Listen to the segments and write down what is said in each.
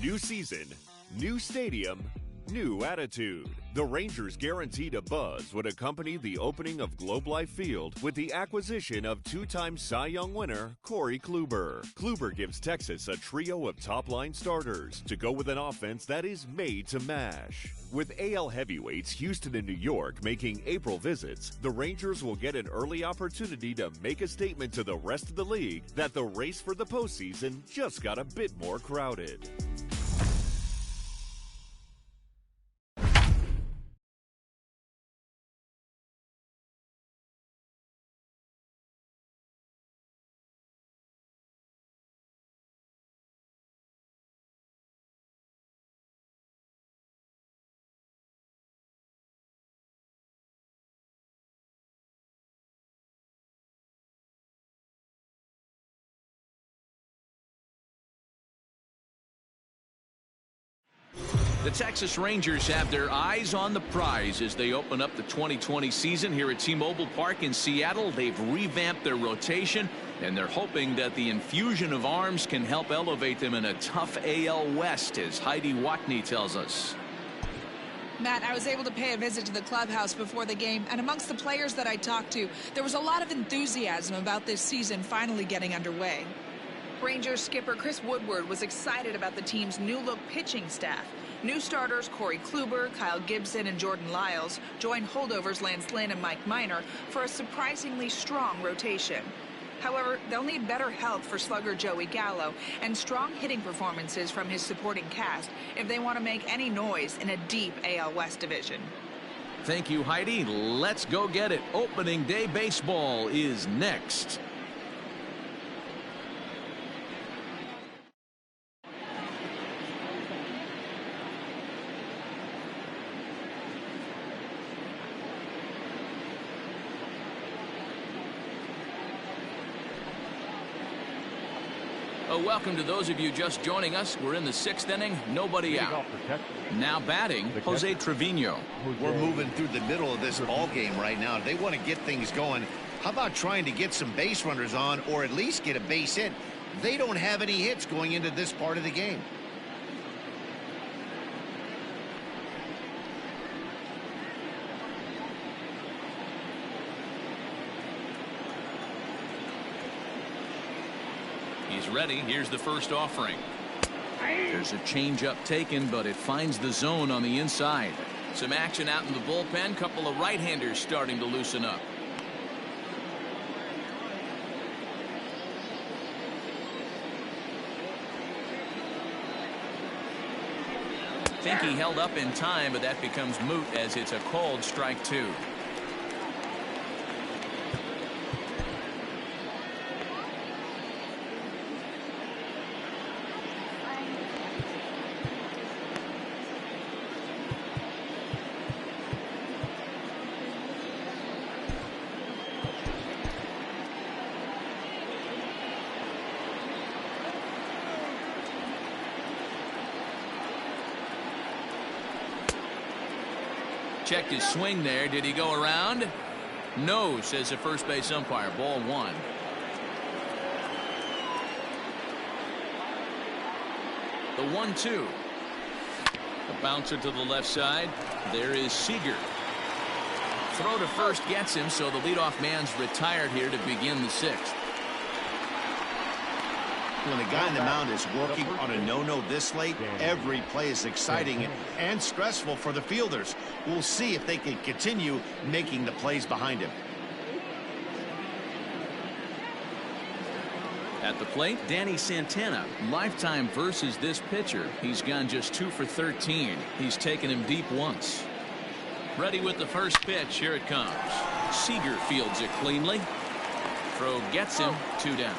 New season, new stadium, new attitude. The Rangers' guaranteed a buzz would accompany the opening of Globe Life Field with the acquisition of two-time Cy Young winner Corey Kluber. Kluber gives Texas a trio of top-line starters to go with an offense that is made to mash. With AL heavyweights Houston and New York making April visits, the Rangers will get an early opportunity to make a statement to the rest of the league that the race for the postseason just got a bit more crowded. The Texas Rangers have their eyes on the prize as they open up the 2020 season here at T-Mobile Park in Seattle. They've revamped their rotation, and they're hoping that the infusion of arms can help elevate them in a tough AL West, as Heidi Watney tells us. Matt, I was able to pay a visit to the clubhouse before the game, and amongst the players that I talked to, there was a lot of enthusiasm about this season finally getting underway. Rangers skipper Chris Woodward was excited about the team's new-look pitching staff. New starters Corey Kluber, Kyle Gibson, and Jordan Lyles joined holdovers Lance Lynn and Mike Minor for a surprisingly strong rotation. However, they'll need better help for slugger Joey Gallo and strong hitting performances from his supporting cast if they want to make any noise in a deep AL West division. Thank you, Heidi. Let's go get it. Opening day baseball is next. Welcome to those of you just joining us. We're in the 6th inning, nobody out. Now batting, Jose Trevino. We're moving through the middle of this ball game right now. They want to get things going. How about trying to get some base runners on, or at least get a base hit? They don't have any hits going into this part of the game. He's ready. Here's the first offering. There's a changeup taken, but it finds the zone on the inside. Some action out in the bullpen. Couple of right-handers starting to loosen up. Think he held up in time, but that becomes moot as it's a called strike 2. Checked his swing there. Did he go around? No, says the first base umpire. Ball 1. The 1-2. A bouncer to the left side. There is Seager. Throw to first gets him, so the leadoff man's retired here to begin the 6th. When a guy in the mound is working on a no-no this late, every play is exciting and stressful for the fielders. We'll see if they can continue making the plays behind him. At the plate, Danny Santana. Lifetime versus this pitcher. He's gone just 2 for 13. He's taken him deep once. Ready with the first pitch. Here it comes. Seager fields it cleanly. Throw gets him. 2 down.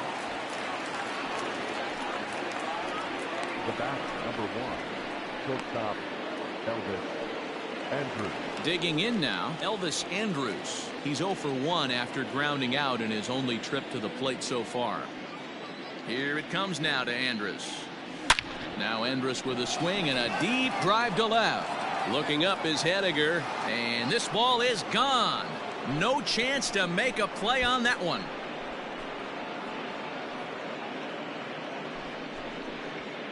The bat, number 1, shortstop, Elvis Andrus. Digging in now, Elvis Andrus. He's 0 for 1 after grounding out in his only trip to the plate so far. Here it comes now to Andrus. Now Andrus with a swing and a deep drive to left. Looking up is Hediger, and this ball is gone. No chance to make a play on that one.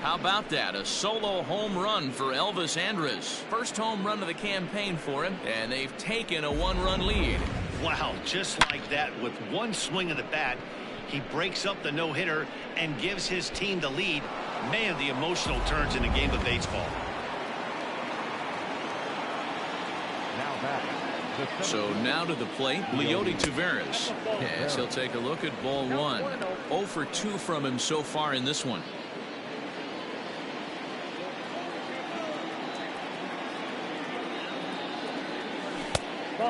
How about that? A solo home run for Elvis Andrus. First home run of the campaign for him, and they've taken a 1-run lead. Wow, just like that, with one swing of the bat, he breaks up the no-hitter and gives his team the lead. Man, the emotional turns in a game of baseball. So now to the plate, Leody Taveras. Yes, he'll take a look at ball 1. 0 for 2 from him so far in this one.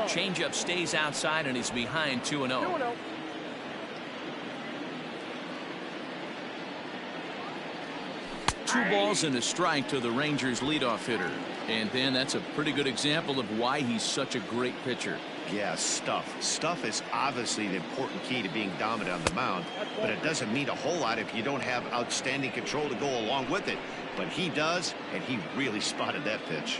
Changeup stays outside and he's behind 2-0. Two balls and a strike to the Rangers leadoff hitter. And then that's a pretty good example of why he's such a great pitcher. Yeah, stuff. Stuff is obviously an important key to being dominant on the mound, but it doesn't mean a whole lot if you don't have outstanding control to go along with it. But he does, and he really spotted that pitch.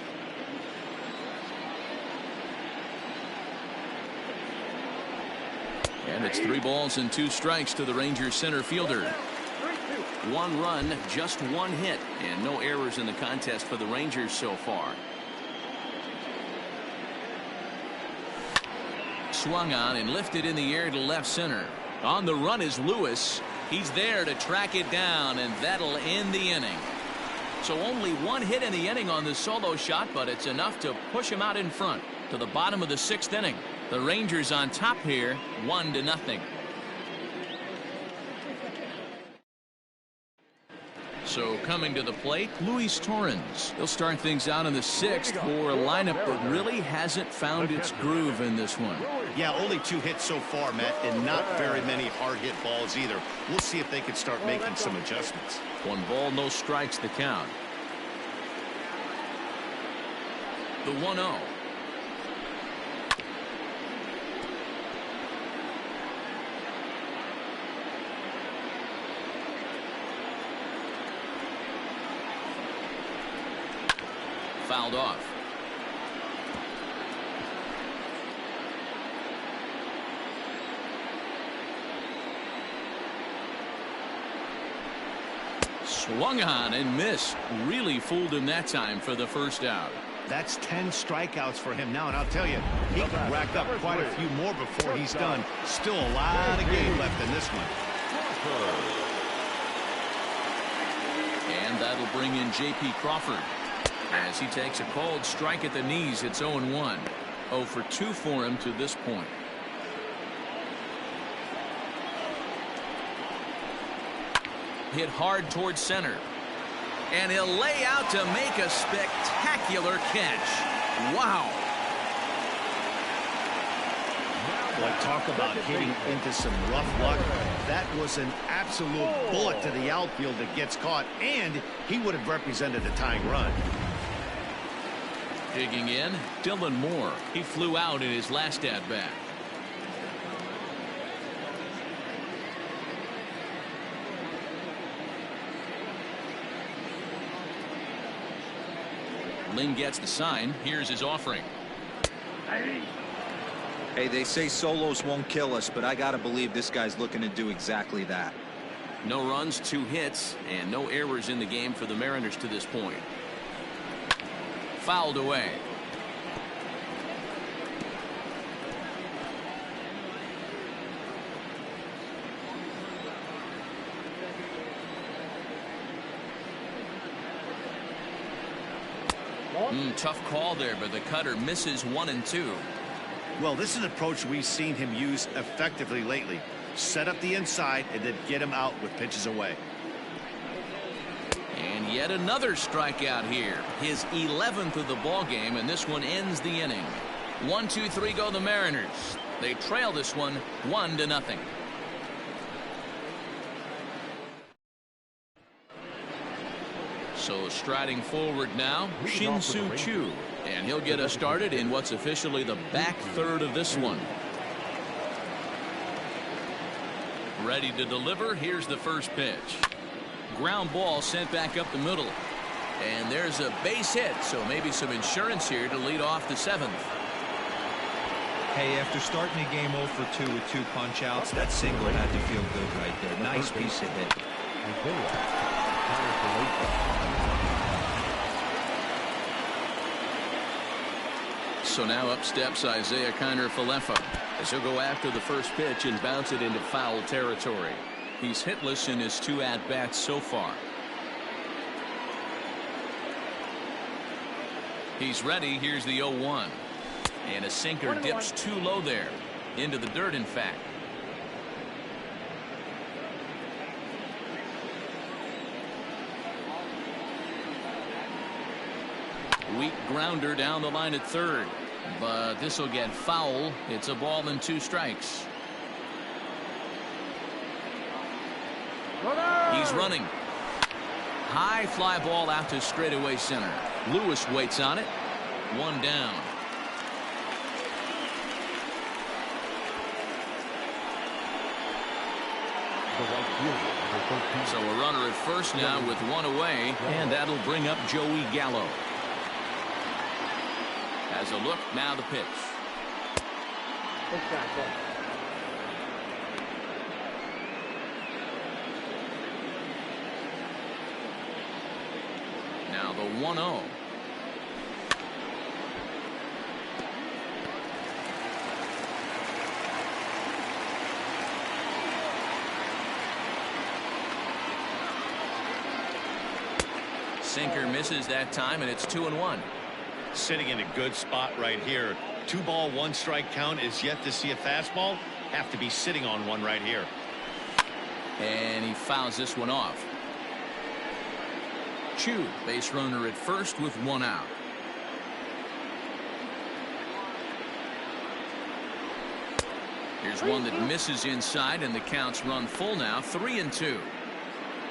And it's 3 balls and 2 strikes to the Rangers center fielder. 1 run, just 1 hit, and no errors in the contest for the Rangers so far. Swung on and lifted in the air to left center. On the run is Lewis. He's there to track it down, and that'll end the inning. So only 1 hit in the inning on the solo shot, but it's enough to push him out in front to the bottom of the 6th inning. The Rangers on top here, 1-0. So coming to the plate, Luis Torrens. He'll start things out in the 6th for a lineup that really hasn't found its groove in this one. Yeah, only 2 hits so far, Matt, and not very many hard hit balls either. We'll see if they can start making some adjustments. 1 ball, no strikes the count. The 1-0. Fouled off. Swung on and missed. Really fooled him that time for the first out. That's 10 strikeouts for him now, and I'll tell you, he can rack up quite a few more before he's done. Still a lot of game left in this one. And that'll bring in J.P. Crawford. As he takes a cold strike at the knees, it's 0-1. 0 for 2 for him to this point. Hit hard towards center. And he'll lay out to make a spectacular catch. Wow. Boy, talk about hitting into some rough luck. That was an absolute bullet to the outfield that gets caught, and he would have represented a tying run. Digging in, Dylan Moore. He flew out in his last at-bat. Lynn gets the sign. Here's his offering. Hey, they say solos won't kill us, but I gotta believe this guy's looking to do exactly that. No runs, 2 hits, and no errors in the game for the Mariners to this point. Fouled away. Tough call there, but the cutter misses 1 and 2. Well, this is an approach we've seen him use effectively lately. Set up the inside and then get him out with pitches away. And yet another strikeout here. His 11th of the ball game, and this one ends the inning. 1, 2, 3 go the Mariners. They trail this one 1-0. So striding forward now, Shin-Soo Choo, and he'll get us started in what's officially the back third of this one. Ready to deliver. Here's the first pitch. Ground ball sent back up the middle, and there's a base hit, so maybe some insurance here to lead off the 7th. Hey, after starting the game 0 for 2 with 2 punch outs, that single had to feel good right there. Nice piece of hit. So now up steps Isaiah Kiner-Falefa as he'll go after the first pitch and bounce it into foul territory. He's hitless in his 2 at-bats so far. He's ready. Here's the 0-1. And a sinker dips too low there. Into the dirt, in fact. Weak grounder down the line at third. But this will get foul. It's a ball and 2 strikes. He's running. High fly ball out to straightaway center. Lewis waits on it. 1 down. So a runner at first now with 1 away, and that'll bring up Joey Gallo. As a look, now the pitch. Now the 1-0. Sinker misses that time, and it's 2-1. Sitting in a good spot right here. 2 ball, 1 strike count is yet to see a fastball. Have to be sitting on one right here. And he fouls this one off. Chu, base runner at first with 1 out. Here's one that misses inside, and the count's run full now. 3-2.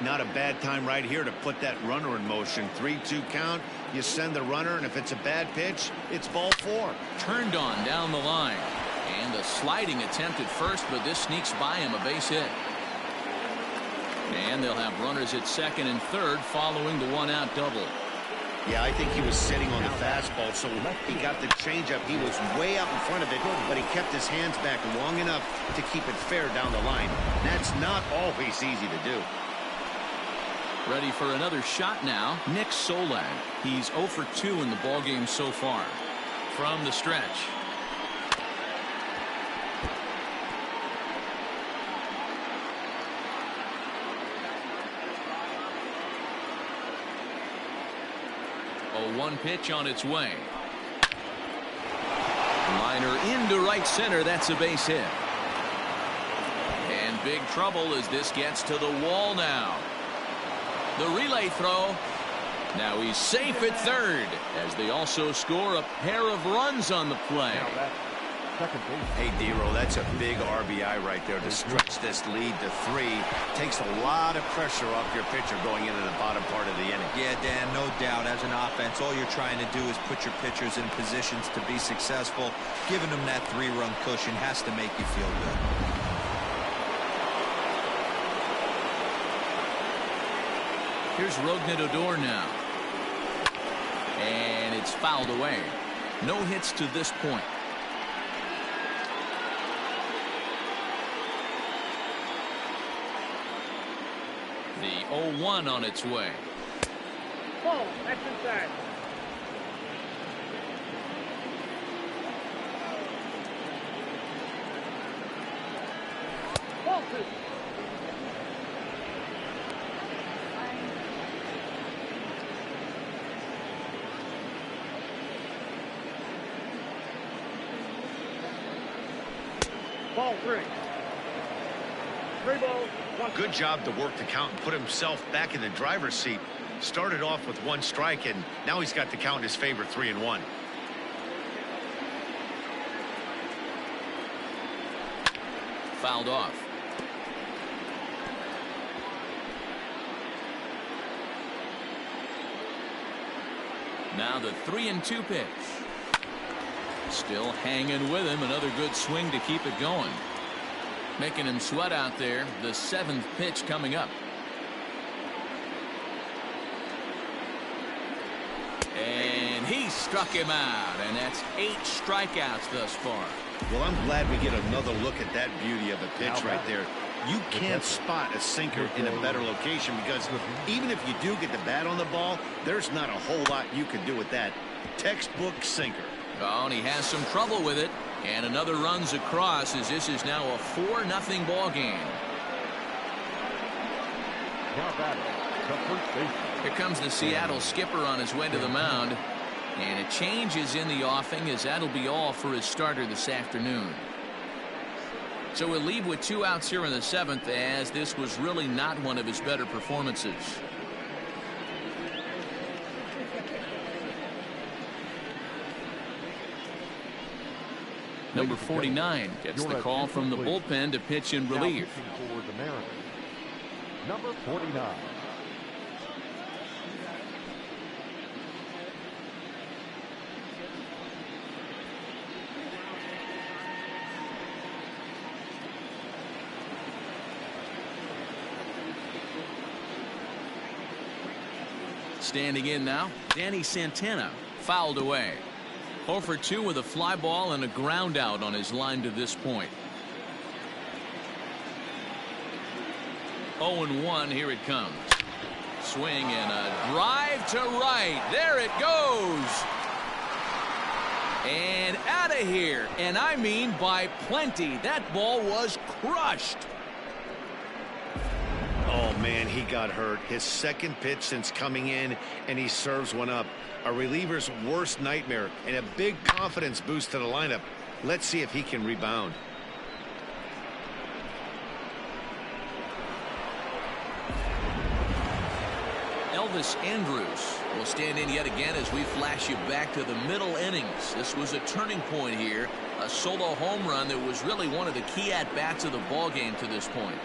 Not a bad time right here to put that runner in motion. 3-2 count. You send the runner, and if it's a bad pitch, it's ball 4. Turned on down the line. And a sliding attempt at first, but this sneaks by him, a base hit. And they'll have runners at second and third following the 1-out double. Yeah, I think he was sitting on the fastball, so he got the changeup. He was way out in front of it, but he kept his hands back long enough to keep it fair down the line. That's not always easy to do. Ready for another shot now. Nick Solak. He's 0 for 2 in the ballgame so far. From the stretch. A 1 pitch on its way. Liner into right center. That's a base hit. And big trouble as this gets to the wall now. The relay throw. Now he's safe at third as they also score a pair of runs on the play. Hey, D-Roll, that's a big RBI right there to stretch this lead to 3. Takes a lot of pressure off your pitcher going into the bottom part of the inning. Yeah, Dan, no doubt. As an offense, all you're trying to do is put your pitchers in positions to be successful. Giving them that 3-run cushion has to make you feel good. Here's Rougned Odor now. And it's fouled away. No hits to this point. The 0-1 on its way. Ball, that's inside. Ball 2. Ball 3. 3 balls, 1. Good job to work the count and put himself back in the driver's seat. Started off with 1 strike, and now he's got the count in his favor, 3-1. Fouled off. Now the 3-2 pitch. Still hanging with him. Another good swing to keep it going. Making him sweat out there. The 7th pitch coming up. And he struck him out. And that's 8 strikeouts thus far. Well, I'm glad we get another look at that beauty of a pitch right there. You can't spot a sinker in a better location because even if you do get the bat on the ball, there's not a whole lot you can do with that. Textbook sinker. Oh, and he has some trouble with it. And another runs across as this is now a 4-0 ball game. Now batting, the first baseman. Here comes the Seattle skipper on his way to the mound. And a change is in the offing as that'll be all for his starter this afternoon. So we'll leave with 2 outs here in the 7th as this was really not one of his better performances. Number 49 gets the call from the bullpen to pitch in relief. For the Mariners, number 49. Standing in now, Danny Santana, fouled away. 0 for 2 with a fly ball and a ground out on his line to this point. 0-1, here it comes. Swing and a drive to right. There it goes. And out of here. And I mean by plenty. That ball was crushed. Oh, man, he got hurt. His second pitch since coming in, and he serves one up. A reliever's worst nightmare and a big confidence boost to the lineup. Let's see if he can rebound. Elvis Andrus will stand in yet again as we flash you back to the middle innings. This was a turning point here. A solo home run that was really one of the key at-bats of the ball game to this point.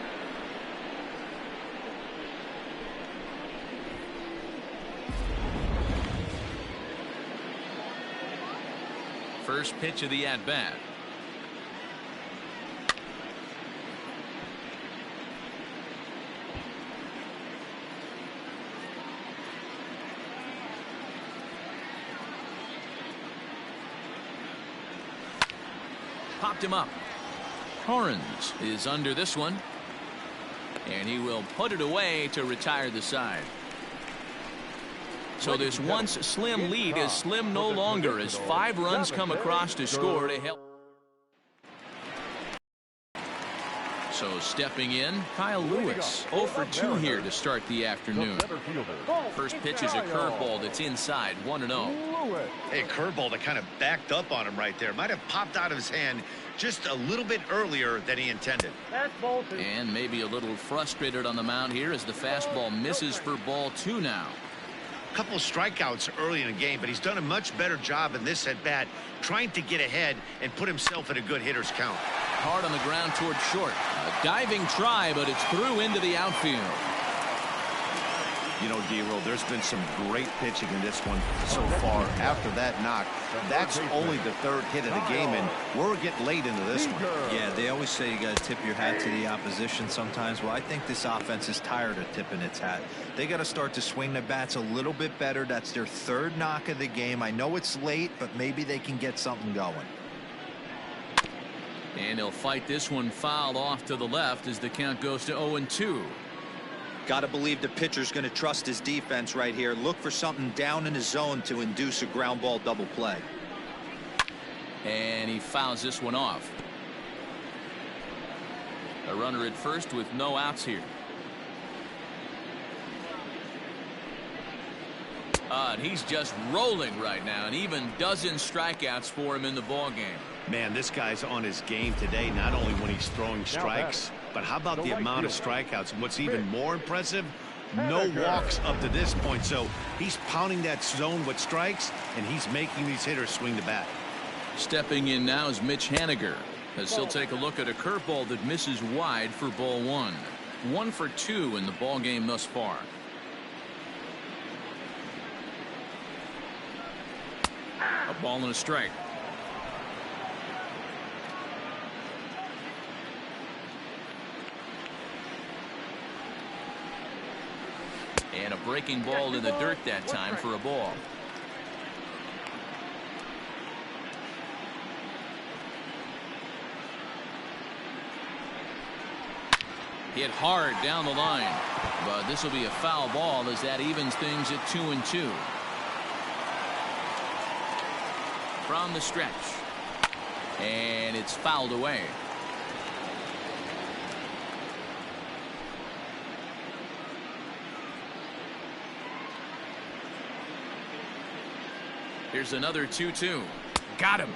First pitch of the at-bat. Popped him up. Torrens is under this one. And he will put it away to retire the side. So this once slim lead is slim no longer as 5 runs come across to score to help. So stepping in, Kyle Lewis, 0 for 2 here to start the afternoon. First pitch is a curveball that's inside, 1-0. Hey, curveball that kind of backed up on him right there. Might have popped out of his hand just a little bit earlier than he intended. And maybe a little frustrated on the mound here as the fastball misses for ball 2 now. Couple strikeouts early in the game, but he's done a much better job in this at bat trying to get ahead and put himself in a good hitter's count. Hard on the ground toward short. A diving try, but it's through into the outfield. You know, D-Roll, there's been some great pitching in this one so far. After that knock, that's only the 3rd hit of the game, and we're getting late into this one. Yeah, they always say you got to tip your hat to the opposition sometimes. Well, I think this offense is tired of tipping its hat. They got to start to swing the bats a little bit better. That's their 3rd knock of the game. I know it's late, but maybe they can get something going. And he'll fight this one foul off to the left as the count goes to 0-2. Got to believe the pitcher's going to trust his defense right here. Look for something down in his zone to induce a ground ball double play. And he fouls this one off. A runner at first with no outs here. And he's just rolling right now, and even dozen strikeouts for him in the ball game. Man, this guy's on his game today, not only when he's throwing strikes, but how about the amount of strikeouts? And what's even more impressive, no walks up to this point. So he's pounding that zone with strikes, and he's making these hitters swing the bat. Stepping in now is Mitch Haniger, as he'll take a look at a curveball that misses wide for ball 1. 1 for 2 in the ball game thus far. A ball and a strike. And a breaking ball in the dirt that time for a ball. Hit hard down the line. But this will be a foul ball as that evens things at 2-2. From the stretch. And it's fouled away. Here's another 2-2. Got him.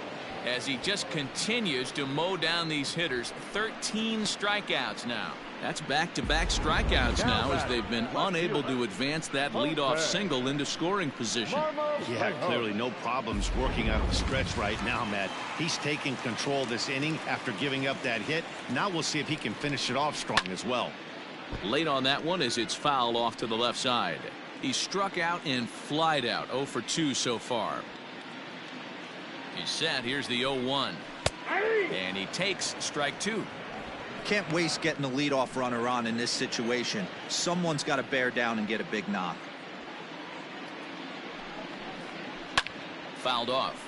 As he just continues to mow down these hitters. 13 strikeouts now. That's back-to-back strikeouts now as they've been unable to advance that leadoff single into scoring position. Yeah, clearly no problems working out of the stretch right now, Matt. He's taking control of this inning after giving up that hit. Now we'll see if he can finish it off strong as well. Late on that one as it's fouled off to the left side. He's struck out and flied out. 0 for 2 so far. He's set. Here's the 0-1. And he takes strike 2. Can't waste getting a leadoff runner on in this situation. Someone's got to bear down and get a big knock. Fouled off.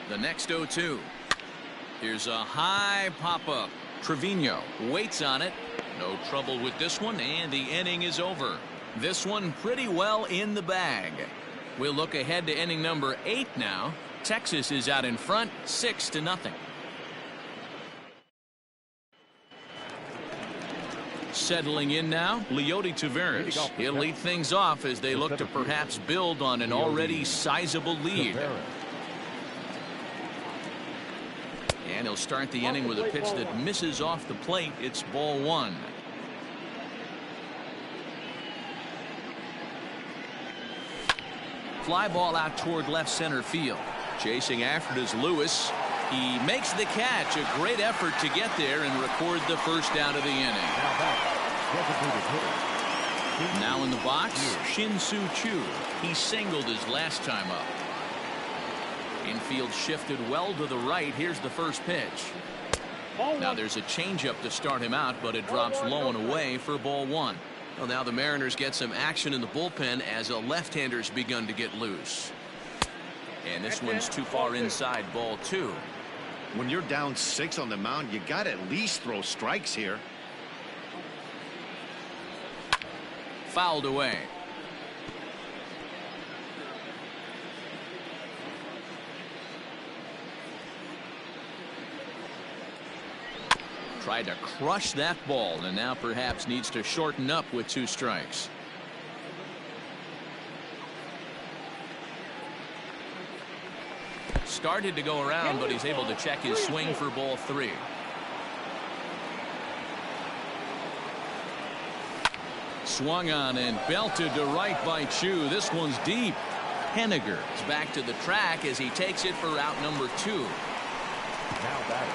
The next 0-2. Here's a high pop-up. Trevino waits on it. No trouble with this one, and the inning is over. This one pretty well in the bag. We'll look ahead to inning number 8 now. Texas is out in front, 6-0. Settling in now, Leody Taveras. He'll lead things off as they look to perhaps build on an already sizable lead. And he'll start the inning with a pitch that misses off the plate. It's ball 1. Fly ball out toward left center field. Chasing after it is Lewis. He makes the catch. A great effort to get there and record the first out of the inning. Now in the box, Shin-Soo Choo. He singled his last time up. Infield shifted well to the right. Here's the first pitch. Now there's a changeup to start him out, but it drops low and away for ball 1. Well, now the Mariners get some action in the bullpen as a left-hander's begun to get loose. And this one's too far inside, ball 2. When you're down 6 on the mound, you got to at least throw strikes here. Fouled away. Tried to crush that ball and now perhaps needs to shorten up with 2 strikes. Started to go around, but he's able to check his swing for ball 3. Swung on and belted to right by Chu. This one's deep. Henniger is back to the track as he takes it for out number 2. Now batting,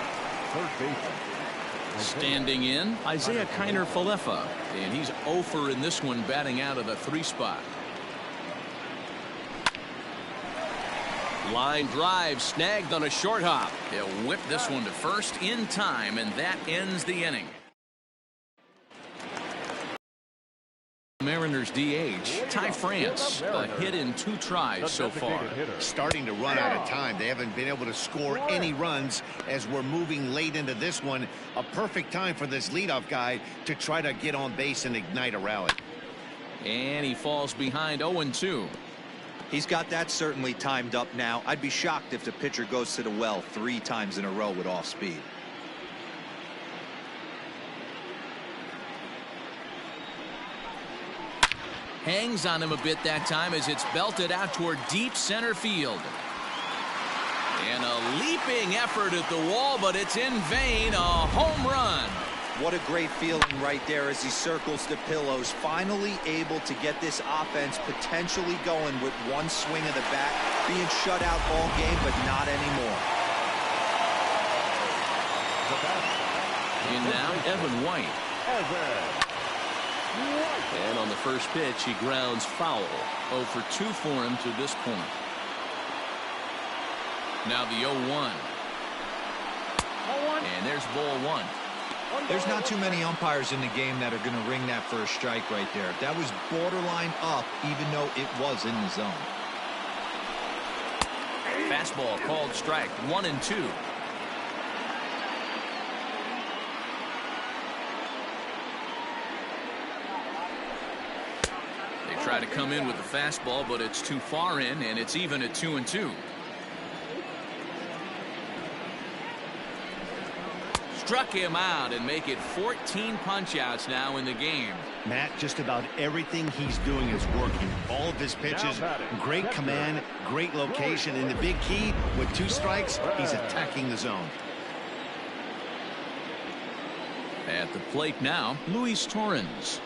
third baseman. Standing in, Isaiah Kiner-Falefa, and he's 0 for in this one, batting out of the 3 spot. Line drive snagged on a short hop. He'll whip this one to first in time, and that ends the inning. Mariners DH Ty France, a hit in 2 tries so far. Starting to run out of time. They haven't been able to score any runs as we're moving late into this one. A perfect time for this leadoff guy to try to get on base and ignite a rally. And he falls behind 0-2. He's got that certainly timed up now. I'd be shocked if the pitcher goes to the well 3 times in a row with off speed. Hangs on him a bit that time as it's belted out toward deep center field. And a leaping effort at the wall, but it's in vain. A home run. What a great feeling right there as he circles the pillows. Finally able to get this offense potentially going with 1 swing of the bat. Being shut out all game, but not anymore. In now, Evan White. And on the first pitch, he grounds foul. 0 for 2 for him to this point. Now the 0-1. And there's ball 1. There's not too many umpires in the game that are going to ring that for a strike right there. That was borderline up, even though it was in the zone. Fastball called strike, 1-2. They try to come in with the fastball, but it's too far in, and it's even at 2-2. Struck him out and make it 14 punch-outs now in the game. Matt, just about everything he's doing is working. All of his pitches, great command, great location, and the big key, with 2 strikes, he's attacking the zone. At the plate now, Luis Torrens,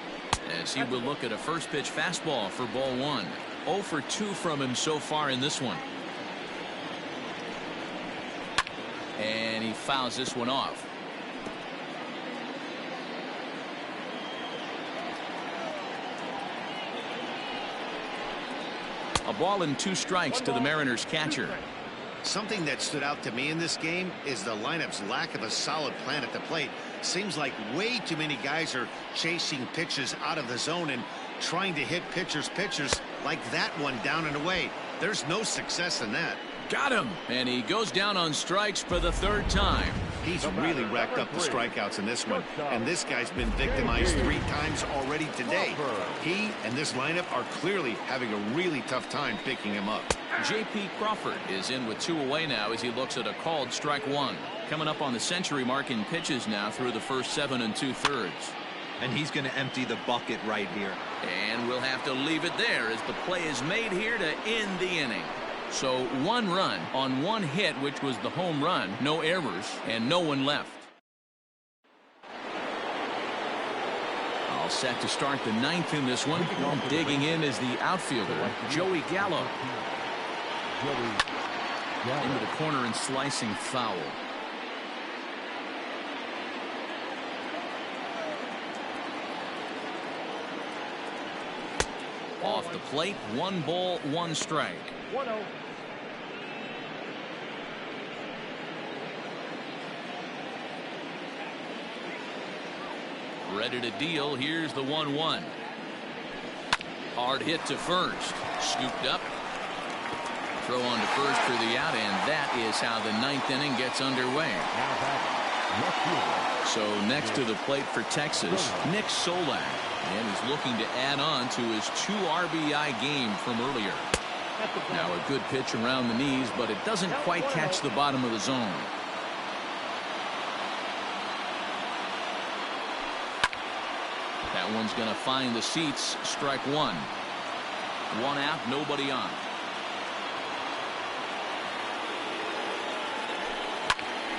as he will look at a first pitch fastball for ball 1. 0 for 2 from him so far in this one. And he fouls this one off. A ball and 2 strikes to the Mariners catcher. Something that stood out to me in this game is the lineup's lack of a solid plan at the plate. Seems like way too many guys are chasing pitches out of the zone and trying to hit pitchers like that one down and away. There's no success in that. Got him, and he goes down on strikes for the 3rd time. He's really racked up the strikeouts in this one, and this guy's been victimized 3 times already today. He and this lineup are clearly having a really tough time picking him up. J.P. Crawford is in with 2 away now as he looks at a called strike 1. Coming up on the century mark in pitches now through the first 7 2/3. And he's going to empty the bucket right here. And we'll have to leave it there as the play is made here to end the inning. So 1 run on 1 hit, which was the home run, no errors, and no one left. All set to start the 9th in this one. Digging in is the outfielder, Joey Gallo. Into the corner and slicing foul. Off the plate, 1 ball, 1 strike. 1-0. Ready to deal. Here's the 1-1. Hard hit to first. Scooped up. Throw on to first for the out, and that is how the 9th inning gets underway. So next to the plate for Texas, Nick Solak. And he's looking to add on to his 2 RBI game from earlier. Now a good pitch around the knees, but it doesn't quite catch the bottom of the zone. That one's going to find the seats. Strike 1. 1 out, nobody on.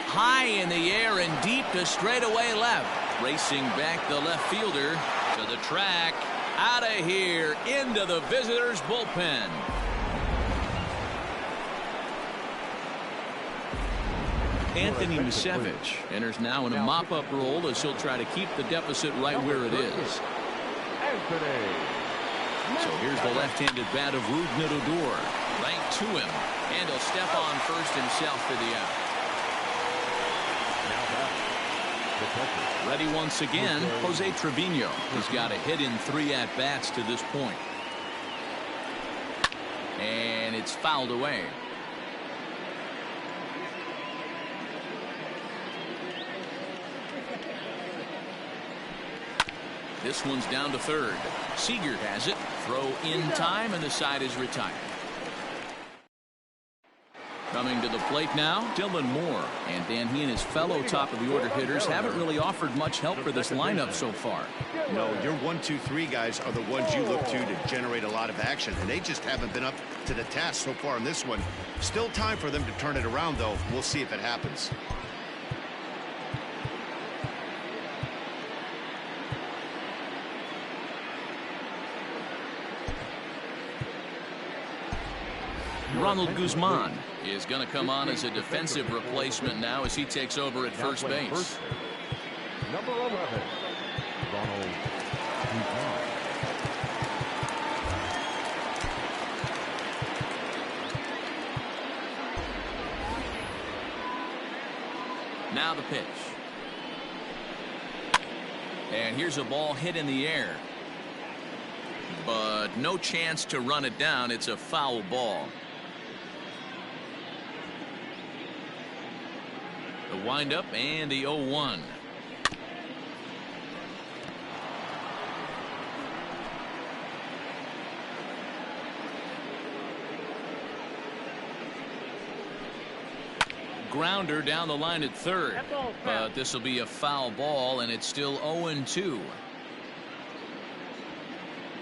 High in the air and deep to straightaway left. Racing back the left fielder to the track. Out of here into the visitors' bullpen. Anthony Musevich enters now in a mop-up role as he'll try to keep the deficit right where it is. So here's the left-handed bat of Rougned Odor. Right to him. And he'll step on first himself for the out. Ready once again, Jose Trevino has got a hit in 3 at-bats to this point. And it's fouled away. This one's down to third. Seager has it. Throw in time, and the side is retired. Coming to the plate now, Dylan Moore. And Dan, he and his fellow top-of-the-order hitters haven't really offered much help for this lineup so far. No, your 1, 2, 3 guys are the ones you look to generate a lot of action, and they just haven't been up to the task so far in this one. Still time for them to turn it around, though. We'll see if it happens. Ronald Guzman is going to come on as a defensive replacement now as he takes over at first base. Number 11, Ronald Guzman. Now the pitch. And here's a ball hit in the air. But no chance to run it down. It's a foul ball. The windup and the 0-1. Grounder down the line at third, but this will be a foul ball, and it's still 0-2.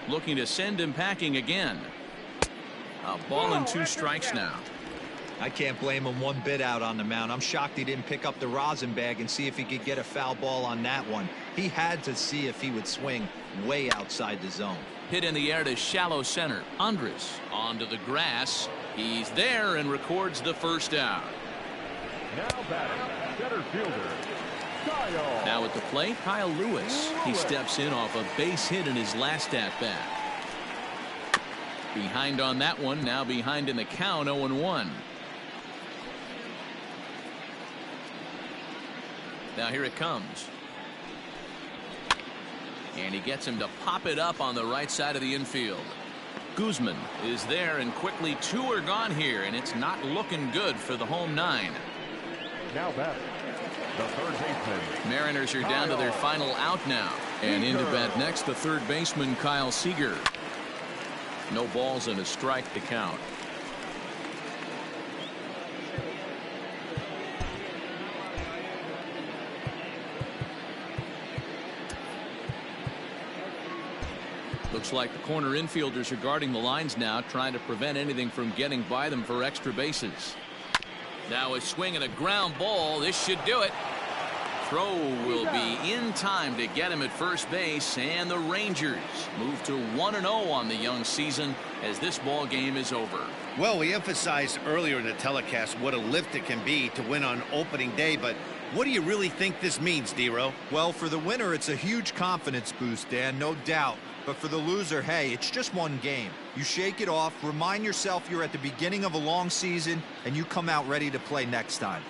Looking to send him packing again. A ball and 2 strikes now. I can't blame him one bit out on the mound. I'm shocked he didn't pick up the rosin bag and see if he could get a foul ball on that one. He had to see if he would swing way outside the zone. Hit in the air to shallow center. Andres onto the grass. He's there and records the first out. Now batting, center fielder, Kyle. Now at the plate, Kyle Lewis. He steps in off a base hit in his last at-bat. Behind on that one, now behind in the count, 0-1. Now here it comes. And he gets him to pop it up on the right side of the infield. Guzman is there, and quickly 2 are gone here, and it's not looking good for the home 9. Now batting, the third baseman. Mariners are down to their final out now. And in to bat next, the third baseman, Kyle Seager. No balls and a strike to count. Looks like the corner infielders are guarding the lines now, trying to prevent anything from getting by them for extra bases. Now a swing and a ground ball. This should do it. Throw will be in time to get him at first base, and the Rangers move to 1-0 on the young season as this ball game is over. Well, we emphasized earlier in the telecast what a lift it can be to win on opening day, but what do you really think this means, Dero? Well, for the winner, it's a huge confidence boost, Dan, no doubt. But for the loser, hey, it's just one game. You shake it off, remind yourself you're at the beginning of a long season, and you come out ready to play next time.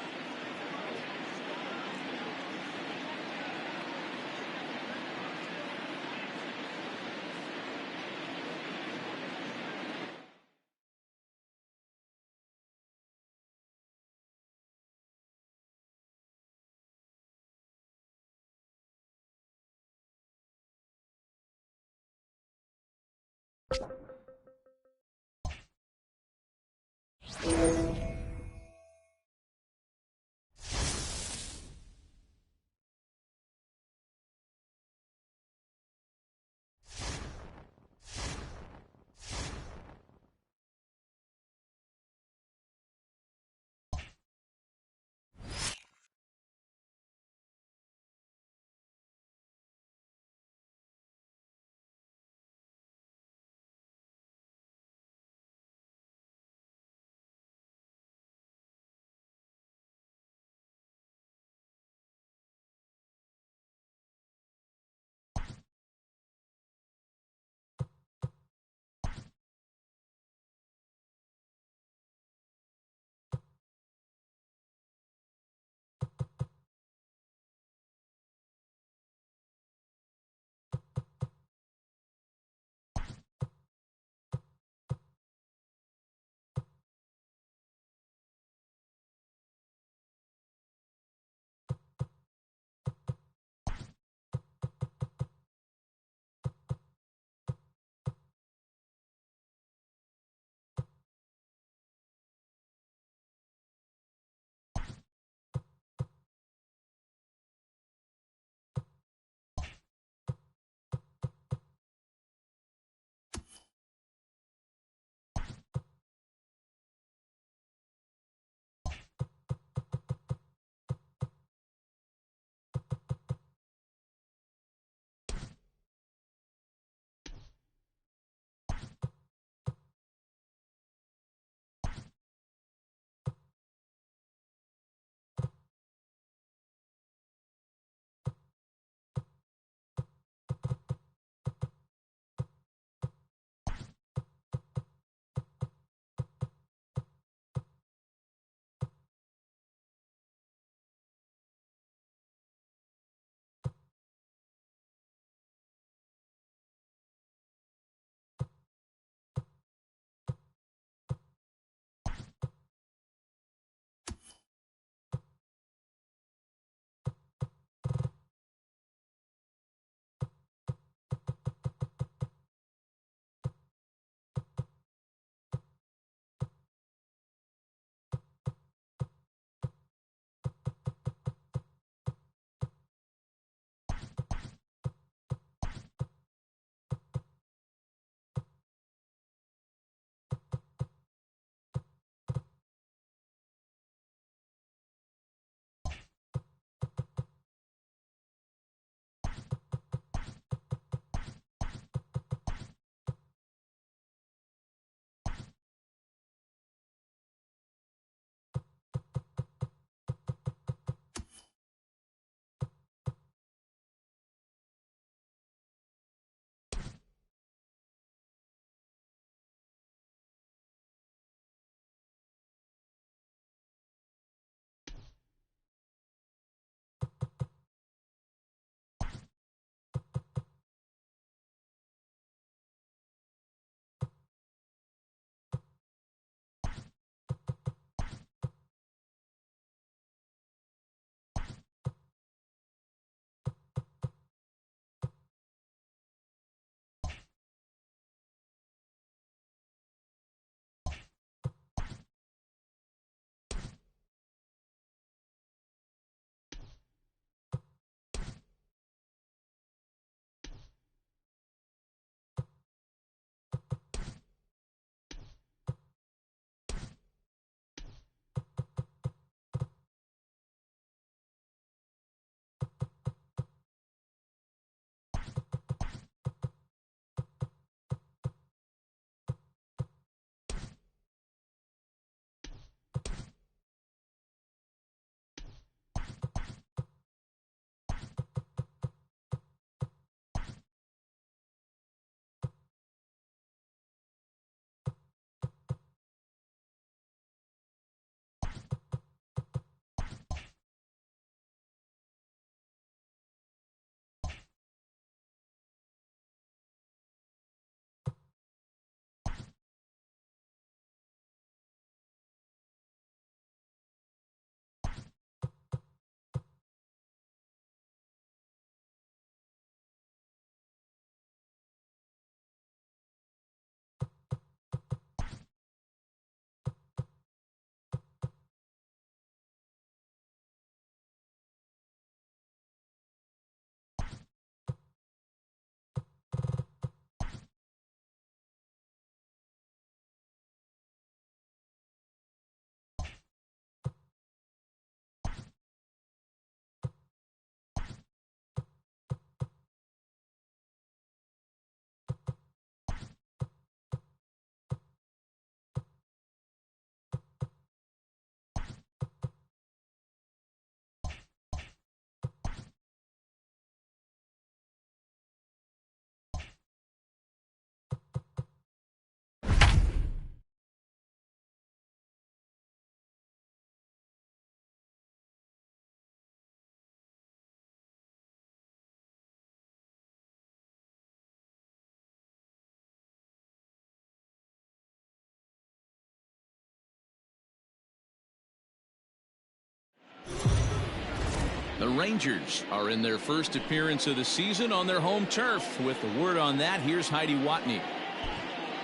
The Rangers are in their first appearance of the season on their home turf. With the word on that, here's Heidi Watney.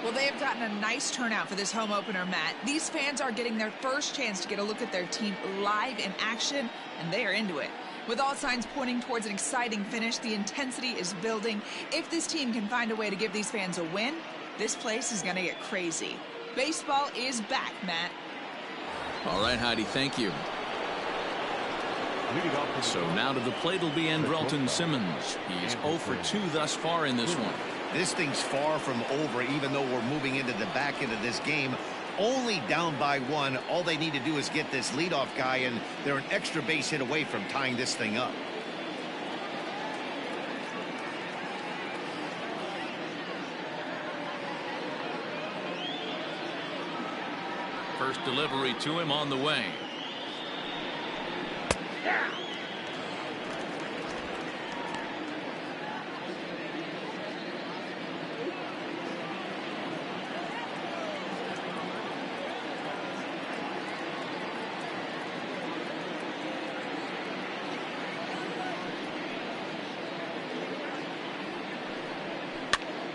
Well, they have gotten a nice turnout for this home opener, Matt. These fans are getting their first chance to get a look at their team live in action, and they are into it. With all signs pointing towards an exciting finish, the intensity is building. If this team can find a way to give these fans a win, this place is going to get crazy. Baseball is back, Matt. All right, Heidi, thank you. So now to the plate will be Andrelton Simmons. He is 0 for 2 thus far in this one. This thing's far from over, even though we're moving into the back end of this game. Only down by 1. All they need to do is get this leadoff guy, and they're an extra base hit away from tying this thing up. First delivery to him on the way.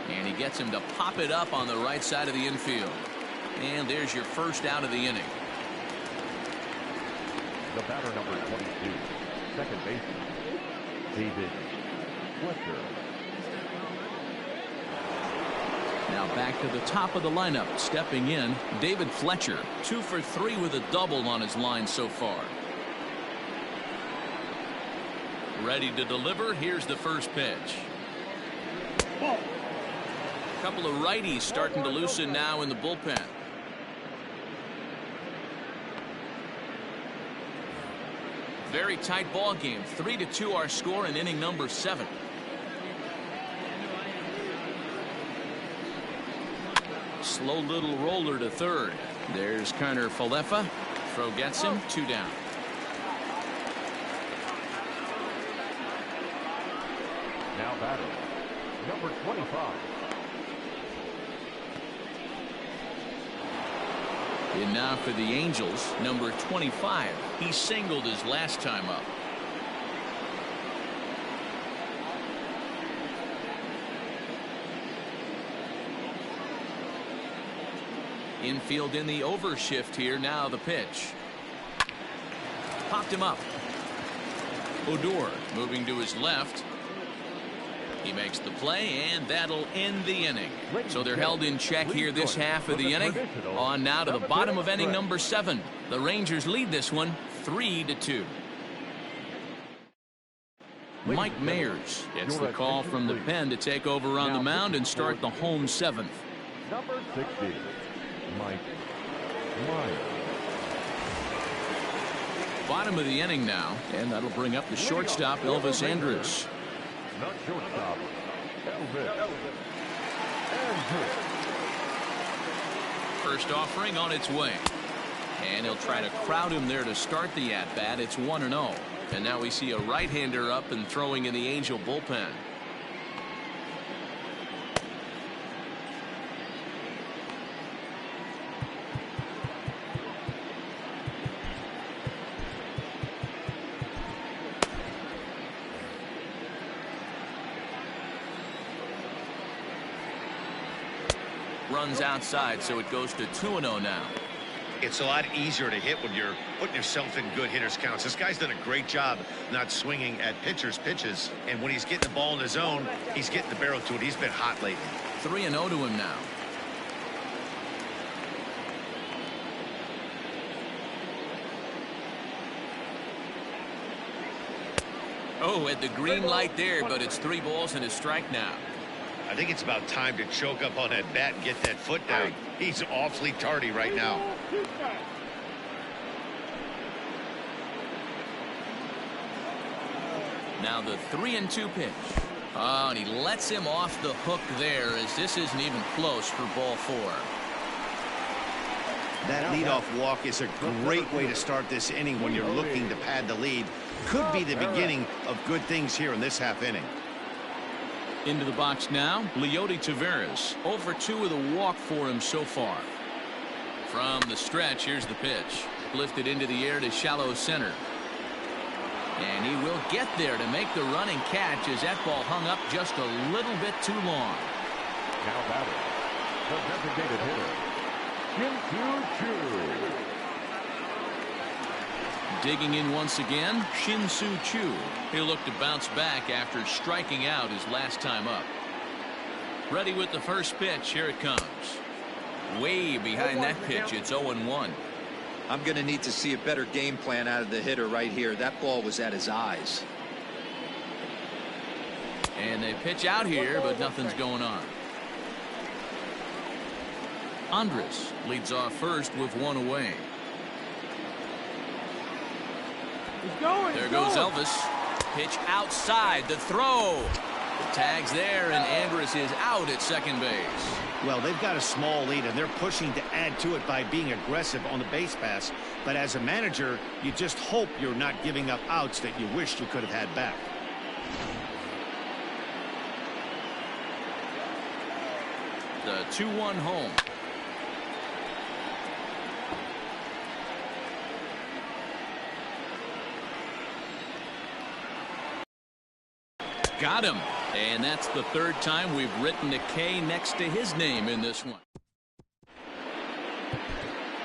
And he gets him to pop it up on the right side of the infield. And there's your first out of the inning. The batter, number 22, second baseman, David Fletcher. Now back to the top of the lineup. Stepping in, David Fletcher. 2 for 3 with a double on his line so far. Ready to deliver. Here's the first pitch. Ball. A couple of righties starting to loosen now in the bullpen. Very tight ball game. 3-2 our score in inning number 7. Slow little roller to third. There's Connor Falefa. Throw gets him. 2 down. Now batter, number 25. And now for the Angels, number 25. He singled his last time up. Infield in the overshift here. Now the pitch. Popped him up. Odor moving to his left. He makes the play, and that'll end the inning. So they're held in check here this half of the inning. On now to the bottom of inning number 7. The Rangers lead this one 3-2. Mike Mayers gets the call from the pen to take over on the mound and start the home 7th. Number 60, Mike Myers. Bottom of the inning now, and that'll bring up the shortstop, Elvis Andrus. Not shortstop, Elvis Andrus. First offering on its way. And he'll try to crowd him there to start the at-bat. It's 1-0. And now we see a right-hander up and throwing in the Angel bullpen. Runs outside, so it goes to 2-0 now. It's a lot easier to hit when you're putting yourself in good hitters counts. This guy's done a great job not swinging at pitchers' pitches, and when he's getting the ball in his zone, he's getting the barrel to it. He's been hot lately. 3-0 to him now. Oh, at the green light there, but it's 3 balls and a strike now. I think it's about time to choke up on that bat and get that foot down. He's awfully tardy right now. Now the 3-2 pitch. Oh, and he lets him off the hook there, as this isn't even close for ball 4. That leadoff walk is a great way to start this inning when you're looking to pad the lead. Could be the beginning of good things here in this half inning. Into the box now, Leody Taveras. 0 for 2 with a walk for him so far. From the stretch, here's the pitch. Lifted into the air to shallow center. And he will get there to make the running catch as that ball hung up just a little bit too long. Now batting, the designated hitter, Shin-Soo Choo. Digging in once again, Shin-Soo Choo. He'll look to bounce back after striking out his last time up. Ready with the first pitch. Here it comes. Way behind that pitch. It's 0-1. I'm going to need to see a better game plan out of the hitter right here. That ball was at his eyes. And they pitch out here, but nothing's going on. Andres leads off first with one away. There goes Elvis. Pitch outside. The throw. The tag's there, and Andres is out at second base. Well, they've got a small lead, and they're pushing to add to it by being aggressive on the base pass. But as a manager, you just hope you're not giving up outs that you wish you could have had back. The 2-1 home. Got him. And that's the third time we've written a K next to his name in this one.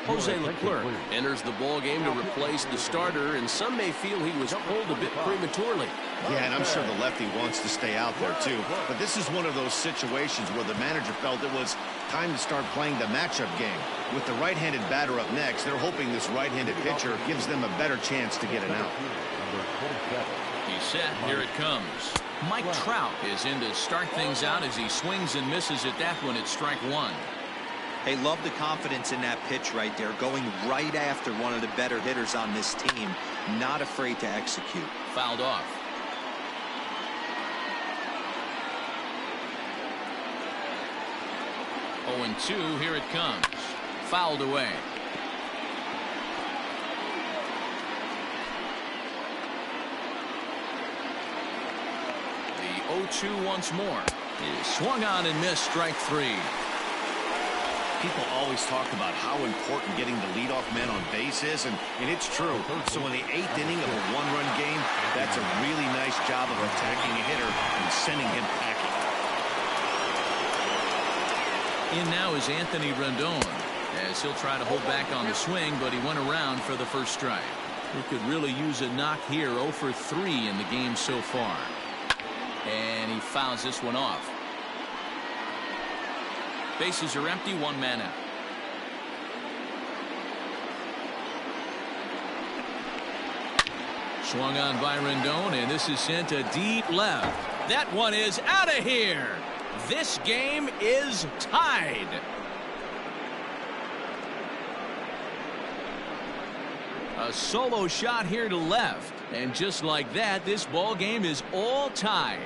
Jose Leclerc enters the ball game to replace the starter, and some may feel he was pulled a bit prematurely. Yeah, and I'm sure the lefty wants to stay out there too. But this is one of those situations where the manager felt it was time to start playing the matchup game. With the right-handed batter up next, they're hoping this right-handed pitcher gives them a better chance to get an out. He's set. Here it comes. Mike Trout is in to start things out as he swings and misses at that one at strike one. Hey, love the confidence in that pitch right there, going right after one of the better hitters on this team, not afraid to execute. Fouled off. Oh, and 2. Here it comes. Fouled away. The 0-2 once more. Is swung on and missed. Strike 3. People always talk about how important getting the leadoff man on base is, and it's true. So in the 8th inning of a one-run game, that's a really nice job of attacking a hitter and sending him packing. In now is Anthony Rendon, as he'll try to hold back on the swing, but he went around for the first strike. He could really use a knock here. 0 for 3 in the game so far. And he fouls this one off. Bases are empty, 1 man out. Swung on by Rendon, and this is sent to deep left. That one is out of here. This game is tied. A solo shot here to left, and just like that, this ball game is all tied.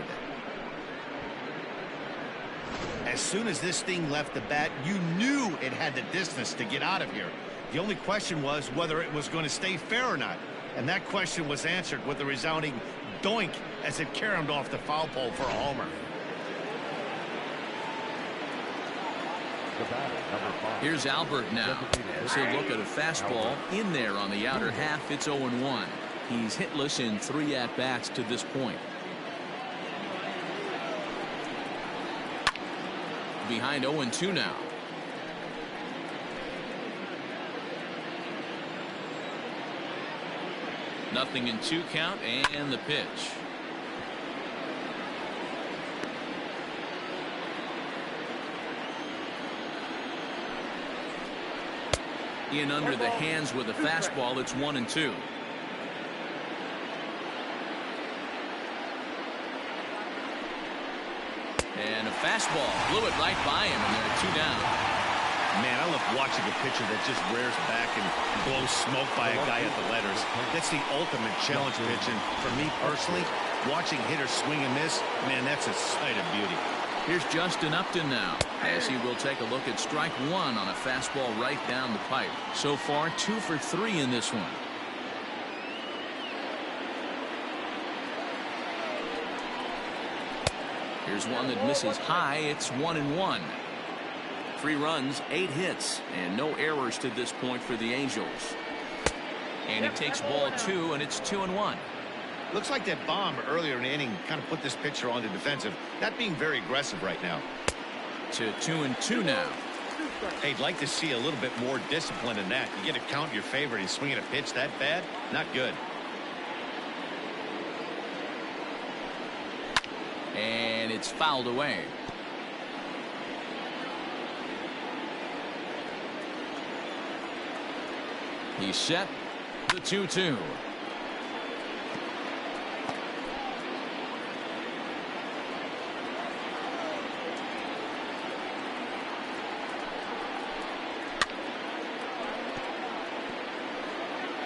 As soon as this thing left the bat, you knew it had the distance to get out of here. The only question was whether it was going to stay fair or not. And that question was answered with a resounding doink as it caromed off the foul pole for a homer. Here's Albert now, as he'll look at a fastball in there on the outer half. It's 0-1. He's hitless in 3 at-bats to this point. Behind 0-2 now. Nothing in 2 count, and the pitch. In under the hands with a fastball. It's 1-2. And a fastball blew it right by him, and they're 2 down. Man, I love watching a pitcher that just rears back and blows smoke by a guy at the letters. That's the ultimate challenge pitch, and for me personally, watching hitters swing and miss, man, that's a sight of beauty. Here's Justin Upton now, as he will take a look at strike 1 on a fastball right down the pipe. So far, 2 for 3 in this one. Here's one that misses high. It's 1-1. 3 runs, 8 hits, and no errors to this point for the Angels. And he takes ball 2, and it's 2-1. Looks like that bomb earlier in the inning kind of put this pitcher on the defensive. Not being very aggressive right now. To 2-2 now. Hey, I'd like to see a little bit more discipline in that. You get a count in your favor and he's swinging a pitch that bad. Not good. And it's fouled away. He's set. The 2-2.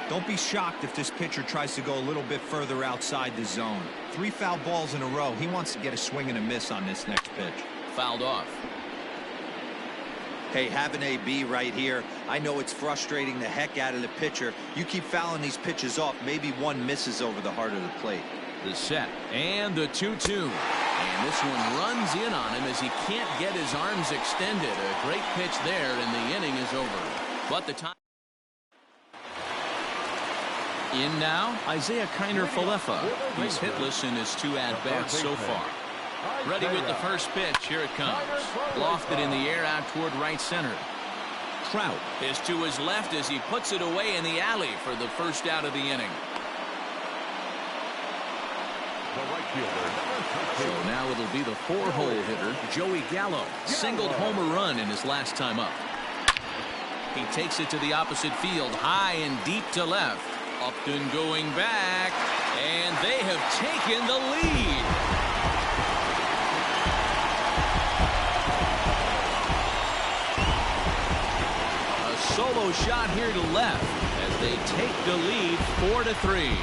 Don't be shocked if this pitcher tries to go a little bit further outside the zone. 3 foul balls in a row. He wants to get a swing and a miss on this next pitch. Fouled off. Hey, have an AB right here. I know it's frustrating the heck out of the pitcher. You keep fouling these pitches off, maybe one misses over the heart of the plate. The set and the 2-2. And this one runs in on him as he can't get his arms extended. A great pitch there, and the inning is over. But the time. In now, Isaiah Kiner-Falefa. He's hitless in his 2 at-bats so far. Ready with the first pitch. Here it comes. Lofted in the air out toward right center. Trout is to his left as he puts it away in the alley for the first out of the inning. So now it'll be the 4-hole hitter, Joey Gallo. Singled home a run in his last time up. He takes it to the opposite field, high and deep to left. Upton going back, and they have taken the lead. A solo shot here to left as they take the lead 4-3.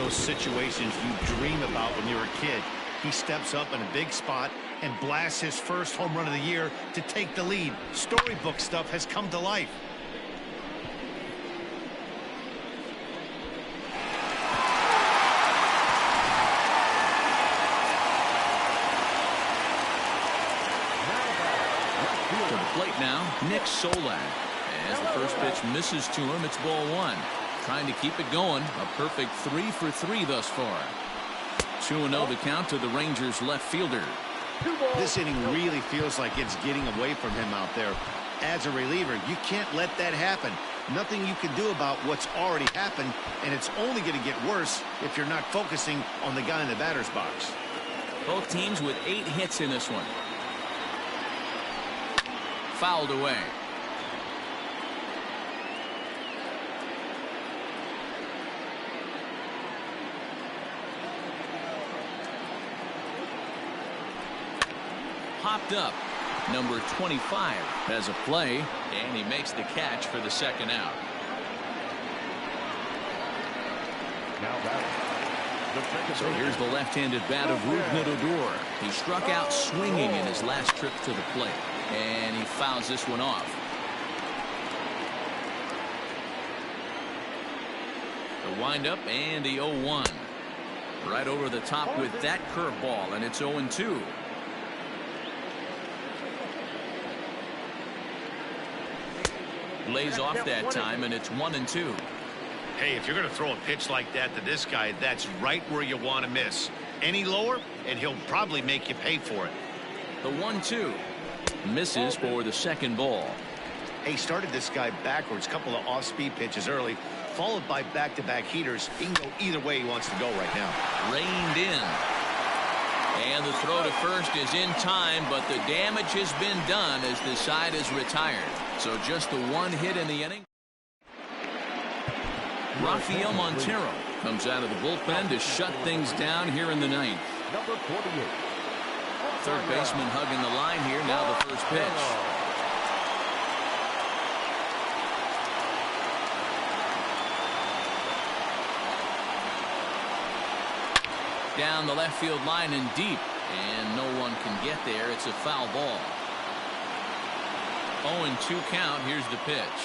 Situations you dream about when you're a kid. He steps up in a big spot and blasts his first home run of the year to take the lead. Storybook stuff has come to life. To the plate now, Nick Solak. As the first pitch misses to him, it's ball 1. Trying to keep it going. A perfect 3 for 3 thus far. 2-0 the count to the Rangers left fielder. This inning really feels like it's getting away from him out there. As a reliever, you can't let that happen. Nothing you can do about what's already happened, and it's only going to get worse if you're not focusing on the guy in the batter's box. Both teams with 8 hits in this one. Fouled away. Popped up. Number 25 has a play, and he makes the catch for the second out. So here's the left-handed bat of Rougned Odor. He struck out swinging in his last trip to the plate, and he fouls this one off. The windup and the 0-1. Right over the top with that curveball, and it's 0-2. Lays off that time, and it's 1-2. Hey, if you're going to throw a pitch like that to this guy, that's right where you want to miss. Any lower, and he'll probably make you pay for it. The 1-2 misses for the second ball. Hey, started this guy backwards, couple of off-speed pitches early, followed by back-to-back heaters. He can go either way he wants to go right now. Reined in. And the throw to first is in time, but the damage has been done as the side is retired. So just the 1 hit in the inning. Rafael Montero comes out of the bullpen to shut things down here in the 9th. Number 48. Third baseman hugging the line here. Now the first pitch. Down the left field line and deep, and no one can get there. It's a foul ball. 0-2 count. Here's the pitch.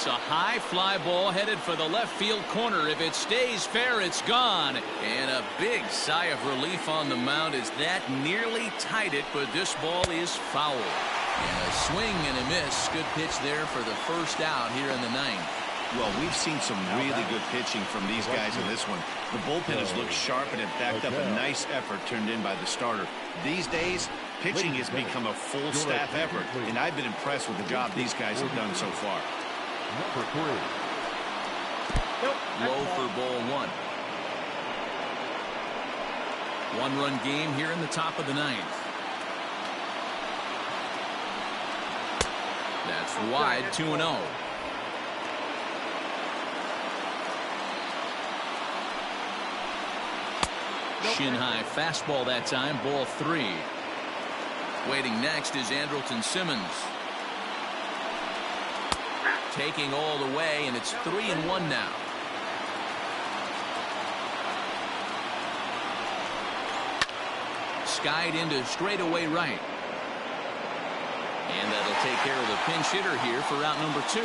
It's a high fly ball headed for the left field corner. If it stays fair, it's gone. And a big sigh of relief on the mound as that nearly tied it, but this ball is foul. And a swing and a miss. Good pitch there for the first out here in the ninth. Well, we've seen some really good pitching from these guys in this one. The bullpen has looked sharp, and it backed up a nice effort turned in by the starter. These days, pitching has become a full staff effort, and I've been impressed with the job these guys have done so far. Number 3. Low for ball 1. One-run game here in the top of the ninth. That's wide, 2-0. Shin-high fastball that time, ball 3. Waiting next is Andrelton Simmons. Taking all the way, and it's 3-1 now. Skied into straightaway right. And that'll take care of the pinch hitter here for out number 2.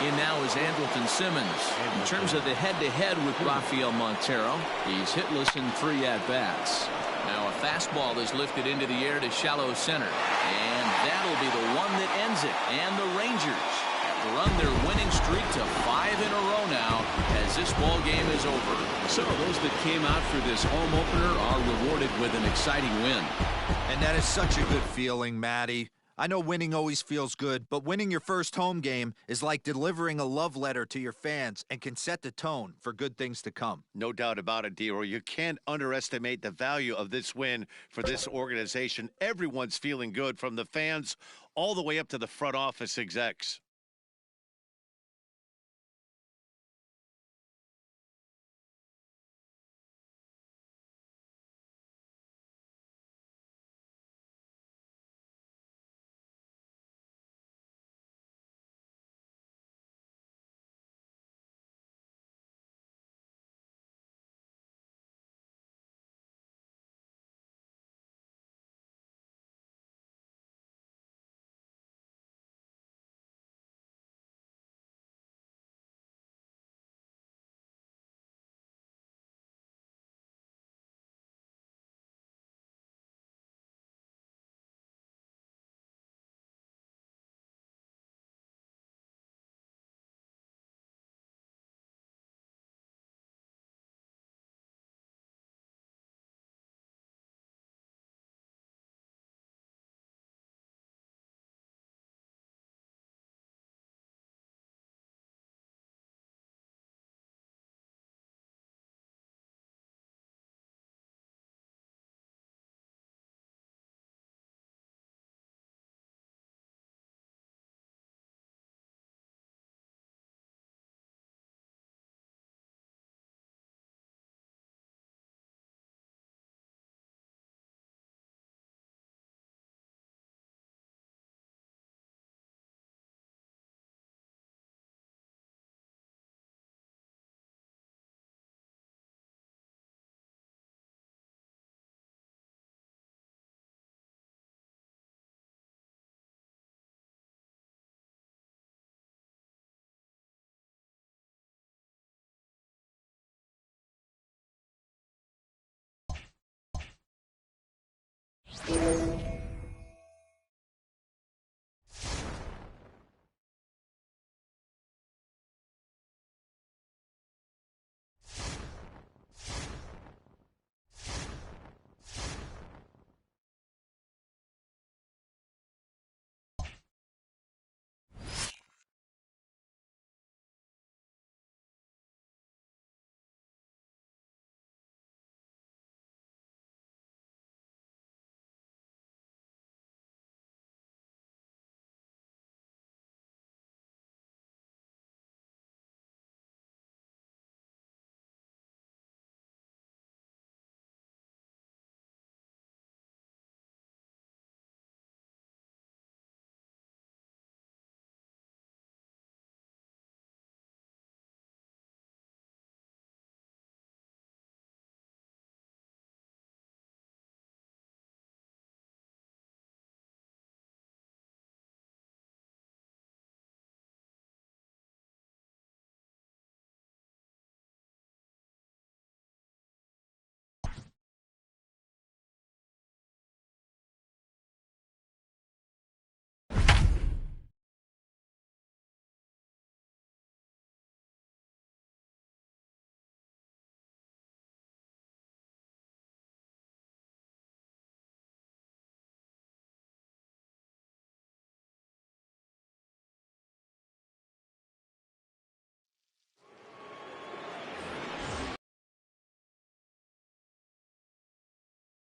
In now is Andrelton Simmons. In terms of the head-to-head with Rafael Montero, he's hitless in 3 at-bats. Now a fastball is lifted into the air to shallow center. And that'll be the one that ends it. And the Rangers have run their winning streak to 5 in a row now as this ball game is over. So those that came out for this home opener are rewarded with an exciting win. And that is such a good feeling, Matty. I know winning always feels good, but winning your first home game is like delivering a love letter to your fans and can set the tone for good things to come. No doubt about it, D-Roy. You can't underestimate the value of this win for this organization. Everyone's feeling good, from the fans all the way up to the front office execs.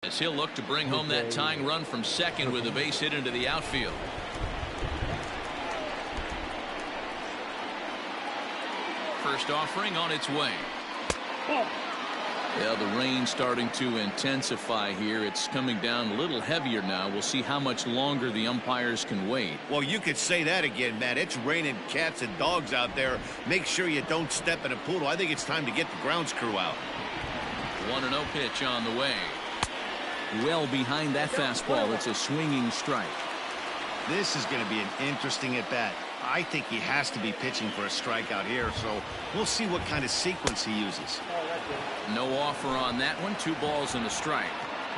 As he'll look to bring home that tying run from second with a base hit into the outfield. First offering on its way. Yeah, the rain starting to intensify here. It's coming down a little heavier now. We'll see how much longer the umpires can wait. Well, you could say that again, Matt. It's raining cats and dogs out there. Make sure you don't step in a poodle. I think it's time to get the grounds crew out. 1-0 pitch on the way. Well behind that fastball. It's a swinging strike. This is going to be an interesting at bat. I think he has to be pitching for a strikeout here, so we'll see what kind of sequence he uses. No offer on that one. 2 balls and a strike.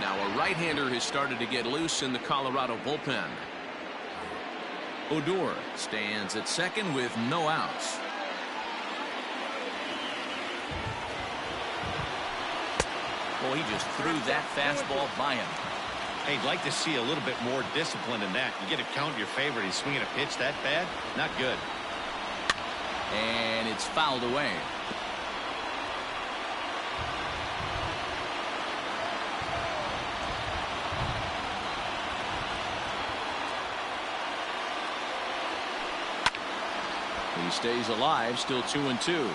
Now a right-hander has started to get loose in the Colorado bullpen. Odor stands at second with no outs. Boy, he just threw that fastball by him. Hey, I'd like to see a little bit more discipline in that. You get a count in your favor. He's swinging a pitch that bad? Not good. And it's fouled away. He stays alive, still 2-2.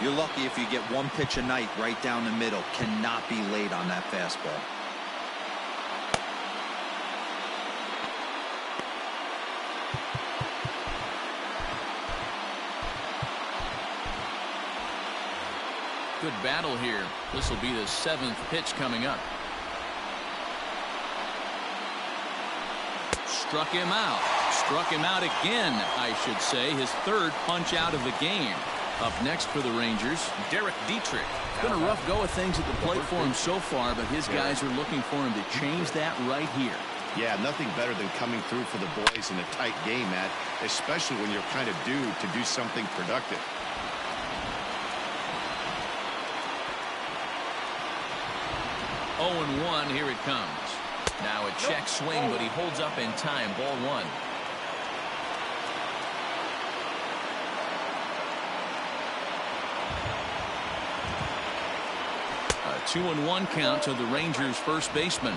You're lucky if you get one pitch a night right down the middle. Cannot be late on that fastball. Good battle here. This will be the 7th pitch coming up. Struck him out. Struck him out again, I should say. His 3rd punch out of the game. Up next for the Rangers, Derek Dietrich. It's been a rough go of things at the plate for him so far, but his guys are looking for him to change that right here. Yeah, nothing better than coming through for the boys in a tight game, Matt, especially when you're kind of due to do something productive. Oh, 0-1, here it comes. Now a check swing, but he holds up in time. Ball 1. A 2-1 count to the Rangers' first baseman.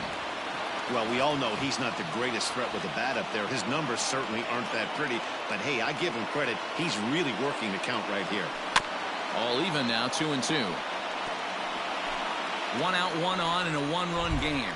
Well, we all know he's not the greatest threat with the bat up there. His numbers certainly aren't that pretty, but hey, I give him credit. He's really working the count right here. All even now, 2-2. 1 out, 1 on in a 1-run game.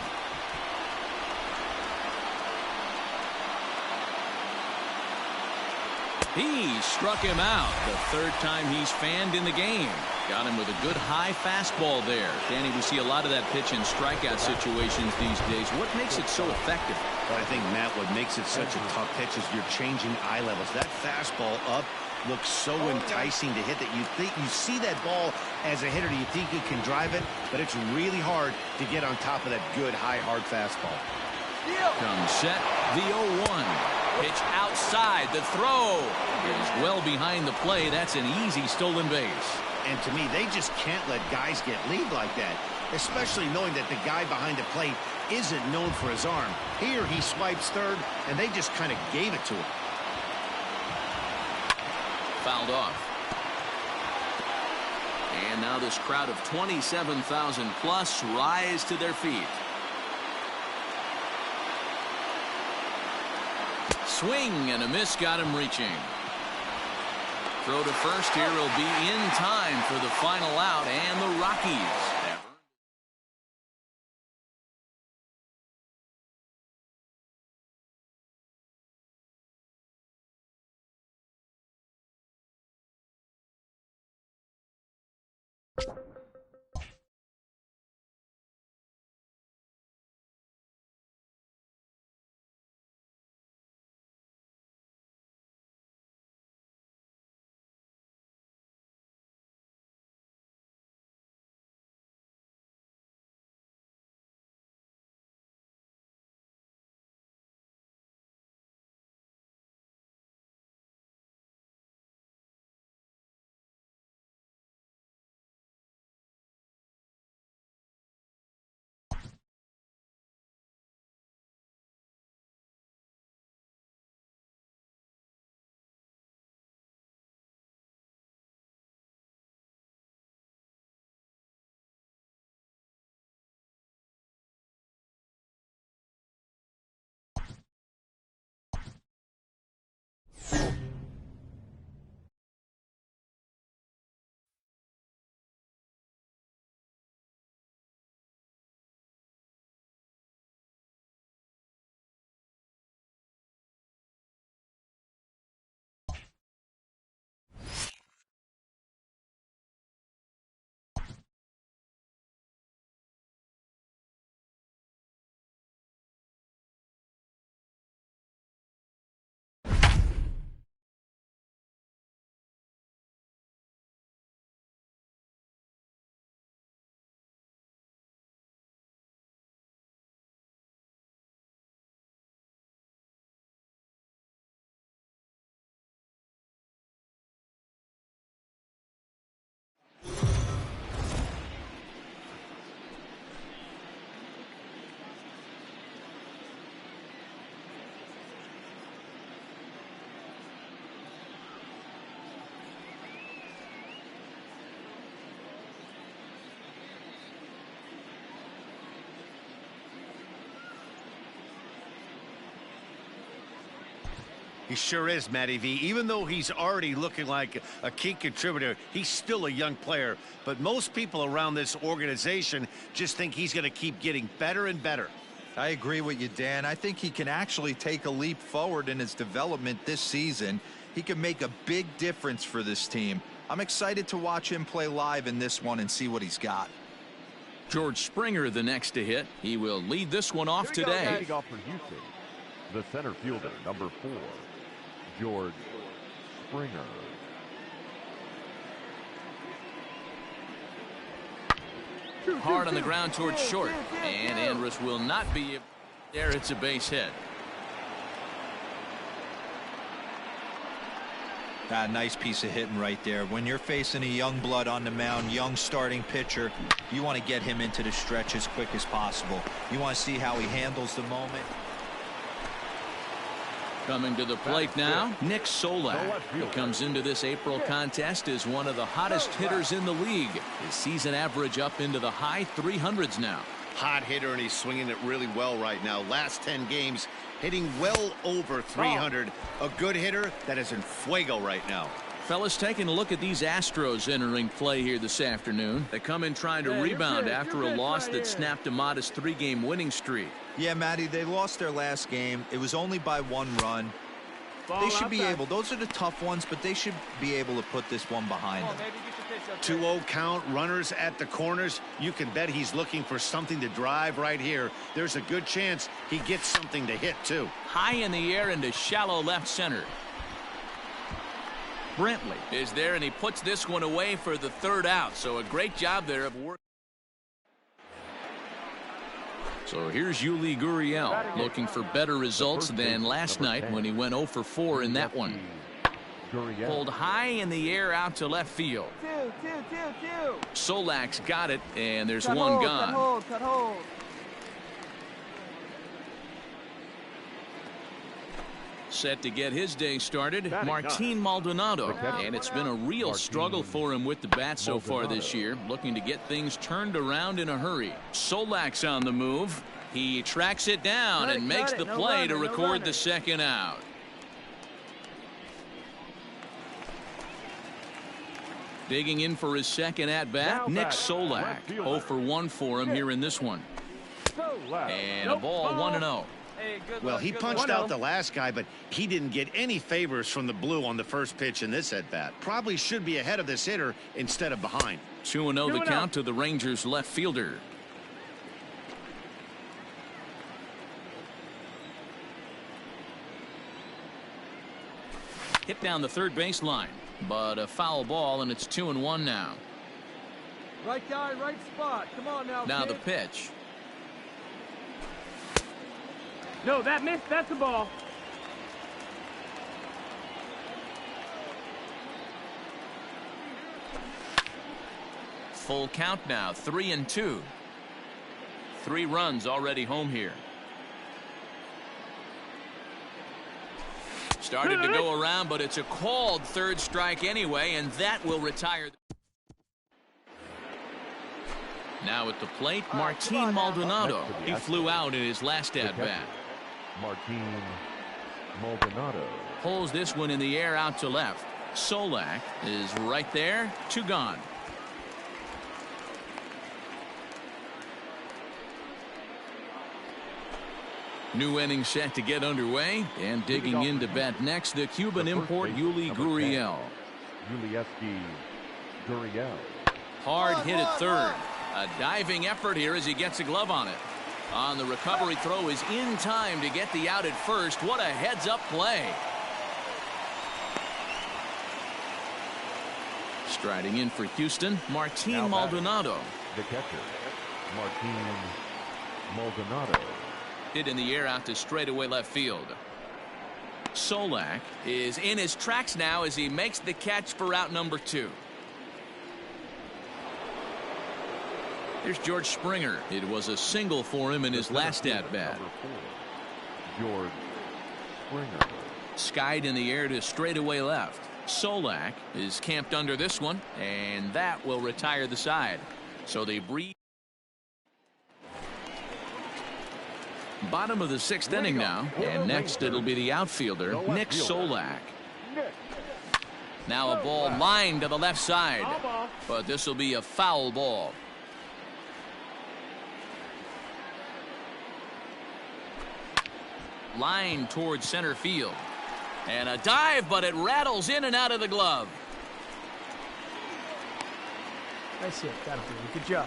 He struck him out. The 3rd time he's fanned in the game. Got him with a good high fastball there. Danny, we see a lot of that pitch in strikeout situations these days. What makes it so effective? Well, I think, Matt, what makes it such a tough pitch is you're changing eye levels. That fastball up looks so enticing to hit that you see that ball as a hitter. You think you can drive it, but it's really hard to get on top of that good high hard fastball. Comes set, the 0-1. Pitch outside, the throw is well behind the play. That's an easy stolen base. And to me, they just can't let guys get lead like that, especially knowing that the guy behind the plate isn't known for his arm. Here he swipes 3rd, and they just kind of gave it to him. Fouled off. And now this crowd of 27,000 plus rise to their feet. Swing and a miss, got him reaching. Throw to first here will be in time for the final out, and the Rockies He sure is, Matty V. Even though he's already looking like a key contributor, he's still a young player. But most people around this organization just think he's going to keep getting better and better. I agree with you, Dan. I think he can actually take a leap forward in his development this season. He can make a big difference for this team. I'm excited to watch him play live in this one and see what he's got. George Springer the next to hit. He will lead this one off today. Leading off for Houston, the center fielder, number 4, George Springer. Hard on the ground towards short, and Andrus will not be there. It's a base hit. Nice piece of hitting right there. When you're facing a young blood on the mound, young starting pitcher, you want to get him into the stretch as quick as possible. You want to see how he handles the moment. Coming to the plate now, Nick Solak. He comes into this April contest as one of the hottest hitters in the league. His season average up into the high 300s now. Hot hitter, and he's swinging it really well right now. Last 10 games, hitting well over 300. A good hitter that is in fuego right now. Fellas, taking a look at these Astros entering play here this afternoon. They come in trying to rebound after a loss that snapped a modest 3-game winning streak. Yeah, Matty, they lost their last game. It was only by 1 run. They should be able, those are the tough ones, but they should be able to put this one behind them. 2-0 count, runners at the corners. You can bet he's looking for something to drive right here. There's a good chance he gets something to hit, too. High in the air into shallow left center. Brentley is there, and he puts this one away for the 3rd out. So a great job there of work. So here's Yuli Gurriel looking for better results than last night when he went 0 for 4 in that one. Pulled high in the air out to left field. Solak's got it, and there's one gone. Cut hold. Set to get his day started, Martin Maldonado. And it's been a real struggle for him with the bat so far this year, looking to get things turned around in a hurry. Solak's on the move. He tracks it down and makes the play to record the 2nd out. Digging in for his 2nd at-bat, Nick Solak. 0 for 1 for him here in this one. And a ball 1-0. Well, he punched out the last guy, but he didn't get any favors from the blue on the first pitch in this at-bat. Probably should be ahead of this hitter instead of behind. 2-0 the count to the Rangers left fielder. Hit down the 3rd baseline, but a foul ball, and it's 2-1 now. Right guy, right spot. Come on now. Now the pitch. No, that missed. That's the ball. Full count now, 3-2. 3 runs already home here. Started to go around, but it's a called 3rd strike anyway, and that will retire. Now at the plate, Martin Maldonado. He flew out in his last at-bat. Martin Maldonado Pulls this one in the air out to left. Solak is right there. 2 gone. New inning set to get underway, and digging into bat next, the Cuban import Yuli Gurriel. Hard hit at 3rd. A diving effort here as he gets a glove on it. On the recovery throw is in time to get the out at first. What a heads-up play. Striding in for Houston, Martin Maldonado. The catcher, Martin Maldonado. Hit in the air out to straightaway left field. Solak is in his tracks now as he makes the catch for out number 2. Here's George Springer. It was a single for him in his last at-bat. George Springer. Skied in the air to straightaway left. Solak is camped under this one, and that will retire the side. So they breathe. Bottom of the 6th inning now, and next it'll be the outfielder, Nick Solak. Now a ball lined to the left side, but this will be a foul ball. Line towards center field. And a dive, but it rattles in and out of the glove. Nice hit. Got it, good job.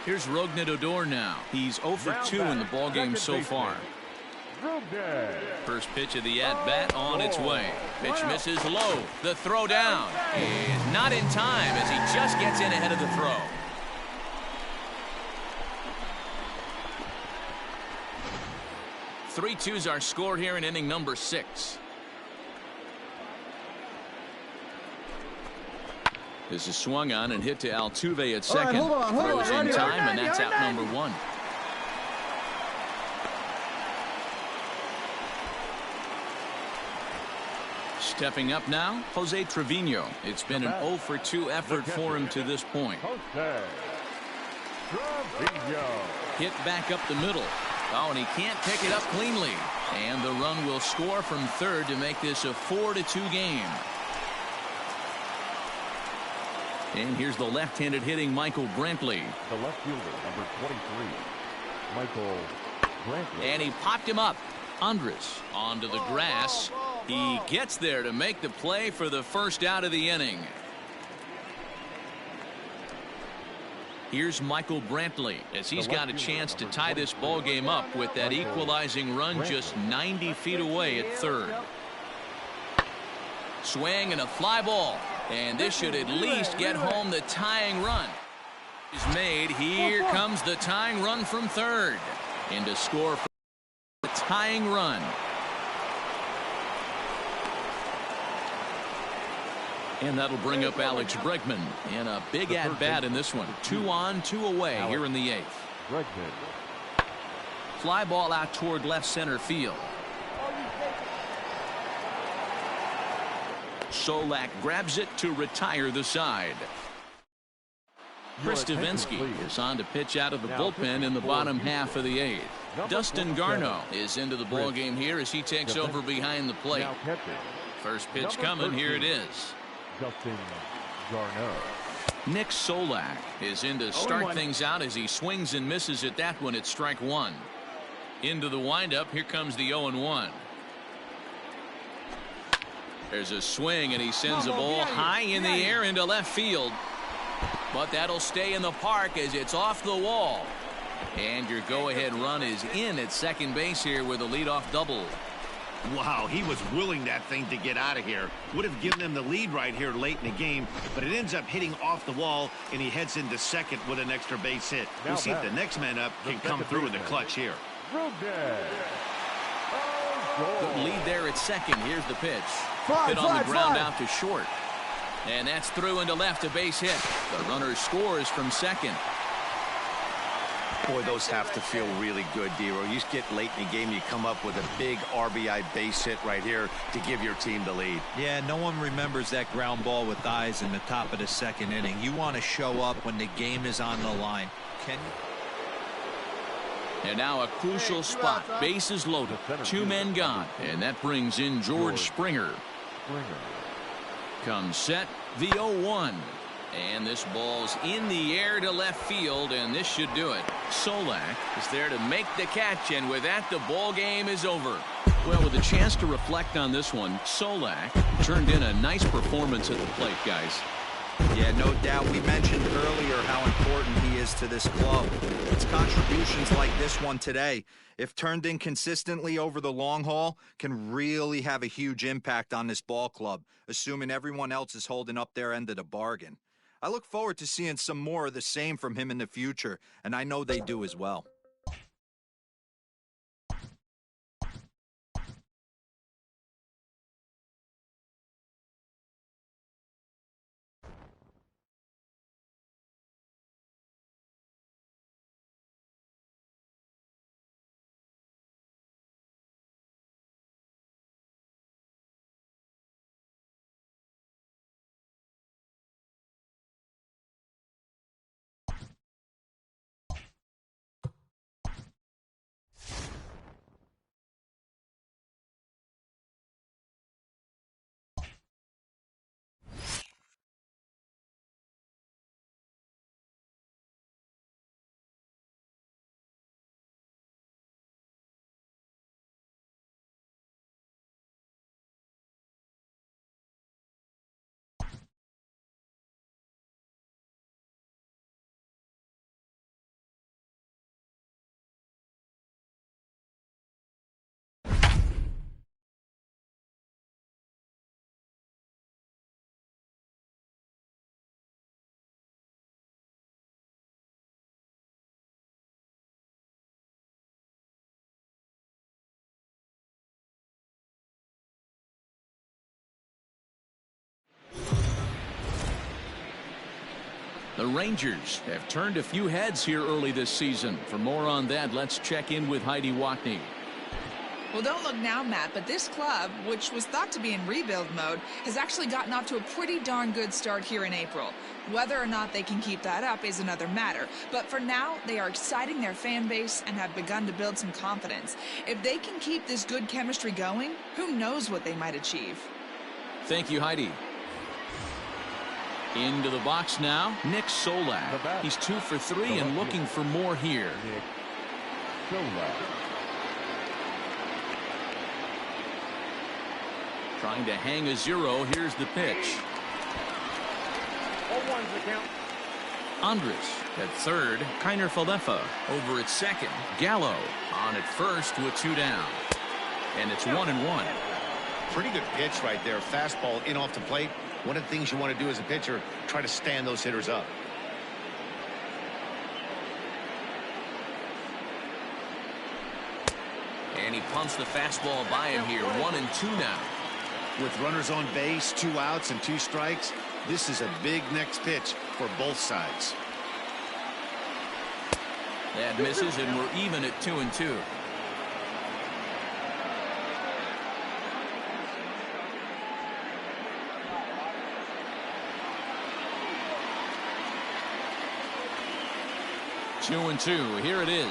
Here's Rougned Odor now. He's 0 for 2 in the ballgame so far. First pitch of the at-bat on its way. Pitch misses low. The throw down is not in time as he just gets in ahead of the throw. Three twos are scored here in inning number 6. This is swung on and hit to Altuve at second. Throws in time, and that's out number 1. Stepping up now, Jose Trevino. It's been an 0 for 2 effort for him to this point. Hit back up the middle. Oh, and he can't pick it up cleanly. And the run will score from third to make this a 4-2 game. And here's the left-handed hitting Michael Brantley. The left fielder, number 23, Michael Brantley. And he popped him up. Andres onto the grass. He gets there to make the play for the first out of the inning. Here's Michael Brantley as he's got a chance to tie this ball game up with that equalizing run just 90 feet away at third. Swing and a fly ball, and this should at least get home the tying run. Is made. Here comes the tying run from third, and to score for the tying run. And that'll bring up Alex Bregman in a big at-bat in this one. 2 on, 2 away here in the 8th. Fly ball out toward left center field. Solak grabs it to retire the side. Chris Stavinsky is on to pitch out of the bullpen in the bottom half of the 8th. Dustin Garneau is into the ballgame here as he takes over behind the plate. First pitch coming. Here it is. Dustin Garneau. Nick Solak is in to start things out as he swings and misses at that one at strike 1. Into the windup. Here comes the 0-1. There's a swing, and he sends a ball high in the air into left field. But that'll stay in the park as it's off the wall. And your go-ahead run is in at second base here with a leadoff double. Wow, he was willing that thing to get out of here. Would have given him the lead right here late in the game, but it ends up hitting off the wall, and he heads into second with an extra base hit. We'll see if the next man up can come through in the clutch here. Good lead there at second. Here's the pitch. Hit on the ground out to short. And that's through into left, a base hit. The runner scores from second. Boy, those have to feel really good, Dero. You get late in the game, you come up with a big RBI base hit right here to give your team the lead. Yeah, no one remembers that ground ball with eyes in the top of the second inning. You want to show up when the game is on the line. Can you? And now a crucial spot. Bases loaded. 2 men gone. And that brings in George Springer. Comes set. The 0-1. And this ball's in the air to left field, and this should do it. Solak is there to make the catch, and with that, the ball game is over. Well, with a chance to reflect on this one, Solak turned in a nice performance at the plate, guys. Yeah, no doubt. We mentioned earlier how important he is to this club. It's contributions like this one today, if turned in consistently over the long haul, can really have a huge impact on this ball club, assuming everyone else is holding up their end of the bargain. I look forward to seeing some more of the same from him in the future, and I know they do as well. The Rangers have turned a few heads here early this season. For more on that, let's check in with Heidi Watney. Well, don't look now, Matt, but this club, which was thought to be in rebuild mode, has actually gotten off to a pretty darn good start here in April. Whether or not they can keep that up is another matter. But for now, they are exciting their fan base and have begun to build some confidence. If they can keep this good chemistry going, who knows what they might achieve. Thank you, Heidi. Into the box now, Nick Solak. He's 2 for 3 and looking for more here. Trying to hang a 0. Here's the pitch. 0-1's the count. Andres at third. Kiner Falefa over at second. Gallo on at first with 2 down. And it's 1-1. Pretty good pitch right there. Fastball in off the plate. One of the things you want to do as a pitcher, try to stand those hitters up. And he pumps the fastball by him here. 1-2 now. With runners on base, 2 outs and 2 strikes, this is a big next pitch for both sides. That misses, and we're even at 2-2. Two and 2. Here it is.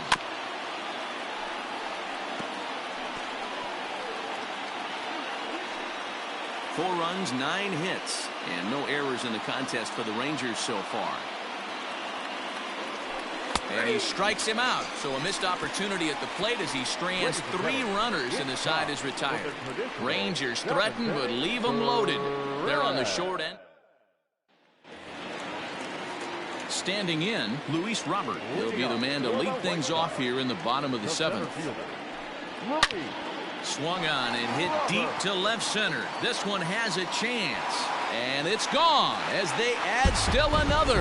Four runs, 9 hits, and no errors in the contest for the Rangers so far. And he strikes him out. So a missed opportunity at the plate as he strands 3 runners and the side is retired. Rangers threaten but leave them loaded. They're on the short end. Standing in, Luis Robert. He'll be the man to lead things off here in the bottom of the 7th. Swung on and hit deep to left center. This one has a chance. And it's gone as they add still another.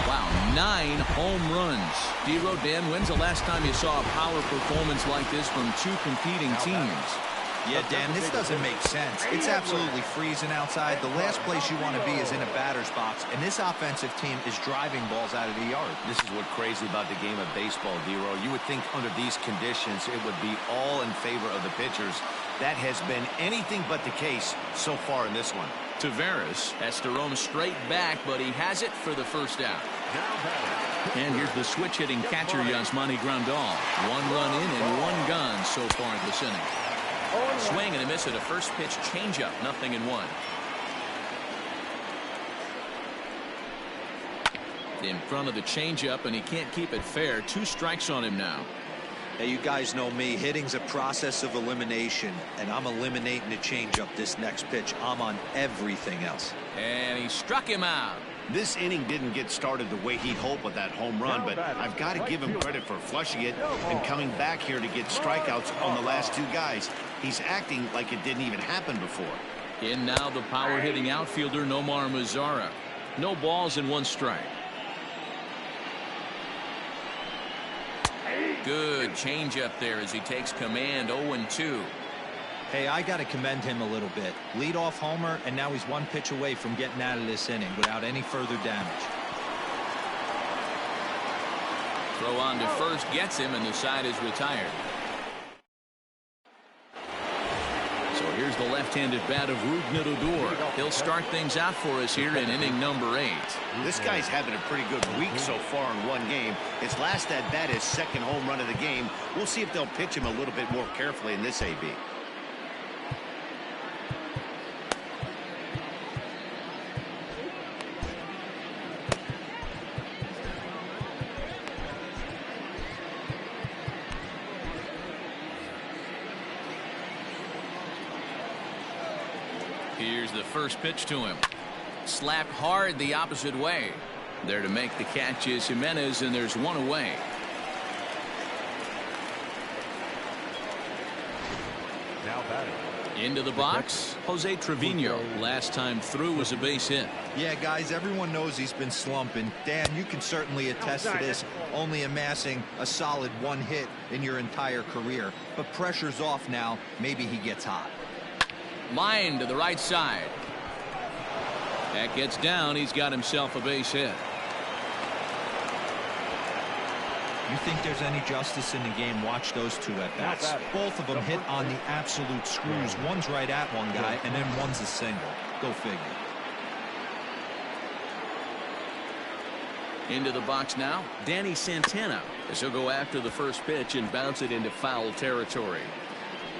Wow, 9 home runs. D-Row, Dan, when's the last time you saw a power performance like this from 2 competing teams? Yeah, Dan, this doesn't make sense. It's absolutely freezing outside. The last place you want to be is in a batter's box, and this offensive team is driving balls out of the yard. This is what's crazy about the game of baseball, D-Row. You would think under these conditions it would be all in favor of the pitchers. That has been anything but the case so far in this one. Tavares has to roam straight back, but he has it for the first out. And here's the switch-hitting catcher, Yasmani Grandal. 1 run in and 1 gone so far this inning. Swing and a miss at a first pitch changeup. 0-1. In front of the changeup, and he can't keep it fair. 2 strikes on him now. Hey, you guys know me. Hitting's a process of elimination, and I'm eliminating the changeup this next pitch. I'm on everything else. And he struck him out. This inning didn't get started the way he'd hoped with that home run, but I've got to give him credit for flushing it and coming back here to get strikeouts on the last 2 guys. He's acting like it didn't even happen before. In now the power-hitting outfielder Nomar Mazara. No balls and 1 strike. Good changeup there as he takes command. 0-2. Hey, I got to commend him a little bit. Leadoff homer, and now he's 1 pitch away from getting out of this inning without any further damage. Throw on to first gets him, and the side is retired. So here's the left-handed bat of Rougned Odor. He'll start things out for us here in inning number 8. This guy's having a pretty good week so far in 1 game. His last at bat, his 2nd home run of the game. We'll see if they'll pitch him a little bit more carefully in this AB. Here's the first pitch to him. Slapped hard the opposite way. There to make the catch is Jimenez, and there's 1 away. Now batting. Into the box, Jose Trevino. Last time through was a base hit. Yeah, guys, everyone knows he's been slumping. Dan, you can certainly attest to this, only amassing a solid 1 hit in your entire career. But pressure's off now. Maybe he gets hot. Line to the right side. That gets down. He's got himself a base hit. You think there's any justice in the game? Watch those two at bats. Both of them hit on the absolute screws. One's right at one guy, and then one's a single. Go figure. Into the box now, Danny Santana, as he'll go after the first pitch and bounce it into foul territory.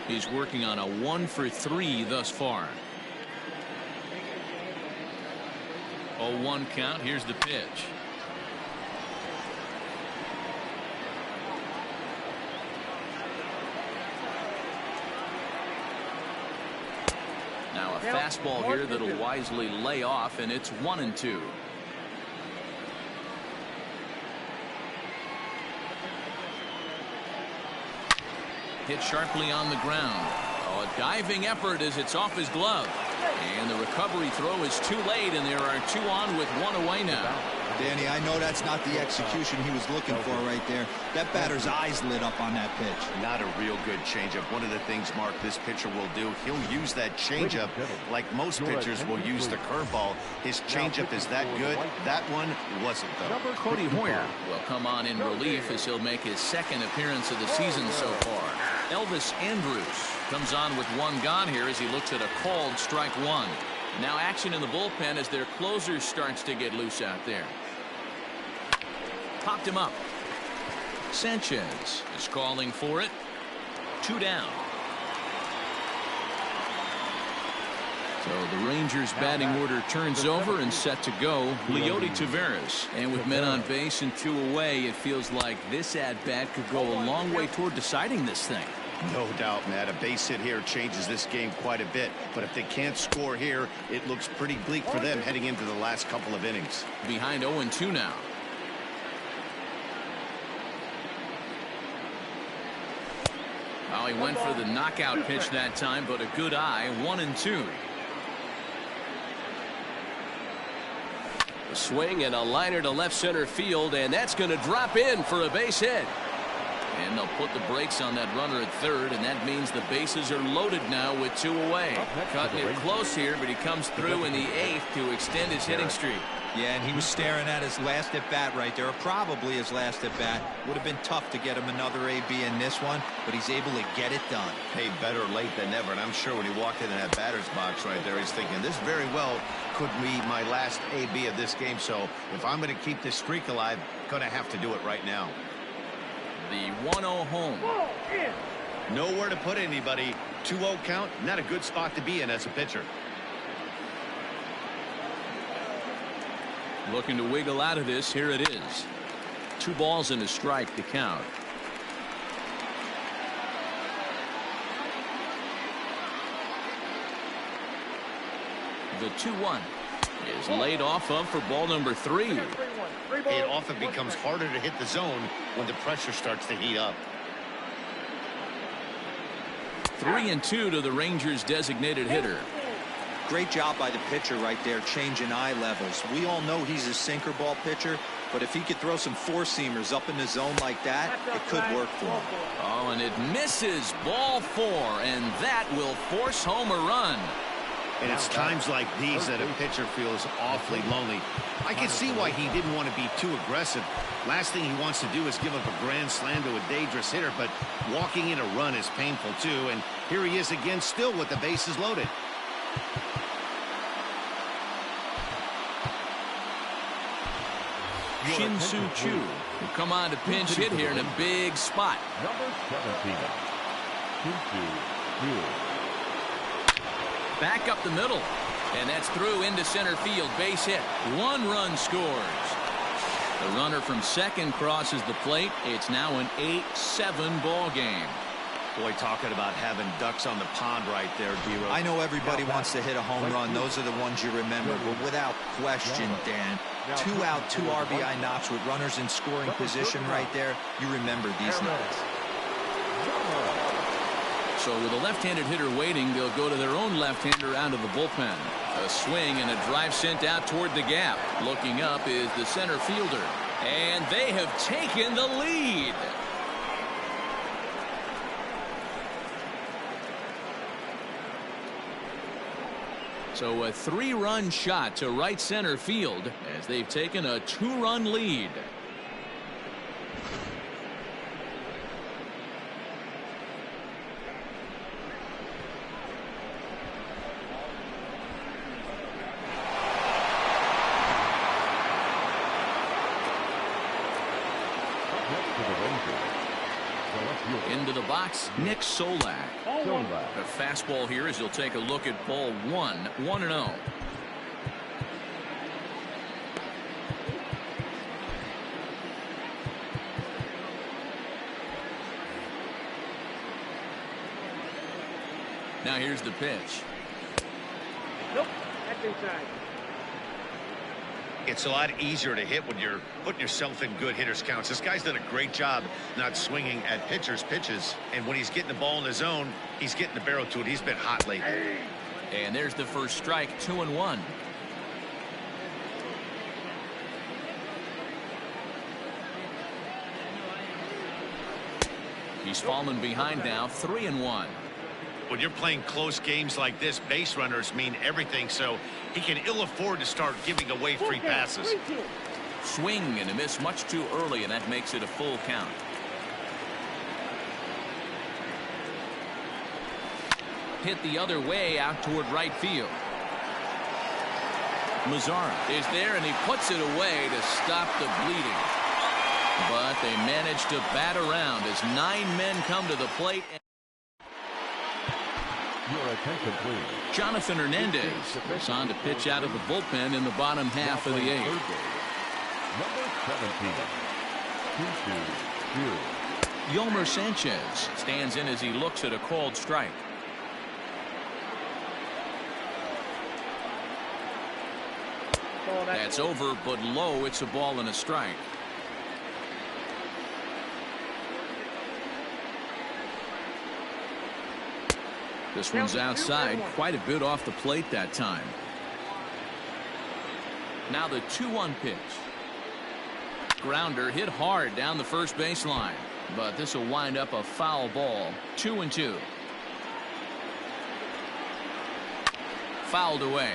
He's working on a 1-for-3 thus far. 0-1 count. Here's the pitch. Now a fastball here that'll wisely lay off, and it's 1-2. Hit sharply on the ground. Oh, a diving effort as it's off his glove. And the recovery throw is too late, and there are 2 on with 1 away now. Danny, I know that's not the execution he was looking for right there. That batter's eyes lit up on that pitch. Not a real good changeup. One of the things, Mark, this pitcher will do, he'll use that changeup like most pitchers will use the curveball. His changeup is that good. That one wasn't, though. Cody Hoyer will come on in relief as he'll make his 2nd appearance of the season so far. Elvis Andrus comes on with 1 gone here as he looks at a called strike 1. Now action in the bullpen as their closer starts to get loose out there. Popped him up. Sanchez is calling for it. 2 down. So the Rangers batting order turns over and set to go. Leody Taveras. And with men on base and 2 away, it feels like this at-bat could go a long way toward deciding this thing. No doubt, Matt. A base hit here changes this game quite a bit. But if they can't score here, it looks pretty bleak for them heading into the last couple of innings. Behind 0-2 now. Well, he went for the knockout pitch that time, but a good eye. 1-2. A swing and a liner to left center field, and that's going to drop in for a base hit. And they'll put the brakes on that runner at third, and that means the bases are loaded now with 2 away. Cutting it close here, but he comes through in the 8th to extend his hitting streak. Yeah, and he was staring at his last at-bat right there, or probably his last at-bat. Would have been tough to get him another AB in this one, but he's able to get it done. Hey, better late than never, and I'm sure when he walked into that batter's box right there, he's thinking, this very well could be my last AB of this game, so if I'm going to keep this streak alive, going to have to do it right now. The 1-0 home. Nowhere to put anybody. 2-0 count, not a good spot to be in as a pitcher. Looking to wiggle out of this. Here it is. 2 balls and a strike to count. The 2-1 is laid off of for ball number 3. It often becomes harder to hit the zone when the pressure starts to heat up. 3-2 to the Rangers designated hitter. Great job by the pitcher right there, changing eye levels. We all know he's a sinker ball pitcher, but if he could throw some 4-seamers up in the zone like that, it could work for him. Oh, and it misses. Ball 4, and that will force home a run. And it's times like these that a pitcher feels awfully lonely. I can see why he didn't want to be too aggressive. Last thing he wants to do is give up a grand slam to a dangerous hitter, but walking in a run is painful too. And here he is again, still with the bases loaded. Shin-Soo Choo will come on to pinch hit here in a big spot. Number 17, Shin-Soo Choo. Back up the middle, and that's through into center field. Base hit. 1 run scores. The runner from second crosses the plate. It's now an 8-7 ball game. Boy, talking about having ducks on the pond right there, D-Rose. I know everybody wants to hit a home run. Those are the ones you remember, but without question, Dan, 2 out, 2 RBI knocks with runners in scoring position right there. You remember these nights. So with a left-handed hitter waiting, they'll go to their own left-hander out of the bullpen. A swing and a drive sent out toward the gap. Looking up is the center fielder, and they have taken the lead. So a 3-run shot to right center field as they've taken a 2-run lead. Into the box, Nick Solak. A fastball here as he'll take a look at ball 1, 1-0. Now here's the pitch. Nope, that's inside. It's a lot easier to hit when you're putting yourself in good hitters counts. This guy's done a great job not swinging at pitchers' pitches. And when he's getting the ball in the zone, he's getting the barrel to it. He's been hot lately. And there's the first strike, 2-1. He's fallen behind now, 3-1. When you're playing close games like this, base runners mean everything, so he can ill afford to start giving away free passes. Swing and a miss much too early, and that makes it a full count. Hit the other way out toward right field. Mazzara is there, and he puts it away to stop the bleeding. But they manage to bat around as 9 men come to the plate. Your attention, please. Jonathan Hernandez is on to pitch out of the bullpen in the bottom half of the 8th. Number 17, 2-2. Yolmer Sanchez stands in as he looks at a called strike. That's over, but low. It's a ball and a strike. This one's outside, quite a bit off the plate that time. Now the 2-1 pitch. Grounder hit hard down the first baseline, but this will wind up a foul ball. 2-2. Fouled away.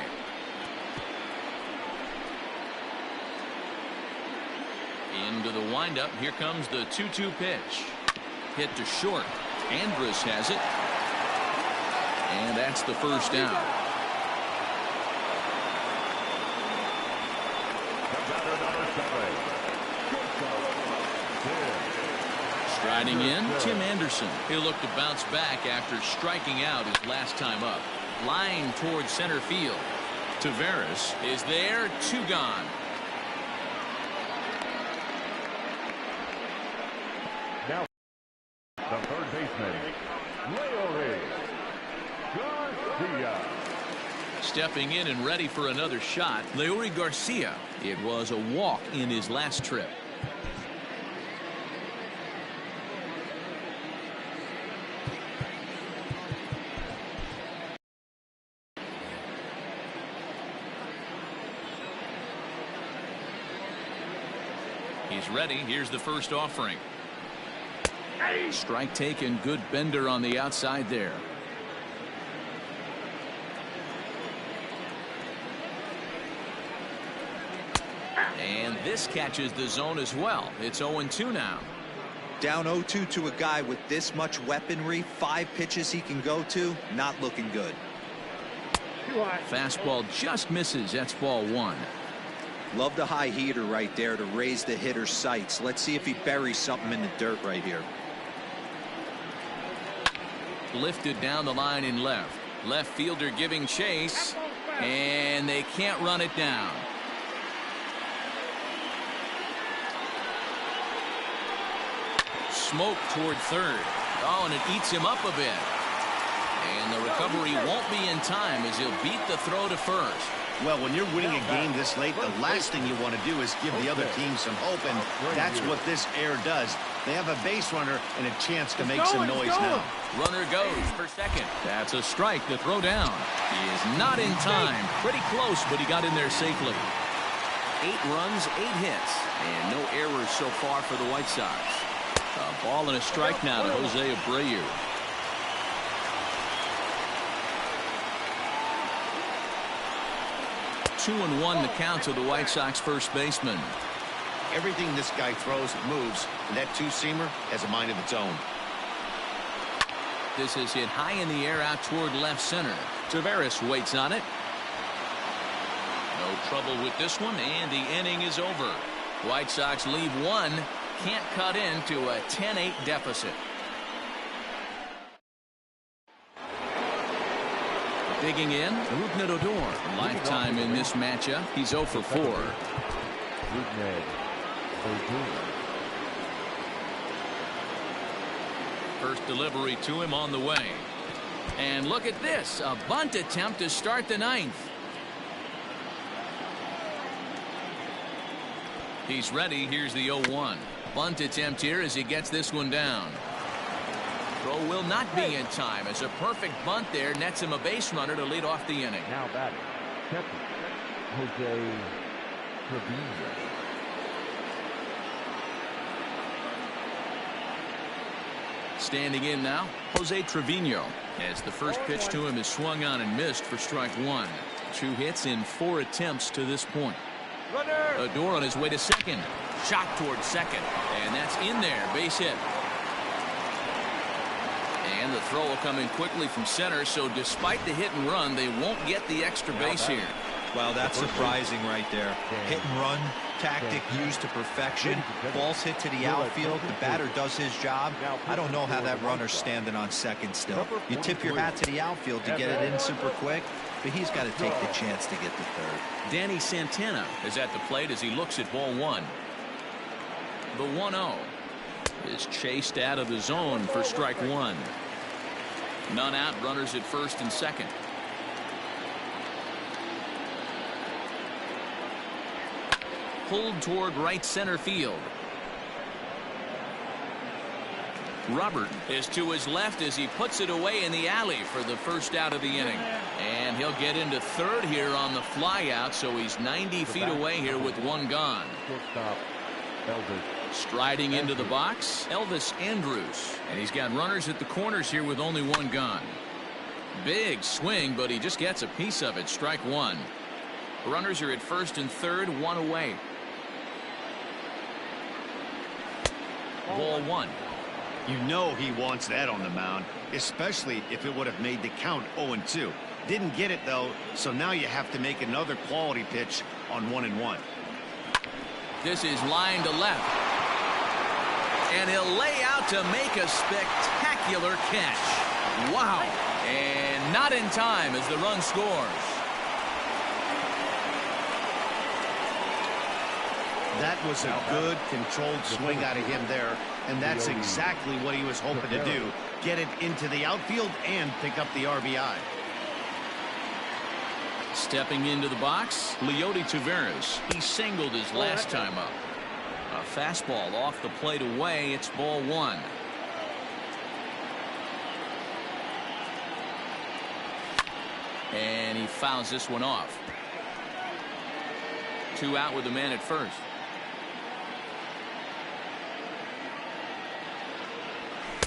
Into the windup. Here comes the 2-2 pitch. Hit to short. Andrus has it. And that's the first down. Striding in, Tim Anderson. He'll look to bounce back after striking out his last time up. Line towards center field. Taveras is there, 2 gone. Now, the third baseman, Garcia. Stepping in and ready for another shot, Leury Garcia. It was a walk in his last trip. He's ready. Here's the first offering. Strike taken. Good bender on the outside there. And this catches the zone as well. It's 0-2 now. Down 0-2 to a guy with this much weaponry, 5 pitches he can go to, not looking good. Fastball just misses. That's ball 1. Love the high heater right there to raise the hitter's sights. Let's see if he buries something in the dirt right here. Lifted down the line in left. Left fielder giving chase, and they can't run it down. Smoke toward third. Oh, and it eats him up a bit. And the recovery won't be in time as he'll beat the throw to first. Well, when you're winning a game this late, the last thing you want to do is give the other team some hope, and that's what this error does. They have a base runner and a chance to make some noise now. Runner goes for second. That's a strike to throw down. He is not in time. Pretty close, but he got in there safely. 8 runs, 8 hits, and no errors so far for the White Sox. A ball and a strike now to Jose Abreu. 2-1 the count to the White Sox first baseman. Everything this guy throws moves, and that two-seamer has a mind of its own. This is hit high in the air out toward left center. Taveras waits on it. No trouble with this one, and the inning is over. White Sox leave one, can't cut into a 10-8 deficit. Digging in, Rougned Odor. Lifetime in this matchup. He's 0 for 4. First delivery to him on the way. And look at this, a bunt attempt to start the ninth. He's ready. Here's the 0-1. Bunt attempt here as he gets this one down. Throw will not be in time as a perfect bunt there nets him a base runner to lead off the inning. Now batting, catcher, Jose Trevino. Standing in now, Jose Trevino, as the first pitch to him is swung on and missed for strike one. 2 hits in 4 attempts to this point. Odor on his way to second. Shot towards second. And that's in there. Base hit. And the throw will come in quickly from center. So despite the hit and run, they won't get the extra base here. Well, that's surprising right there. Hit and run tactic used to perfection. Ball's hit to the outfield. The batter does his job. I don't know how that runner's standing on second still. You tip your hat to the outfield to get it in super quick, but he's got to take the chance to get to third. Danny Santana is at the plate as he looks at ball one. The 1-0 is chased out of the zone for strike one. None out, runners at first and second. Pulled toward right center field. Robert is to his left as he puts it away in the alley for the first out of the inning. And he'll get into third here on the fly out, so he's 90 feet away here with one gone. Striding into the box, Elvis Andrus. And he's got runners at the corners here with only one gone. Big swing, but he just gets a piece of it. Strike one. Runners are at first and third, one away. Ball one. You know he wants that on the mound, especially if it would have made the count 0-2. Didn't get it, though, so now you have to make another quality pitch on 1-1. This is line to left. And he'll lay out to make a spectacular catch. Wow. And not in time as the run scores. That was a good, controlled swing out of him there, and that's exactly what he was hoping to do. Get it into the outfield and pick up the RBI. Stepping into the box, Leody Taveras. He singled his last time up. A fastball off the plate away. It's ball one. And he fouls this one off. 2 out with the man at first.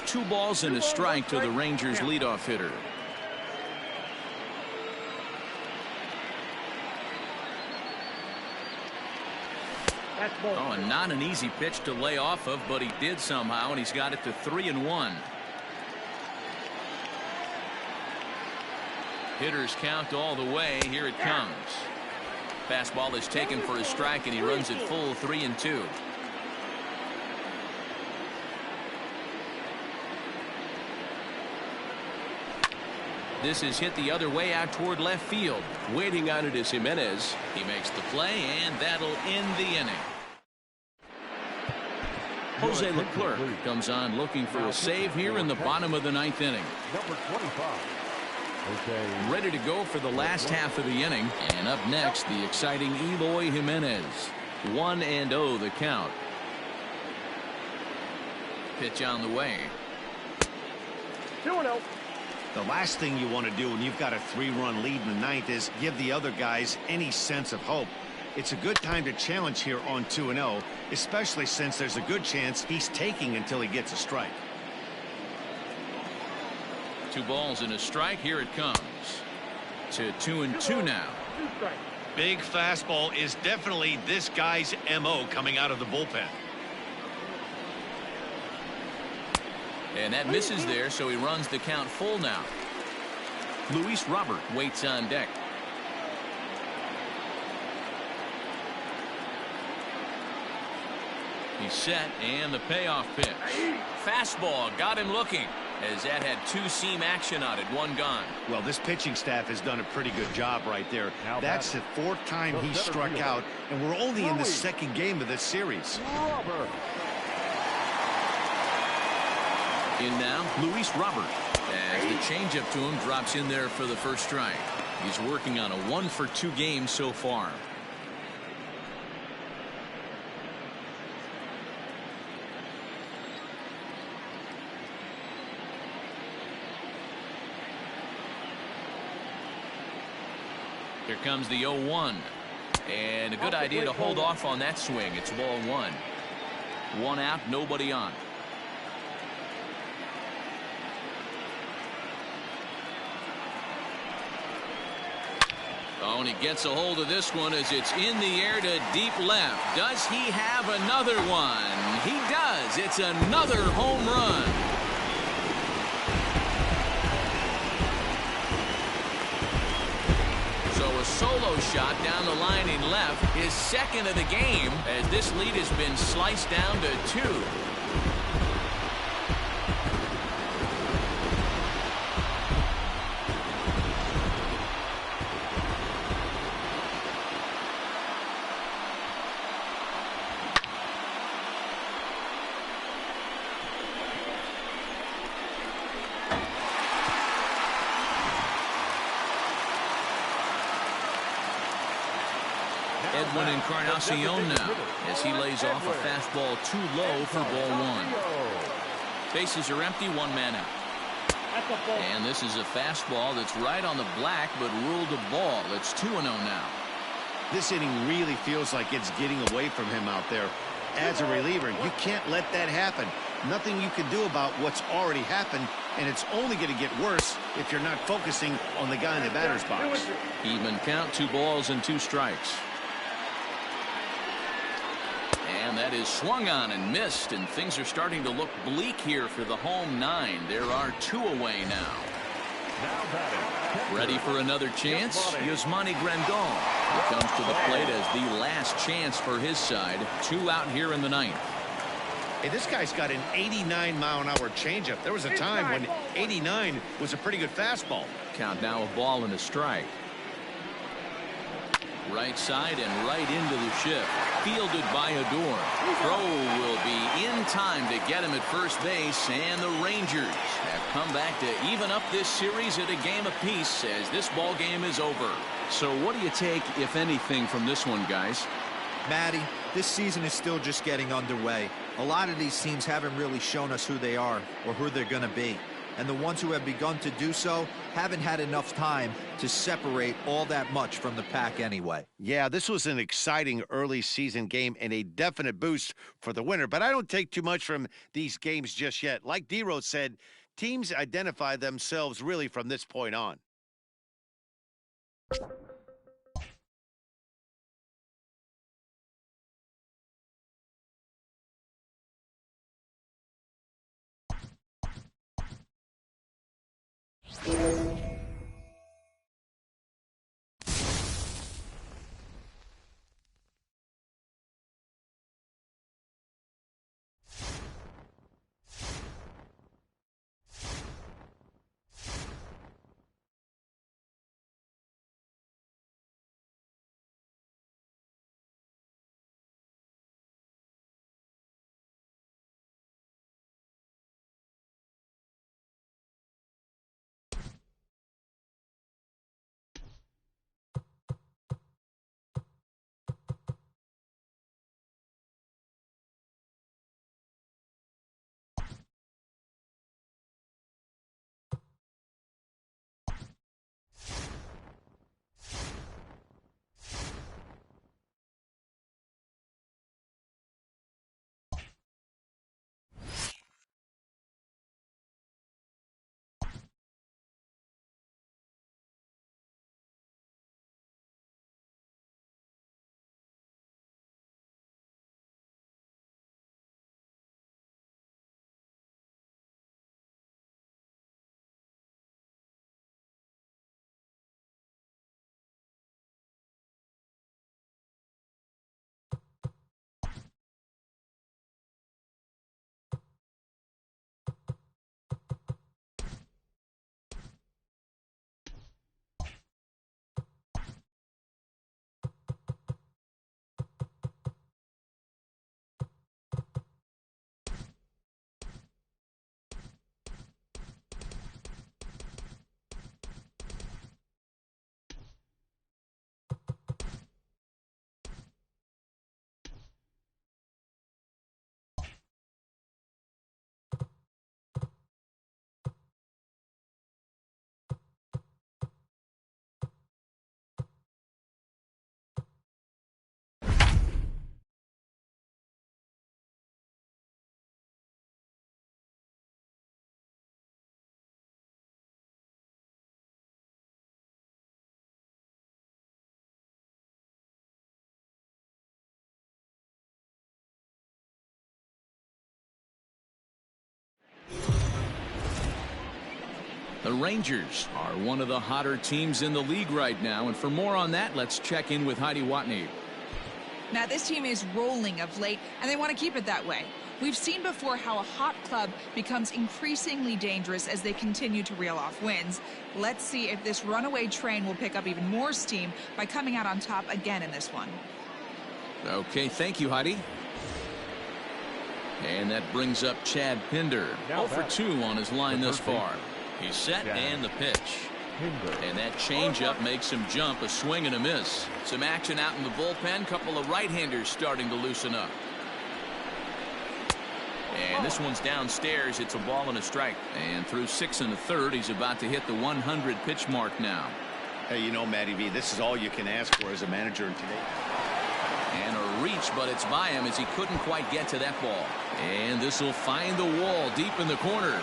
Two balls and a strike to the Rangers leadoff hitter. Oh, and not an easy pitch to lay off of, but he did somehow, and he's got it to 3-1. Hitters count all the way. Here it comes. Fastball is taken for a strike, and he runs it full 3-2. This is hit the other way out toward left field. Waiting on it is Jimenez. He makes the play, and that'll end the inning. Jose Leclerc comes on looking for a save here in the bottom of the ninth inning. Number 25. Ready to go for the last half of the inning. And up next, the exciting Eloy Jimenez. 1-0 the count. Pitch on the way. 2-0. The last thing you want to do when you've got a 3-run lead in the ninth is give the other guys any sense of hope. It's a good time to challenge here on 2-0, especially since there's a good chance he's taking until he gets a strike. 2 balls and a strike. Here it comes to 2-2 now. Big fastball is definitely this guy's MO coming out of the bullpen. And that misses there, so he runs the count full now. Luis Robert waits on deck. He's set, and the payoff pitch. Fastball got him looking, as that had two-seam action on it, one gone. Well, this pitching staff has done a pretty good job right there. That's the fourth time he struck out, and we're only in the second game of this series. In now, Luis Robert, as the changeup to him drops in there for the first strike. He's working on a 1-for-2 game so far. Here comes the 0-1. And a good idea to hold off on that swing. It's ball one. One out, nobody on. Oh, and he gets a hold of this one as it's in the air to deep left. Does he have another one? He does. It's another home run. So a solo shot down the line in left, his second of the game, as this lead has been sliced down to 2. Edwin Encarnacion now, as he lays off a fastball too low for ball one. Bases are empty, one man out. And this is a fastball that's right on the black, but ruled a ball. It's 2-0 now. This inning really feels like it's getting away from him out there. As a reliever, you can't let that happen. Nothing you can do about what's already happened, and it's only going to get worse if you're not focusing on the guy in the batter's box. Even count, 2 balls and 2 strikes. And that is swung on and missed, and things are starting to look bleak here for the home 9. There are 2 away now. Ready for another chance? Yasmani Grandon. He comes to the plate as the last chance for his side. 2 out here in the 9th. Hey, this guy's got an 89-mile-an-hour changeup. There was a time when 89 was a pretty good fastball. Count now a ball and a strike. Right side and right into the shift. Fielded by Odor. Throw will be in time to get him at first base, and the Rangers have come back to even up this series at a game apiece as this ball game is over. So what do you take, if anything, from this one, guys? Matty, this season is still just getting underway. A lot of these teams haven't really shown us who they are or who they're going to be. And the ones who have begun to do so haven't had enough time to separate all that much from the pack anyway. Yeah, this was an exciting early season game and a definite boost for the winner. But I don't take too much from these games just yet. Like D-Rose said, teams identify themselves really from this point on. The Rangers are one of the hotter teams in the league right now, and for more on that, let's check in with Heidi Watney. Matt, this team is rolling of late, and they want to keep it that way. We've seen before how a hot club becomes increasingly dangerous as they continue to reel off wins. Let's see if this runaway train will pick up even more steam by coming out on top again in this one. Okay, thank you, Heidi. And that brings up Chad Pinder. 0 for 2 on his line thus far. He's set and the pitch. And that changeup makes him jump, a swing and a miss. Some action out in the bullpen. Couple of right-handers starting to loosen up. And this one's downstairs. It's a ball and a strike. And through 6 1/3, he's about to hit the 100 pitch mark now. Hey, you know, Matty V, this is all you can ask for as a manager today. And a reach, but it's by him as he couldn't quite get to that ball. And this will find the wall deep in the corner.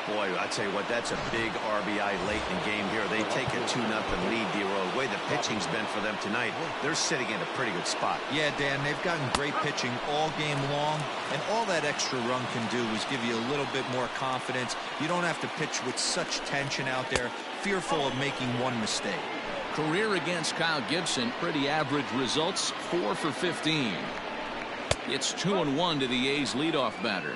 Boy, I tell you what, that's a big RBI late in the game here. They take a 2-0 lead, D-Roy. The way the pitching's been for them tonight, they're sitting in a pretty good spot. Yeah, Dan, they've gotten great pitching all game long, and all that extra run can do is give you a little bit more confidence. You don't have to pitch with such tension out there, fearful of making one mistake. Career against Kyle Gibson, pretty average results, 4 for 15. It's 2-1 to the A's leadoff batter.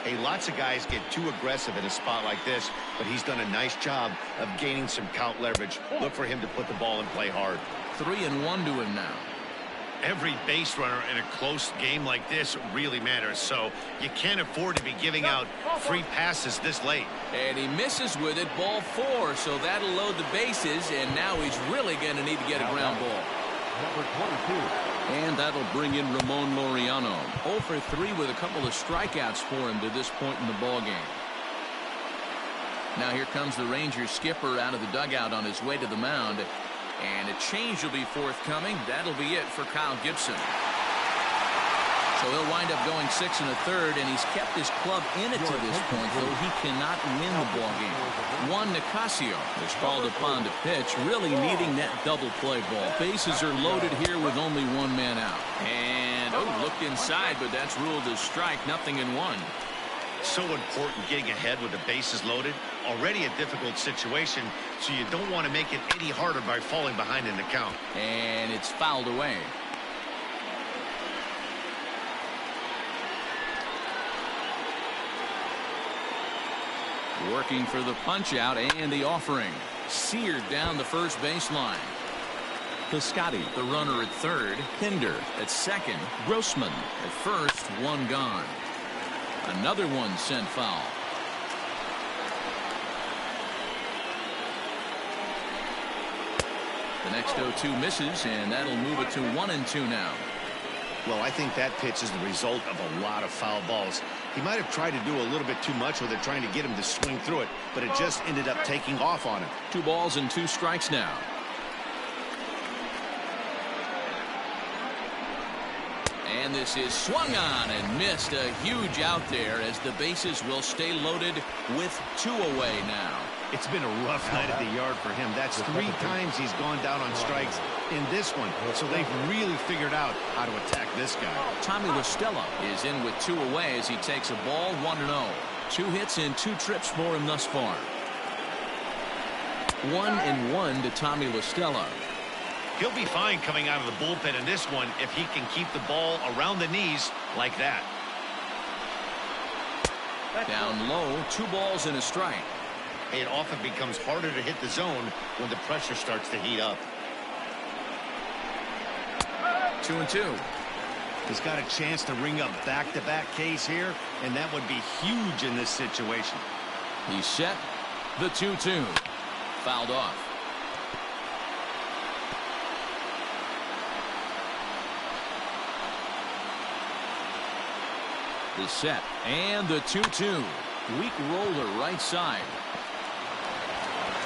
Hey, lots of guys get too aggressive in a spot like this, but he's done a nice job of gaining some count leverage. Look for him to put the ball in play hard. 3-1 to him now. Every base runner in a close game like this really matters, so you can't afford to be giving out free passes this late. And he misses with it, ball 4, so that'll load the bases, and now he's really going to need to get a ground ball. Number 22. And that'll bring in Ramon Laureano. 0 for 3 with a couple of strikeouts for him to this point in the ballgame. Now here comes the Rangers skipper out of the dugout on his way to the mound. And a change will be forthcoming. That'll be it for Kyle Gibson. So he'll wind up going 6 1/3, and he's kept his club in it to this point, though he cannot win the ballgame. Juan Nicasio is called upon to pitch, really needing that double play ball. Bases are loaded here with only one man out. And, looked inside, but that's ruled as strike, 0-1. So important getting ahead with the bases loaded. Already a difficult situation, so you don't want to make it any harder by falling behind in the count. And it's fouled away. Working for the punch out and the offering. Seared down the first baseline. Piscotty, the runner at third. Pinder at second. Grossman at first. One gone. Another one sent foul. The next 0-2 misses, and that'll move it to 1-2 now. Well, I think that pitch is the result of a lot of foul balls. He might have tried to do a little bit too much with it, trying to get him to swing through it, but it just ended up taking off on him. 2 balls and 2 strikes now. And this is swung on and missed. A huge out there as the bases will stay loaded with 2 away now. It's been a rough night at the yard for him. That's 3 times he's gone down on strikes in this one. So they've really figured out how to attack this guy. Tommy La Stella is in with 2 away as he takes a ball, 1-0. 2 hits and 2 trips for him thus far. 1-1 to Tommy La Stella. He'll be fine coming out of the bullpen in this one if he can keep the ball around the knees like that. Down low, 2 balls and a strike. It often becomes harder to hit the zone when the pressure starts to heat up. 2-2. He's got a chance to ring up back-to-back Ks here, and that would be huge in this situation. He's set. The 2-2. Fouled off. The set. And the 2-2. Weak roller right side.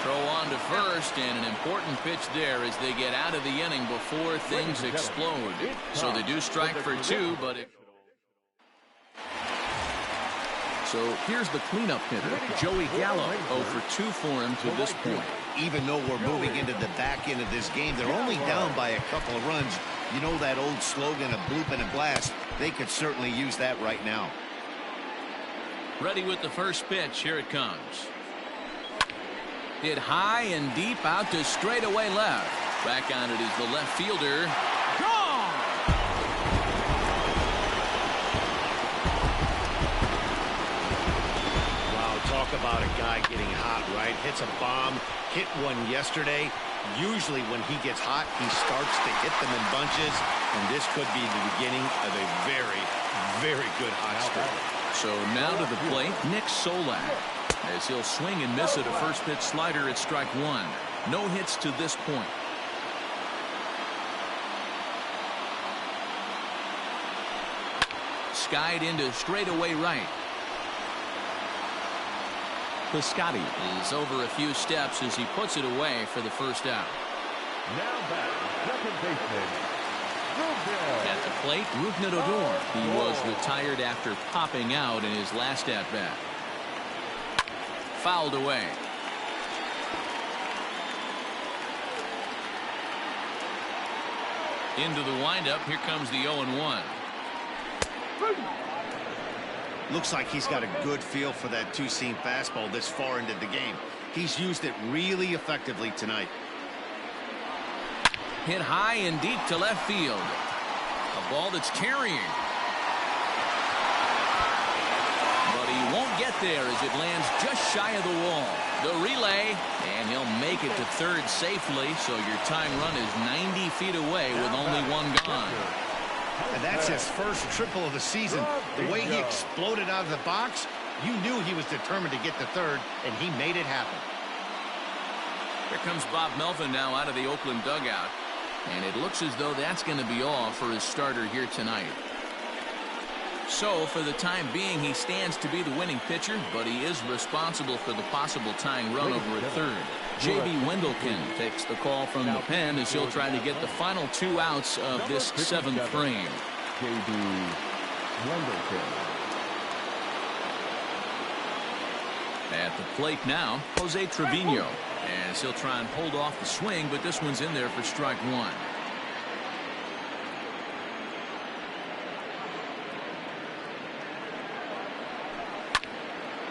Throw on to first, and an important pitch there as they get out of the inning before things explode. So they do strike for 2, but it... So here's the cleanup hitter, Joey Gallo. 0 for 2 for him to this point. Even though we're moving into the back end of this game, they're only down by a couple of runs. You know that old slogan of bloop and a blast. They could certainly use that right now. Ready with the first pitch. Here it comes. Hit high and deep out to straightaway left. Back on it is the left fielder. Gone! Wow, talk about a guy getting hot, right? Hits a bomb, hit one yesterday. Usually when he gets hot, he starts to hit them in bunches, and this could be the beginning of a very, very good hot streak. So now to the plate, Nick Solak, as he'll swing and miss at a first pitch slider at strike one. No hits to this point. Skied into straightaway right. Piscotty is over a few steps as he puts it away for the first out. Now back, second baseman, At the plate, Rougned Odor. He was retired after popping out in his last at-bat. Fouled away. Into the windup. Here comes the 0-1. Looks like he's got a good feel for that two-seam fastball this far into the game. He's used it really effectively tonight. Hit high and deep to left field. A ball that's carrying. But he won't get there as it lands just shy of the wall. The relay, and he'll make it to third safely, so your tying run is 90 feet away with only one gone. And that's his first triple of the season. The way he exploded out of the box, you knew he was determined to get to third, and he made it happen. Here comes Bob Melvin now out of the Oakland dugout. And it looks as though that's going to be all for his starter here tonight. So for the time being, he stands to be the winning pitcher, but he is responsible for the possible tying run over at third. J.B. Wendelken takes the call from the pen as he'll try to get the final 2 outs of this 7th frame. J.B. Wendelken. At the plate now, Jose Trevino, as he'll try and hold off the swing, but this one's in there for strike one.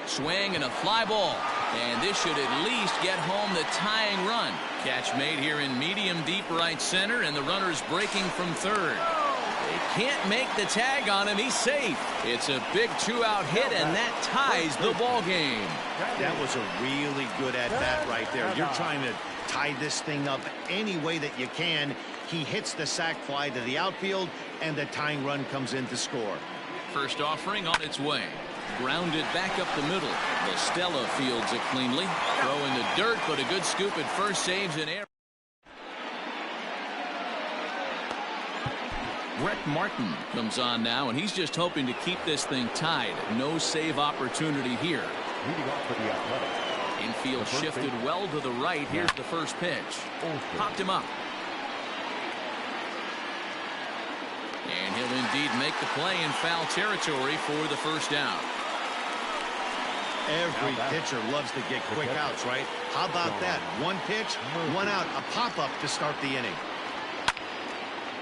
Swing and a fly ball, and this should at least get home the tying run. Catch made here in medium deep right center, and the runner's breaking from third. They can't make the tag on him. He's safe. It's a big 2-out hit, and that ties the ball game. That was a really good at-bat right there. You're trying to tie this thing up any way that you can. He hits the sac fly to the outfield, and the tying run comes in to score. First offering on its way. Grounded back up the middle. Stella fields it cleanly. Throw in the dirt, but a good scoop at first saves an error. Brett Martin comes on now, and he's just hoping to keep this thing tied. No save opportunity here. Leading off for the Athletics. Infield shifted well to the right. Here's the first pitch. Popped him up. And he'll indeed make the play in foul territory for the first out. Every pitcher loves to get quick outs, right? How about that? One pitch, 1 out, a pop-up to start the inning.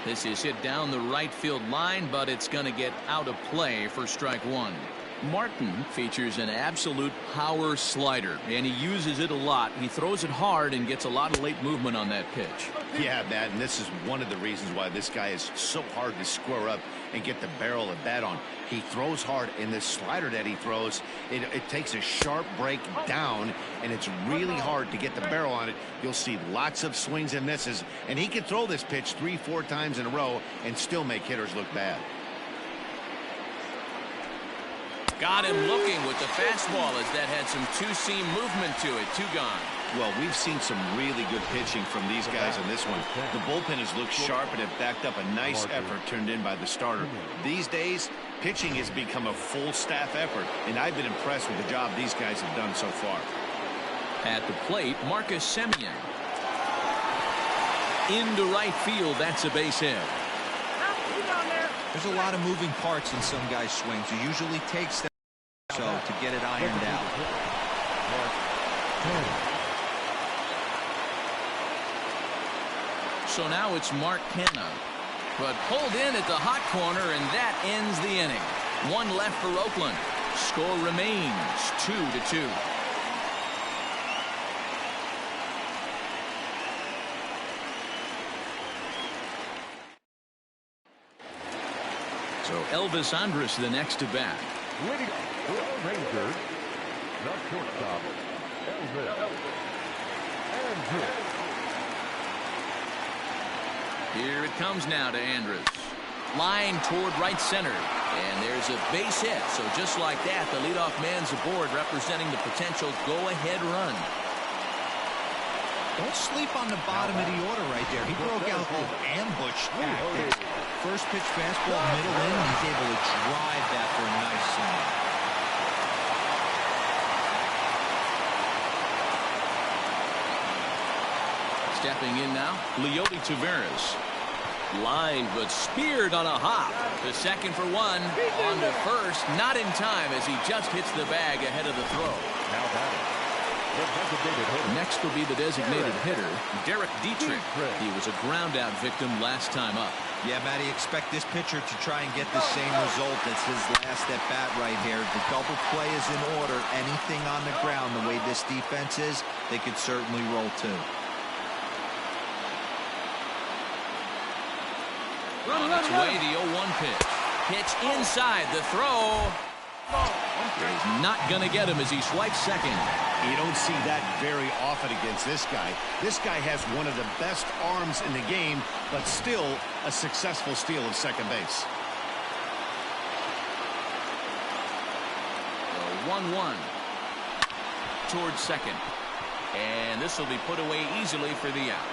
This is hit down the right field line, but it's going to get out of play for strike one. Martin features an absolute power slider, and he uses it a lot. He throws it hard and gets a lot of late movement on that pitch. Yeah, Matt, and this is one of the reasons why this guy is so hard to square up and get the barrel of bat on. He throws hard, and this slider that he throws, it takes a sharp break down, and it's really hard to get the barrel on it. You'll see lots of swings and misses, and he can throw this pitch 3-4 times in a row and still make hitters look bad. Got him looking with the fastball as that had some two-seam movement to it. 2 gone. Well, we've seen some really good pitching from these guys in this one. The bullpen has looked sharp and have backed up a nice effort turned in by the starter. These days, pitching has become a full staff effort, and I've been impressed with the job these guys have done so far. At the plate, Marcus Semien. Into right field, that's a base hit. There's a lot of moving parts in some guys' swings. It usually takes them so to get it ironed out. So now it's Mark Canha, but pulled in at the hot corner, and that ends the inning. 1 left for Oakland. Score remains 2-2. So Elvis Andrus the next to bat. Leading the Rangers, the shortstop, Elvis Andrus. Here it comes now to Andrus. Line toward right center. And there's a base hit. So just like that, the leadoff man's aboard, representing the potential go-ahead run. Don't sleep on the bottom of the order right there. He broke out the ambush tactics. First pitch fastball, middle in, and he's able to drive that for a nice swing. Stepping in now, Leody Taveras. Line, but speared on a hop. To second for one. On to first, not in time as he just hits the bag ahead of the throw. Now batting, the designated hitter. Next will be the designated hitter, Derek Dietrich. He was a ground-out victim last time up. Yeah, Matty, expect this pitcher to try and get the same result as his last at-bat right here. The double play is in order. Anything on the ground, the way this defense is, they could certainly roll too. On its way, the 0-1 pitch. Pitch inside, the throw. He's not going to get him as he swipes second. You don't see that very often against this guy. This guy has one of the best arms in the game, but still a successful steal of second base. 1-1 towards second. And this will be put away easily for the out.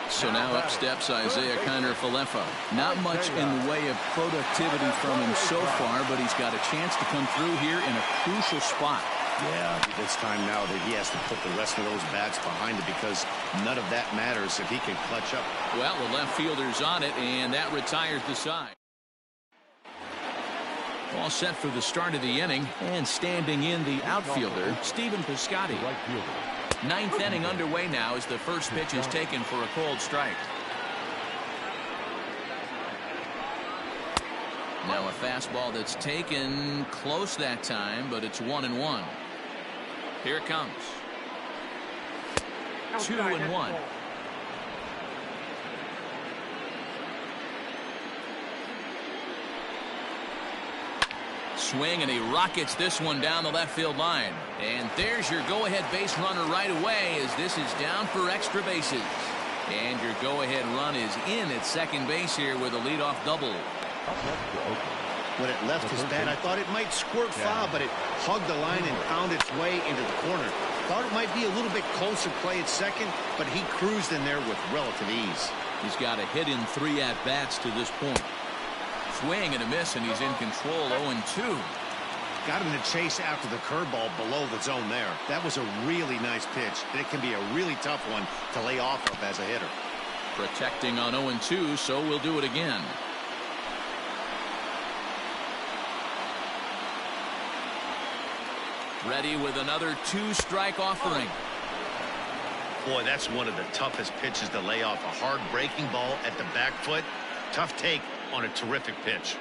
So now up steps Isaiah Kiner-Falefa. Not much in the way of productivity from him so far, but he's got a chance to come through here in a crucial spot. Yeah, it's time now that he has to put the rest of those bats behind it because none of that matters if he can clutch up. Well, the left fielder's on it, and that retires the side. All set for the start of the inning, and standing in the outfielder, Stephen Piscotty. Right fielder. Ninth inning underway now as the first pitch is taken for a called strike. Now a fastball that's taken close that time, but it's 1-1. Here it comes. 2-1. Swing, and he rockets this one down the left field line. And there's your go-ahead base runner right away as this is down for extra bases. And your go-ahead run is in at second base here with a leadoff double. When it left his bat, I thought it might squirt foul, but it hugged the line and found its way into the corner. Thought it might be a little bit closer play at second, but he cruised in there with relative ease. He's got a hit in 3 at-bats to this point. Swing and a miss, and he's in control. 0-2. Got him to chase after the curveball below the zone there. That was a really nice pitch, and it can be a really tough one to lay off of as a hitter. Protecting on 0-2, so we'll do it again. Ready with another 2-strike offering. Boy, that's one of the toughest pitches to lay off. A hard breaking ball at the back foot. Tough take on a terrific pitch.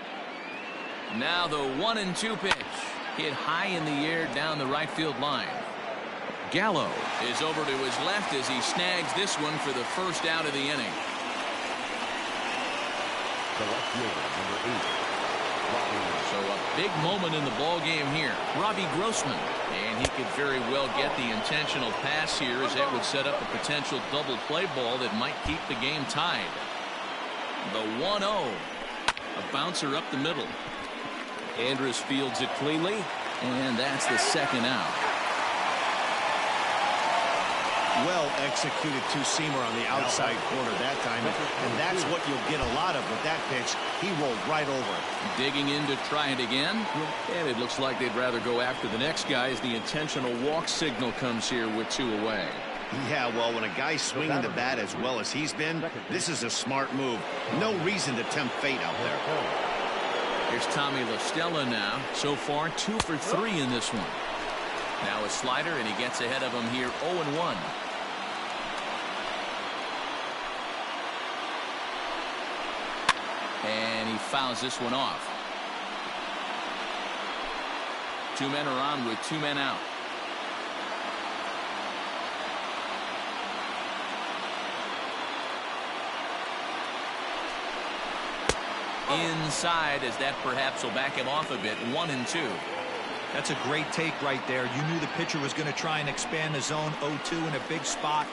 Now the 1-2 pitch. Hit high in the air down the right field line. Gallo is over to his left as he snags this one for the first out of the inning. The left fielder, number 8. So a big moment in the ball game here. Robbie Grossman. And he could very well get the intentional pass here as that would set up a potential double play ball that might keep the game tied. The 1-0. A bouncer up the middle. Andrus fields it cleanly, and that's the second out. Well executed two-seamer on the outside corner that time, and that's what you'll get a lot of with that pitch. He rolled right over it. Digging in to try it again, and it looks like they'd rather go after the next guy as the intentional walk signal comes here with 2 away. Yeah, well, when a guy's swinging the bat as well as he's been, this is a smart move. No reason to tempt fate out there. Here's Tommy La Stella now. So far, 2 for 3 in this one. Now a slider, and he gets ahead of him here, 0-1. And he fouls this one off. 2 men are on with 2 men out. Inside, as that perhaps will back him off a bit. 1-2. That's a great take right there. You knew the pitcher was going to try and expand the zone. 0-2 in a big spot,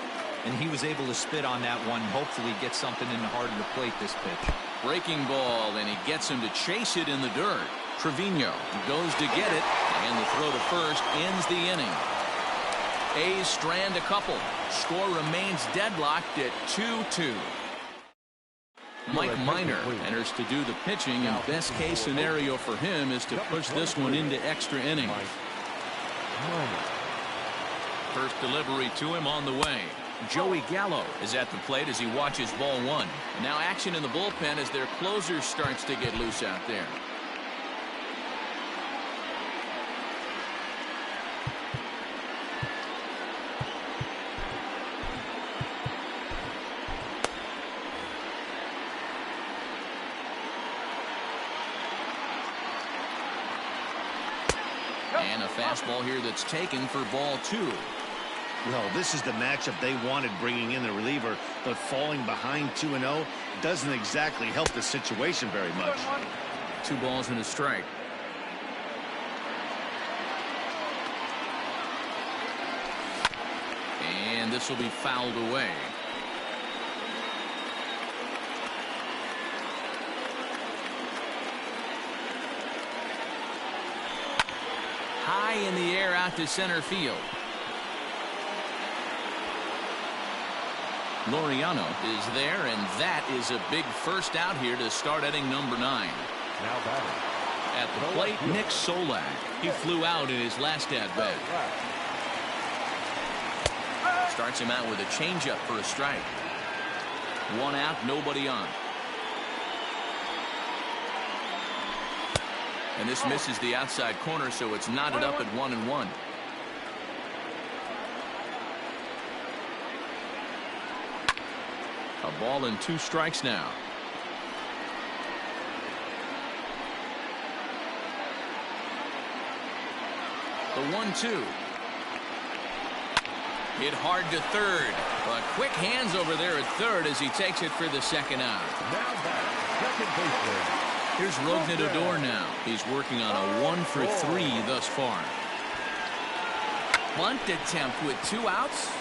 and he was able to spit on that one. Hopefully get something in the heart of the plate this pitch. Breaking ball, and he gets him to chase it in the dirt. Trevino goes to get it, and the throw to first ends the inning. A's strand a couple. Score remains deadlocked at 2-2. Mike Minor enters to do the pitching, and best case scenario for him is to push this one into extra innings. First delivery to him on the way. Joey Gallo is at the plate as he watches ball 1. Now action in the bullpen as their closer starts to get loose out there. And a fastball here that's taken for ball 2. Well, this is the matchup they wanted, bringing in the reliever, but falling behind 2-0 doesn't exactly help the situation very much. 2 balls and a strike. And this will be fouled away. High in the air out to center field. Laureano is there, and that is a big first out here to start inning number 9. Now batting. At the plate, Nick Solak. He flew out in his last at-bat. Starts him out with a changeup for a strike. 1 out, nobody on. And this misses the outside corner, so it's knotted up at 1-1. A ball and 2 strikes now. The 1-2. Hit hard to third. But quick hands over there at third as he takes it for the second out. Now batting. Second baseman. Here's Rougned Odor now. He's working on a 1 for 3 thus far. Bunt attempt with 2 outs.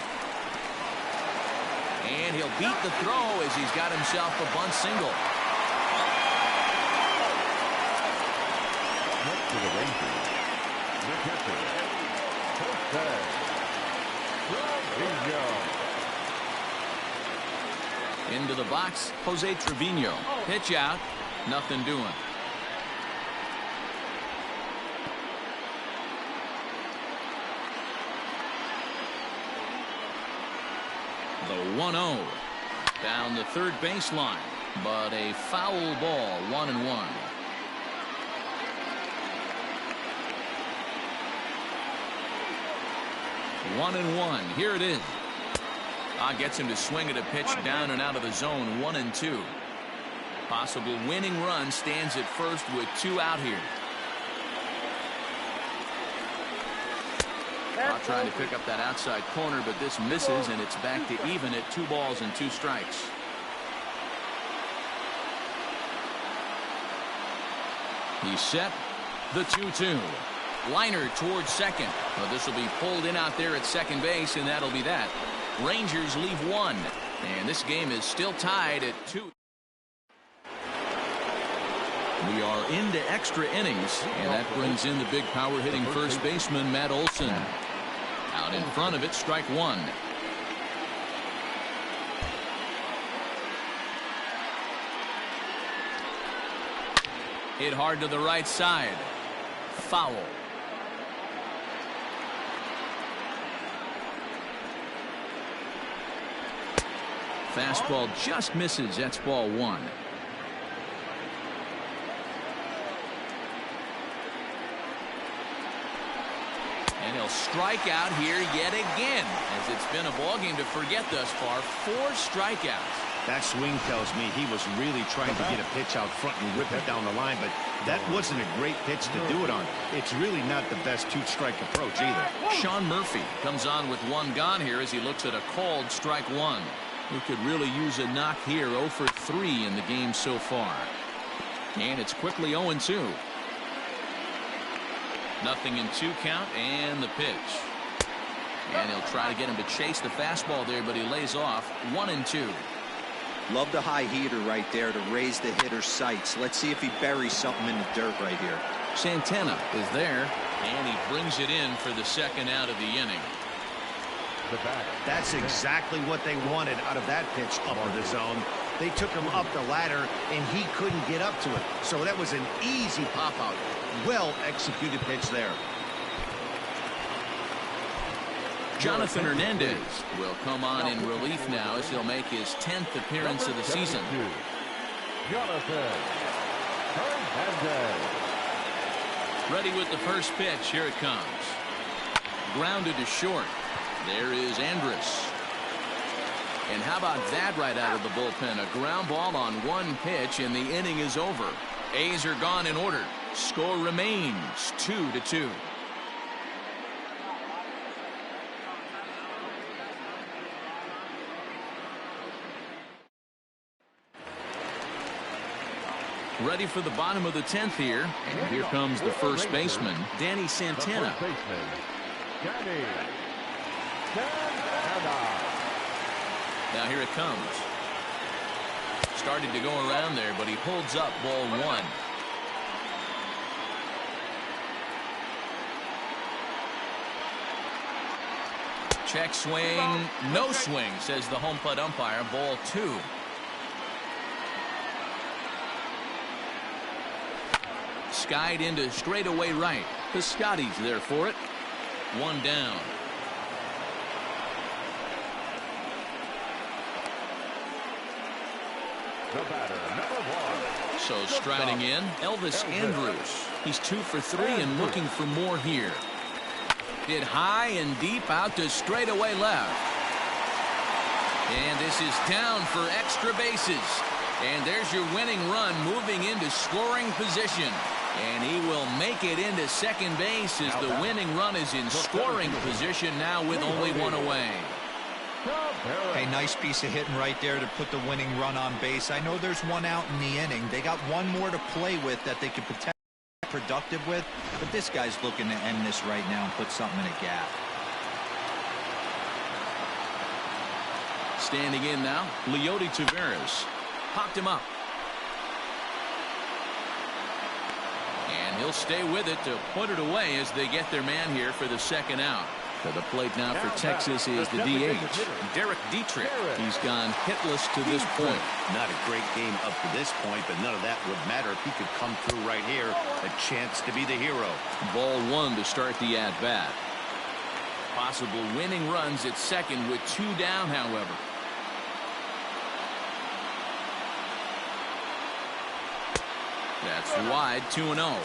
And he'll beat the throw as he's got himself a bunt single. Next to the Rangers, the catcher, Trevino. Into the box, Jose Trevino. Pitch out, nothing doing. The 1-0 down the third baseline, but a foul ball. 1-1. Here it is. Gets him to swing at a pitch down and out of the zone. 1-2. Possible winning run stands at first with 2 out here. Trying to pick up that outside corner, but this misses, and it's back to even at 2 balls and 2 strikes. He's set. The 2-2. Liner towards second. Well, this will be pulled in out there at second base, and that'll be that. Rangers leave 1, and this game is still tied at 2. We are into extra innings, and that brings in the big power hitting first baseman Matt Olson. Out in front of it, strike 1. Hit hard to the right side. Foul. Fastball just misses. That's ball 1. And he'll they'll strike out here yet again, as it's been a ballgame to forget thus far. 4 strikeouts. That swing tells me he was really trying to get a pitch out front and rip it down the line, but that wasn't a great pitch to do it on. It's really not the best 2-strike approach either. Sean Murphy comes on with 1 gone here as he looks at a called strike 1. He could really use a knock here. 0 for 3 in the game so far. And it's quickly 0-2. Nothing in 2 count, and the pitch. And he'll try to get him to chase the fastball there, but he lays off. 1-2. Love the high heater right there to raise the hitter's sights. Let's see if he buries something in the dirt right here. Santana is there, and he brings it in for the 2nd out of the inning. That's exactly what they wanted out of that pitch upper the zone. They took him up the ladder, and he couldn't get up to it. So that was an easy pop-out. Well-executed pitch there. Jonathan Hernandez will come on in relief now as he'll make his 10th appearance of the season. Jonathan Hernandez. Ready with the first pitch. Here it comes. Grounded to short. There is Andrus. And how about that right out of the bullpen? A ground ball on 1 pitch, and the inning is over. A's are gone in order. Score remains 2-2. Ready for the bottom of the 10th here. And here comes the first baseman, Danny Santana. Now here it comes. Started to go around there, but he holds up ball 1. Check swing, no swing, says the home plate umpire. Ball 2. Skied into straightaway right. Piscotty's there for it. 1 down. The batter, number 1. So striding in, Elvis Andrus. He's 2 for 3 and looking for more here. Hit high and deep out to straightaway left. And this is down for extra bases. And there's your winning run moving into scoring position. And he will make it into second base as the winning run is in scoring position now with only 1 away. Hey, nice piece of hitting right there to put the winning run on base. I know there's 1 out in the inning. They got 1 more to play with that they could potentially be productive with. But this guy's looking to end this right now and put something in a gap. Standing in now, Leody Taveras. Popped him up. And he'll stay with it to put it away as they get their man here for the 2nd out. To the plate now for Texas is the DH, Derek Dietrich. He's gone hitless to this point. Not a great game up to this point, but none of that would matter if he could come through right here. A chance to be the hero. Ball 1 to start the at-bat. Possible winning runs at second with 2 down, however. That's wide, 2-0.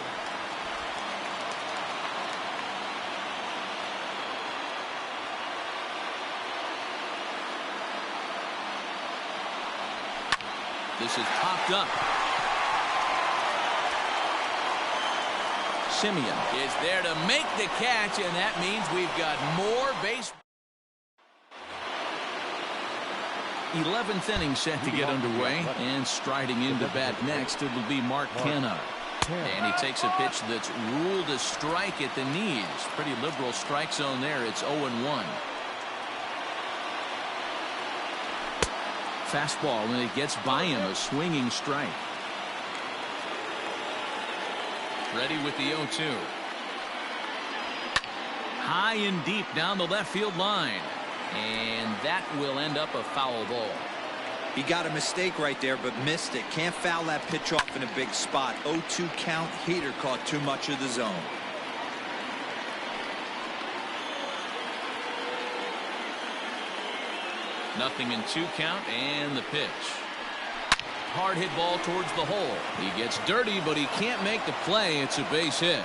This is popped up. Simeon is there to make the catch, and that means we've got more base. 11th inning set to get underway, and striding into bat next, it will be Mark Canha. And he takes a pitch that's ruled a strike at the knees. Pretty liberal strike zone there. It's 0-1. Fastball, and it gets by him, a swinging strike. Ready with the 0-2. High and deep down the left field line. And that will end up a foul ball. He got a mistake right there, but missed it. Can't foul that pitch off in a big spot. 0-2 count. Heater caught too much of the zone. Nothing in 2 count, and the pitch. Hard hit ball towards the hole. He gets dirty, but he can't make the play. It's a base hit.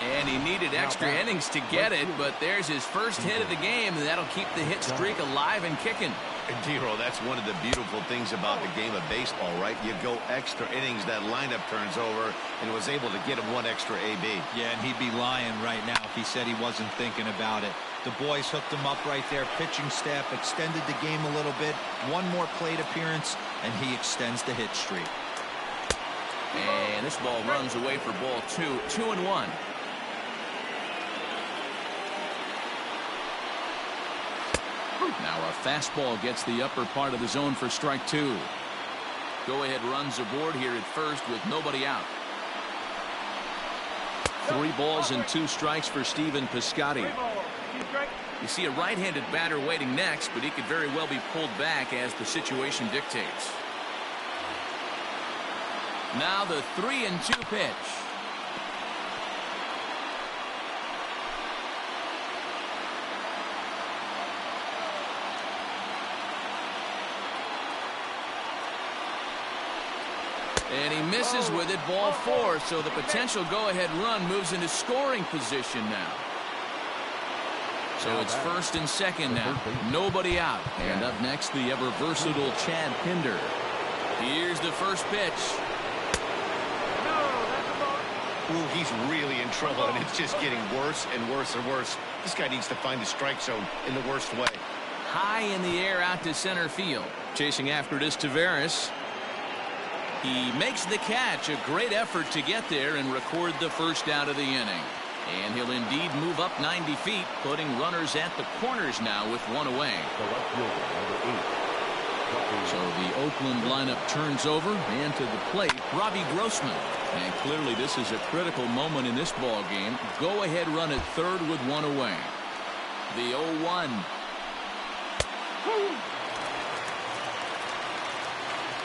And he needed extra innings to get it, but there's his first hit of the game, and that'll keep the hit streak alive and kicking. And Dero, that's one of the beautiful things about the game of baseball, right? You go extra innings, that lineup turns over, and was able to get him one extra AB. Yeah, and he'd be lying right now if he said he wasn't thinking about it. The boys hooked him up right there. Pitching staff extended the game a little bit. One more plate appearance, and he extends the hit streak. And this ball runs away for ball 2, 2-1. Now a fastball gets the upper part of the zone for strike 2. Go-ahead runs aboard here at first with nobody out. 3 balls and 2 strikes for Stephen Piscotty. You see a right-handed batter waiting next, but he could very well be pulled back as the situation dictates. Now the 3-2 pitch. And he misses with it, ball 4, so the potential go-ahead run moves into scoring position now. So it's first and second now. Nobody out. And up next, the ever-versatile Chad Pinder. Here's the first pitch. Ooh, he's really in trouble, and it's just getting worse and worse and worse. This guy needs to find the strike zone in the worst way. High in the air out to center field. Chasing after it is Taveras. He makes the catch. A great effort to get there and record the first out of the inning. And he'll indeed move up 90 feet, putting runners at the corners now with 1 away. So the Oakland lineup turns over, and to the plate, Robbie Grossman. And clearly this is a critical moment in this ball game. Go ahead run at third with 1 away. The 0-1.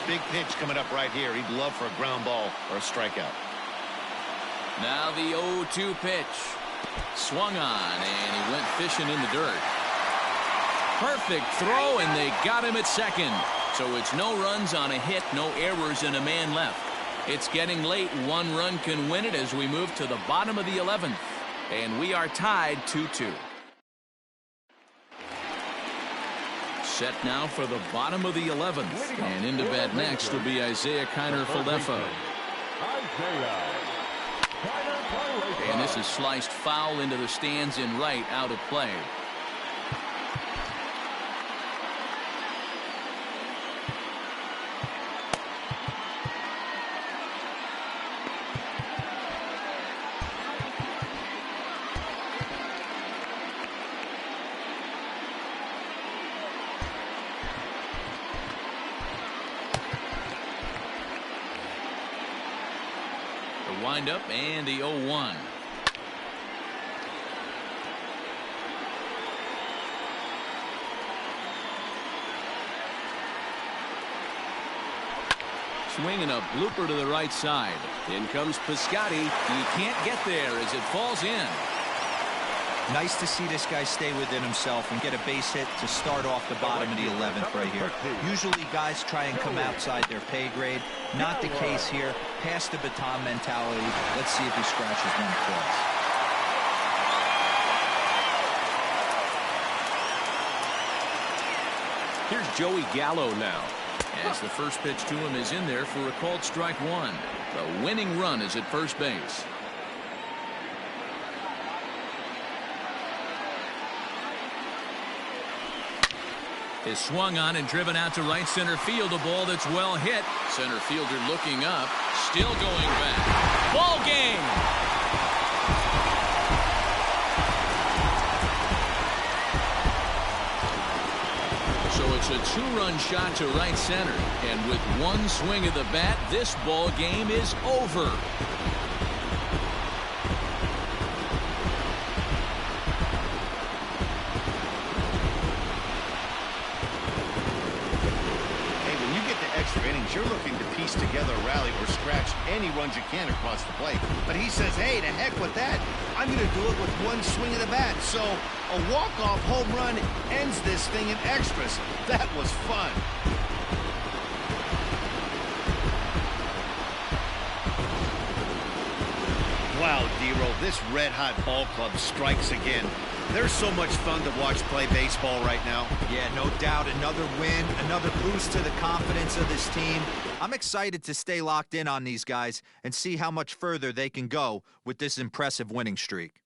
Big pitch coming up right here. He'd love for a ground ball or a strikeout. Now the 0-2 pitch. Swung on, and he went fishing in the dirt. Perfect throw, and they got him at second. So it's no runs on a hit, no errors, and a man left. It's getting late. 1 run can win it as we move to the bottom of the 11th. And we are tied 2-2. Set now for the bottom of the 11th. And into bat next will be Isaiah Kiner-Falefa. And this is sliced foul into the stands in right, out of play. Wind up and the 0-1. Swinging a blooper to the right side. In comes Piscotty. He can't get there as it falls in. Nice to see this guy stay within himself and get a base hit to start off the bottom of the 11th right here. Usually guys try and come outside their pay grade. Not the case here. Pass the baton mentality. Let's see if he scratches one across. Here's Joey Gallo now. As the first pitch to him is in there for a called strike 1. The winning run is at first base. Is swung on and driven out to right center field. A ball that's well hit. Center fielder looking up. Still going back. Ball game. So it's a 2-run shot to right center. And with 1 swing of the bat, this ball game is over. You're looking to piece together a rally or scratch any runs you can across the plate. But he says, hey, to heck with that. I'm going to do it with 1 swing of the bat. So a walk-off home run ends this thing in extras. That was fun. Wow, D-Roll, this red-hot ball club strikes again. They're so much fun to watch play baseball right now. Yeah, no doubt. Another win, another boost to the confidence of this team. I'm excited to stay locked in on these guys and see how much further they can go with this impressive winning streak.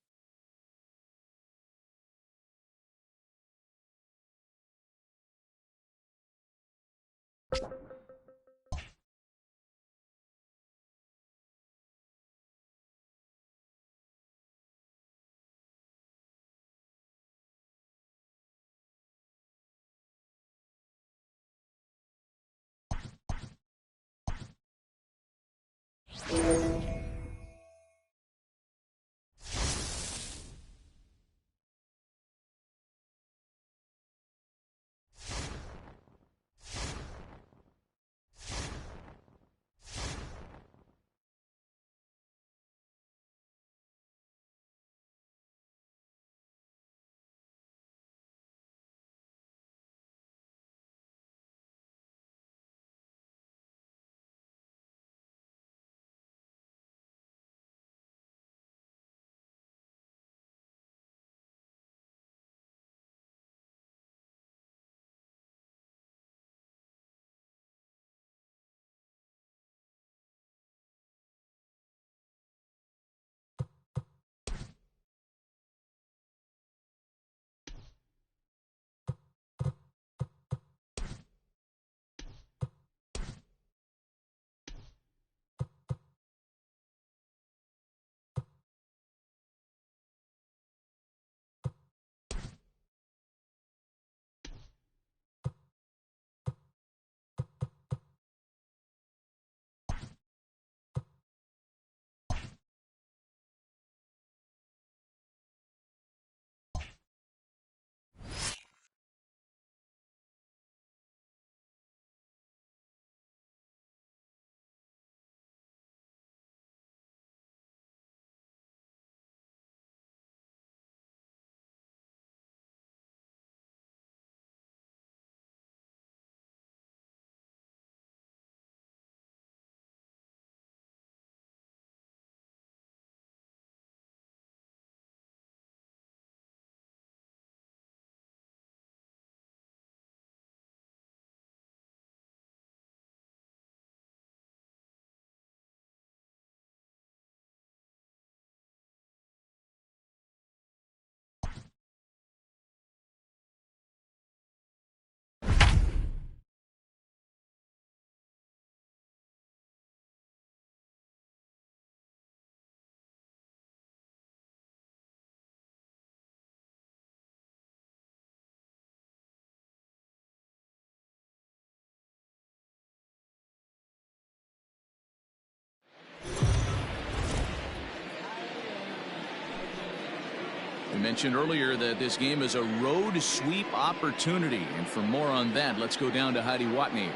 We mentioned earlier that this game is a road sweep opportunity, and for more on that, let's go down to Heidi Watney.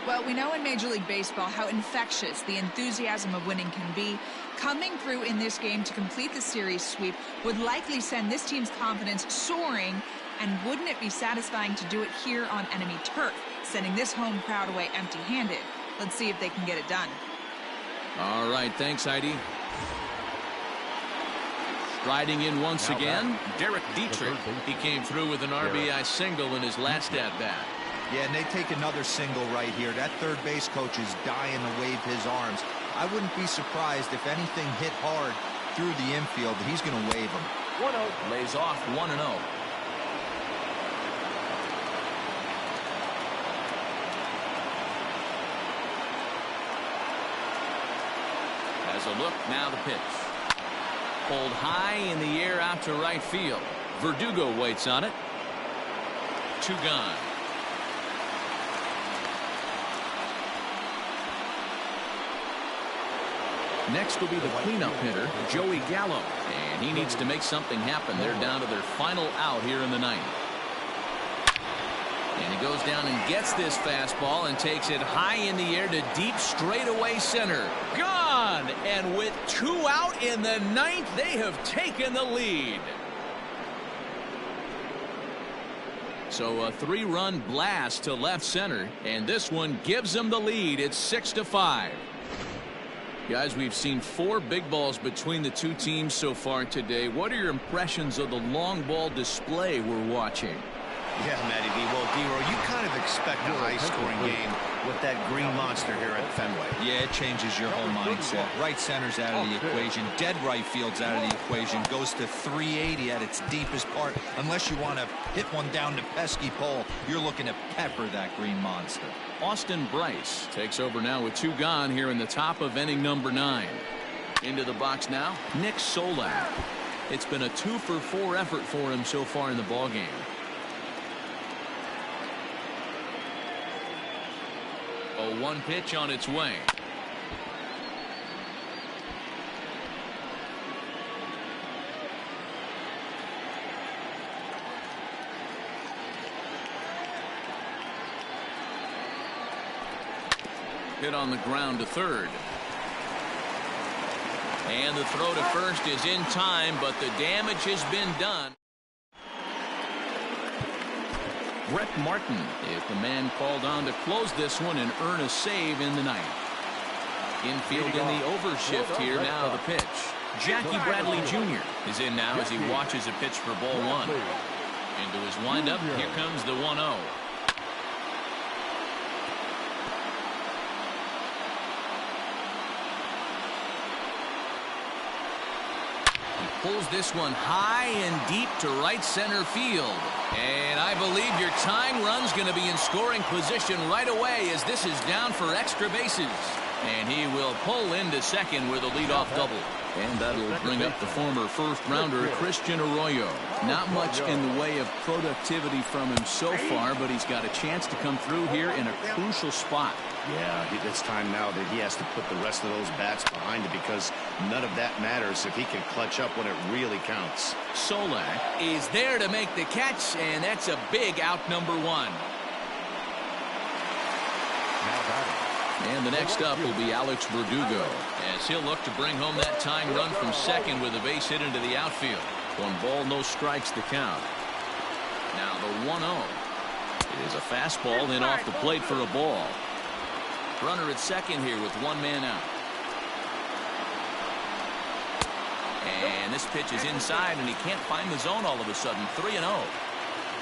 Well, we know in Major League Baseball how infectious the enthusiasm of winning can be. Coming through in this game to complete the series sweep would likely send this team's confidence soaring, and wouldn't it be satisfying to do it here on enemy turf, sending this home crowd away empty-handed? Let's see if they can get it done. All right, thanks, Heidi. Striding in once again, Derek Dietrich. He came through with an RBI single in his last at-bat. Yeah, and they take another single right here. That third base coach is dying to wave his arms. I wouldn't be surprised if anything hit hard through the infield. He's going to wave them. 1-0. Lays off 1-0. Has a look, now the pitch. Pulled high in the air out to right field. Verdugo waits on it. 2 gone. Next will be the cleanup hitter, Joey Gallo. And he needs to make something happen. They're down to their final out here in the ninth. And he goes down and gets this fastball and takes it high in the air to deep straightaway center. Gone! And with 2 out in the ninth, they have taken the lead. So a 3-run blast to left center, and this one gives them the lead. It's 6-5. Guys, we've seen 4 big balls between the two teams so far today. What are your impressions of the long ball display we're watching? Yeah, Matty B. Well, D-Roll, you kind of expect a high-scoring game with that green monster here at Fenway. Yeah, it changes your whole mindset. Right center's out of the equation. Dead right field's out of the equation. Goes to 380 at its deepest part. Unless you want to hit one down the pesky pole, you're looking to pepper that green monster. Austin Bryce takes over now with 2 gone here in the top of inning number 9. Into the box now, Nick Solak. It's been a 2-for-4 effort for him so far in the ballgame. A 1 pitch on its way. Hit on the ground to third. And the throw to first is in time, but the damage has been done. Brett Martin is the man called on to close this one and earn a save in the ninth. Infield in the overshift here. Now the pitch. Jackie Bradley Jr. is in now as he watches a pitch for ball 1. Into his windup. Here comes the 1-0. Pulls this one high and deep to right center field. And I believe your tying run's going to be in scoring position right away as this is down for extra bases. And he will pull into second with a leadoff double. And that'll bring up the former first-rounder Christian Arroyo. Not much in the way of productivity from him so far, but he's got a chance to come through here in a crucial spot. Yeah, it's time now that he has to put the rest of those bats behind it because none of that matters if he can clutch up when it really counts. Solak is there to make the catch, and that's a big out number 1. And the next up will be Alex Verdugo as he'll look to bring home that tying run from second with a base hit into the outfield. 1 ball, no strikes to count. Now the 1-0. It is a fastball in off the plate for a ball. Runner at second here with 1 man out. And this pitch is inside, and he can't find the zone all of a sudden. 3-0.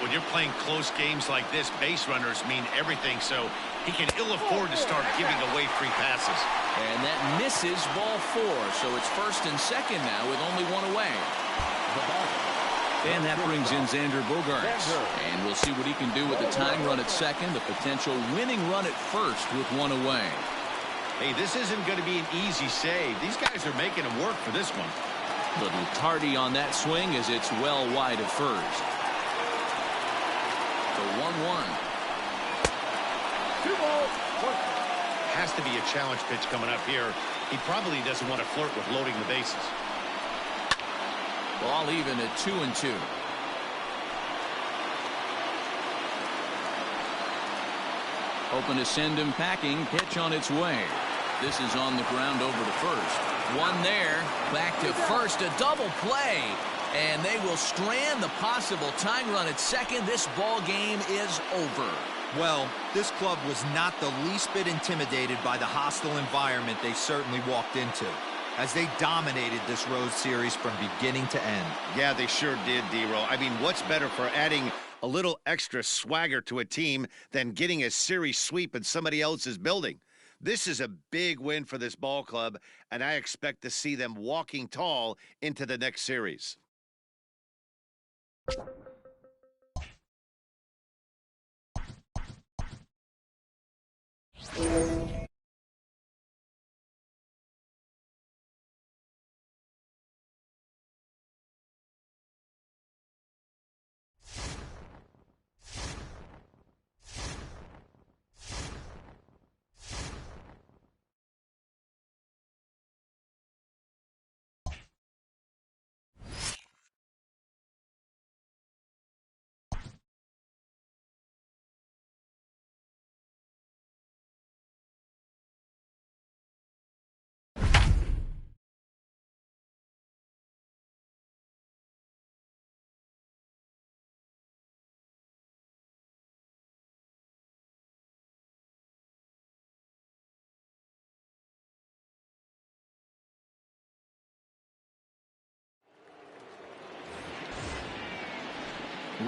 When you're playing close games like this, base runners mean everything, so he can ill afford to start giving away free passes. And that misses ball 4, so it's first and second now with only 1 away. And that brings in Xander Bogaerts. And we'll see what he can do with the tying run at second, the potential winning run at first with 1 away. Hey, this isn't going to be an easy save. These guys are making him work for this one. Little tardy on that swing as it's well wide of first. The 1-1. 2 balls, 1. Has to be a challenge pitch coming up here. He probably doesn't want to flirt with loading the bases. Ball even at 2-2. Hoping to send him packing. Pitch on its way. This is on the ground over to first. 1 there. Back to first. A double play. And they will strand the possible tying run at second. This ball game is over. Well, this club was not the least bit intimidated by the hostile environment they certainly walked into, as they dominated this road series from beginning to end. Yeah, they sure did, D-Roll. I mean, what's better for adding a little extra swagger to a team than getting a series sweep in somebody else's building? This is a big win for this ball club, and I expect to see them walking tall into the next series.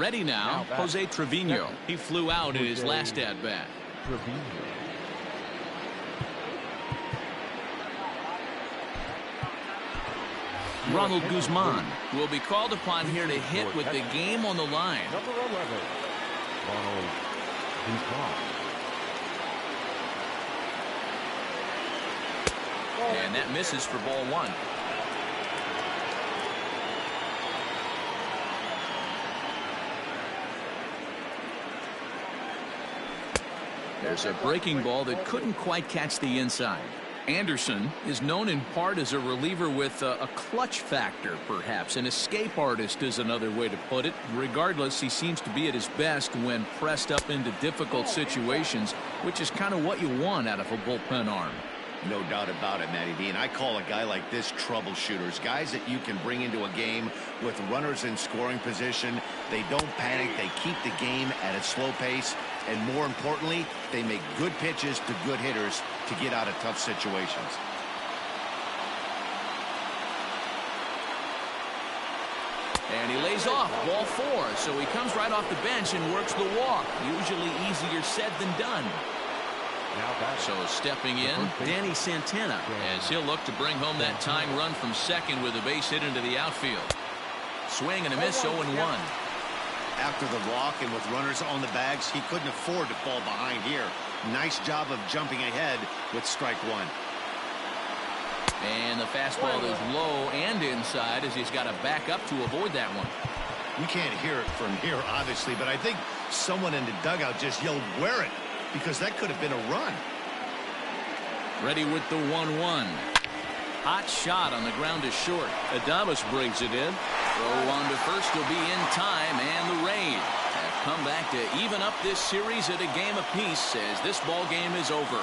Ready now, Jose Trevino. He flew out in his last at-bat. Ronald Guzman will be called upon here to hit with the game on the line. Number 11, Ronald Guzman. And that misses for ball one. There's a breaking ball that couldn't quite catch the inside. Anderson is known in part as a reliever with a clutch factor, perhaps. An escape artist is another way to put it. Regardless, he seems to be at his best when pressed up into difficult situations, which is kind of what you want out of a bullpen arm. No doubt about it, Matty V. And I call a guy like this troubleshooters. Guys that you can bring into a game with runners in scoring position. They don't panic. They keep the game at a slow pace. And more importantly, they make good pitches to good hitters to get out of tough situations. And he lays off ball four. So he comes right off the bench and works the walk. Usually easier said than done. So stepping in, Danny Santana, as he'll look to bring home that tying run from second with a base hit into the outfield. Swing and a miss, 0-1. After the walk and with runners on the bags, he couldn't afford to fall behind here. Nice job of jumping ahead with strike one. And the fastball is low and inside as he's got to back up to avoid that one. You can't hear it from here, obviously, but I think someone in the dugout just yelled, "Wear it," because that could have been a run. Ready with the 1-1. Hot shot on the ground is short. Adames brings it in. Throw on to first will be in time, and the Rays have come back to even up this series at a game apiece as this ball game is over.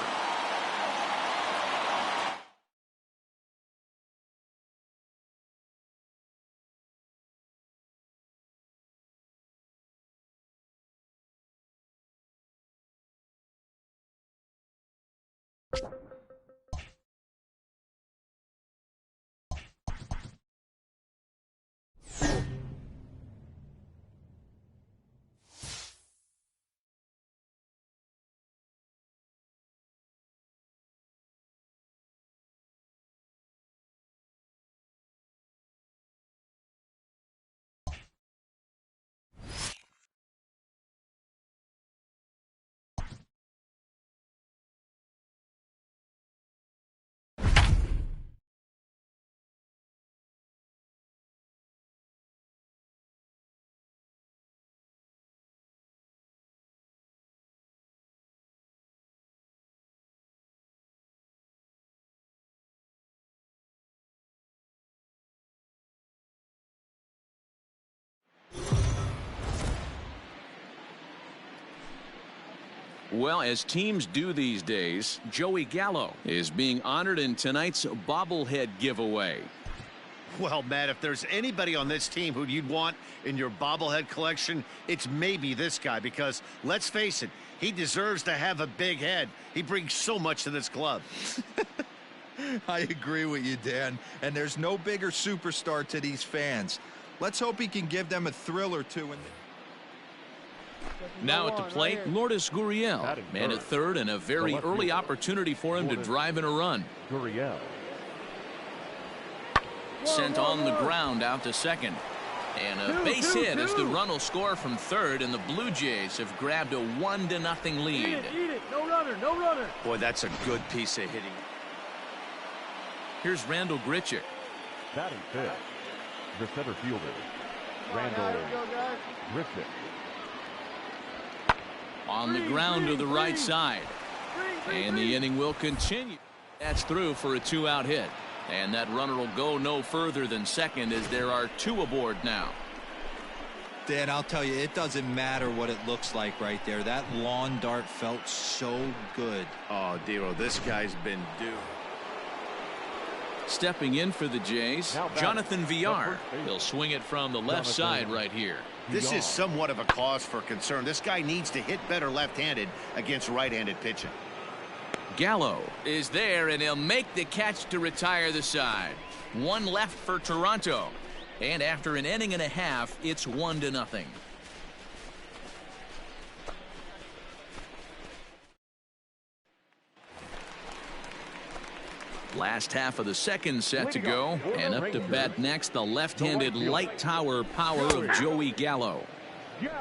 Well, as teams do these days, Joey Gallo is being honored in tonight's bobblehead giveaway. Well, Matt, if there's anybody on this team who you'd want in your bobblehead collection, it's maybe this guy, because let's face it, he deserves to have a big head. He brings so much to this club. I agree with you, Dan. And there's no bigger superstar to these fans. Let's hope he can give them a thrill or two. Now at the plate, Lourdes Gurriel, man at third, and a very early opportunity for him to drive in a run. Gurriel. Sent on the ground out to second. And a base hit as the run will score from third, and the Blue Jays have grabbed a 1-0 lead. Eat it. No runner, no runner. Boy, that's a good piece of hitting. Here's Randall Grichuk. Batting fifth, the center fielder, Randall Griffith. On the ground to the right side. And the inning will continue. That's through for a 2-out hit. And that runner will go no further than second as there are 2 aboard now. Dan, I'll tell you, it doesn't matter what it looks like right there. That lawn dart felt so good. Oh, Dero, this guy's been due. Stepping in for the Jays, Jonathan Villar. He'll swing it from the left side right here. This is somewhat of a cause for concern. This guy needs to hit better left-handed against right-handed pitching. Gallo is there, and he'll make the catch to retire the side. 1 left for Toronto. And after an inning and a half, it's 1-0. Last half of the second set to go, and up to bat next, the left-handed light tower power of Joey Gallo.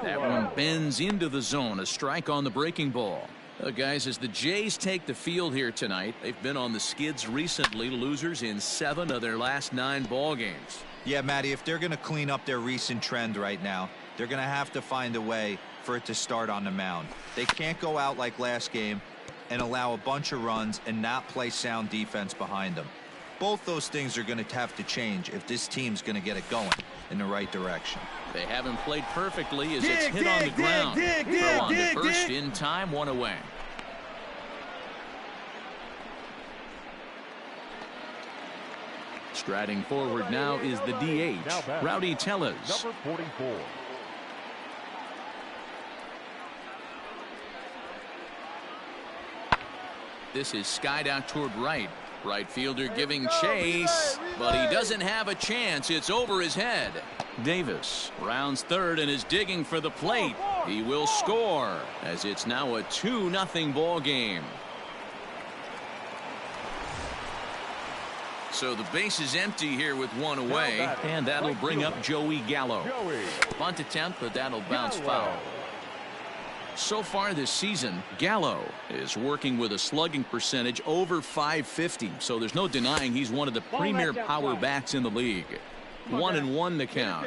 That one bends into the zone, a strike on the breaking ball. Guys, as the Jays take the field here tonight, they've been on the skids recently, losers in 7 of their last 9 ball games. Yeah, Matty, if they're going to clean up their recent trend right now, they're going to have to find a way for it to start on the mound. They can't go out like last game and allow a bunch of runs and not play sound defense behind them. Both those things are going to have to change if this team's going to get it going in the right direction. They haven't played perfectly as it's hit on the ground. Throw on to first in time, 1 away. Striding forward now is the DH, Rowdy Tellez. Number 44. This is skied out toward right. Right fielder giving chase, but he doesn't have a chance. It's over his head. Davis rounds third and is digging for the plate. He will score as it's now a 2-0 ball game. So the base is empty here with 1 away, and that'll bring up Joey Gallo. Bunt attempt, but that'll bounce foul. So far this season, Gallo is working with a slugging percentage over .550, so there's no denying he's one of the premier power bats in the league. 1-1 the count.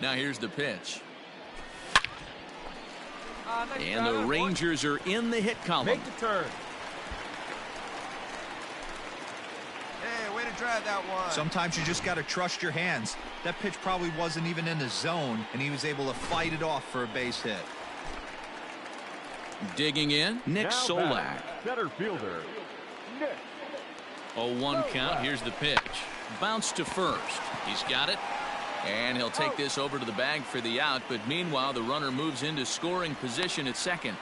Now here's the pitch. And the Rangers are in the hit column. Make the turn. Hey, way to drive that one. Sometimes you just got to trust your hands. That pitch probably wasn't even in the zone, and he was able to fight it off for a base hit. Digging in, Nick Solak. Center fielder, Nick. 0-1 count. Here's the pitch. Bounce to first. He's got it. And he'll take this over to the bag for the out, but meanwhile the runner moves into scoring position at second.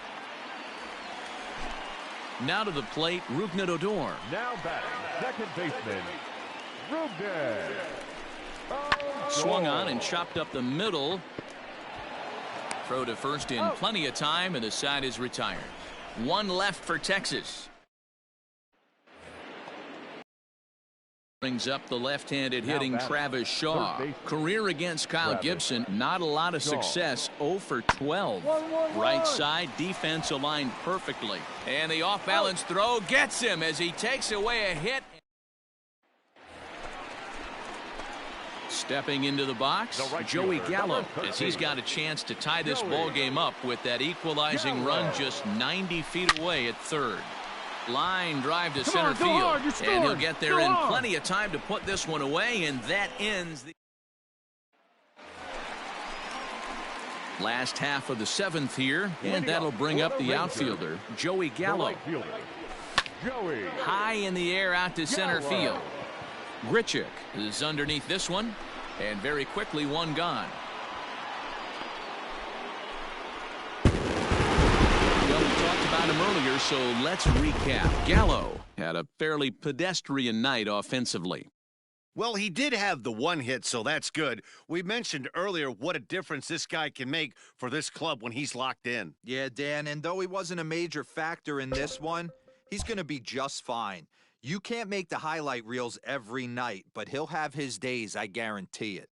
Now to the plate, Rougned Odor. Now batting, second baseman, Rougned. Swung on and chopped up the middle. Throw to first in plenty of time, and the side is retired. 1 left for Texas. Brings up the left-handed hitting Travis Shaw. Career against Kyle Gibson, not a lot of success. 0 for 12. Right side, defense aligned perfectly. And the off-balance throw gets him as he takes away a hit. Stepping into the box, Joey Gallo, as he's got a chance to tie this ball game up with that equalizing run just 90 feet away at third. Line drive to center field, and he'll get there in plenty of time to put this one away, and that ends the last half of the 7th here, and that'll bring up the outfielder, Joey Gallo. High in the air out to center field. Grichuk is underneath this one, and very quickly 1 gone. About him earlier, so let's recap. Gallo had a fairly pedestrian night offensively. Well, he did have the 1 hit, so that's good. We mentioned earlier what a difference this guy can make for this club when he's locked in. Yeah, Dan, and though he wasn't a major factor in this one, he's going to be just fine. You can't make the highlight reels every night, but he'll have his days, I guarantee it.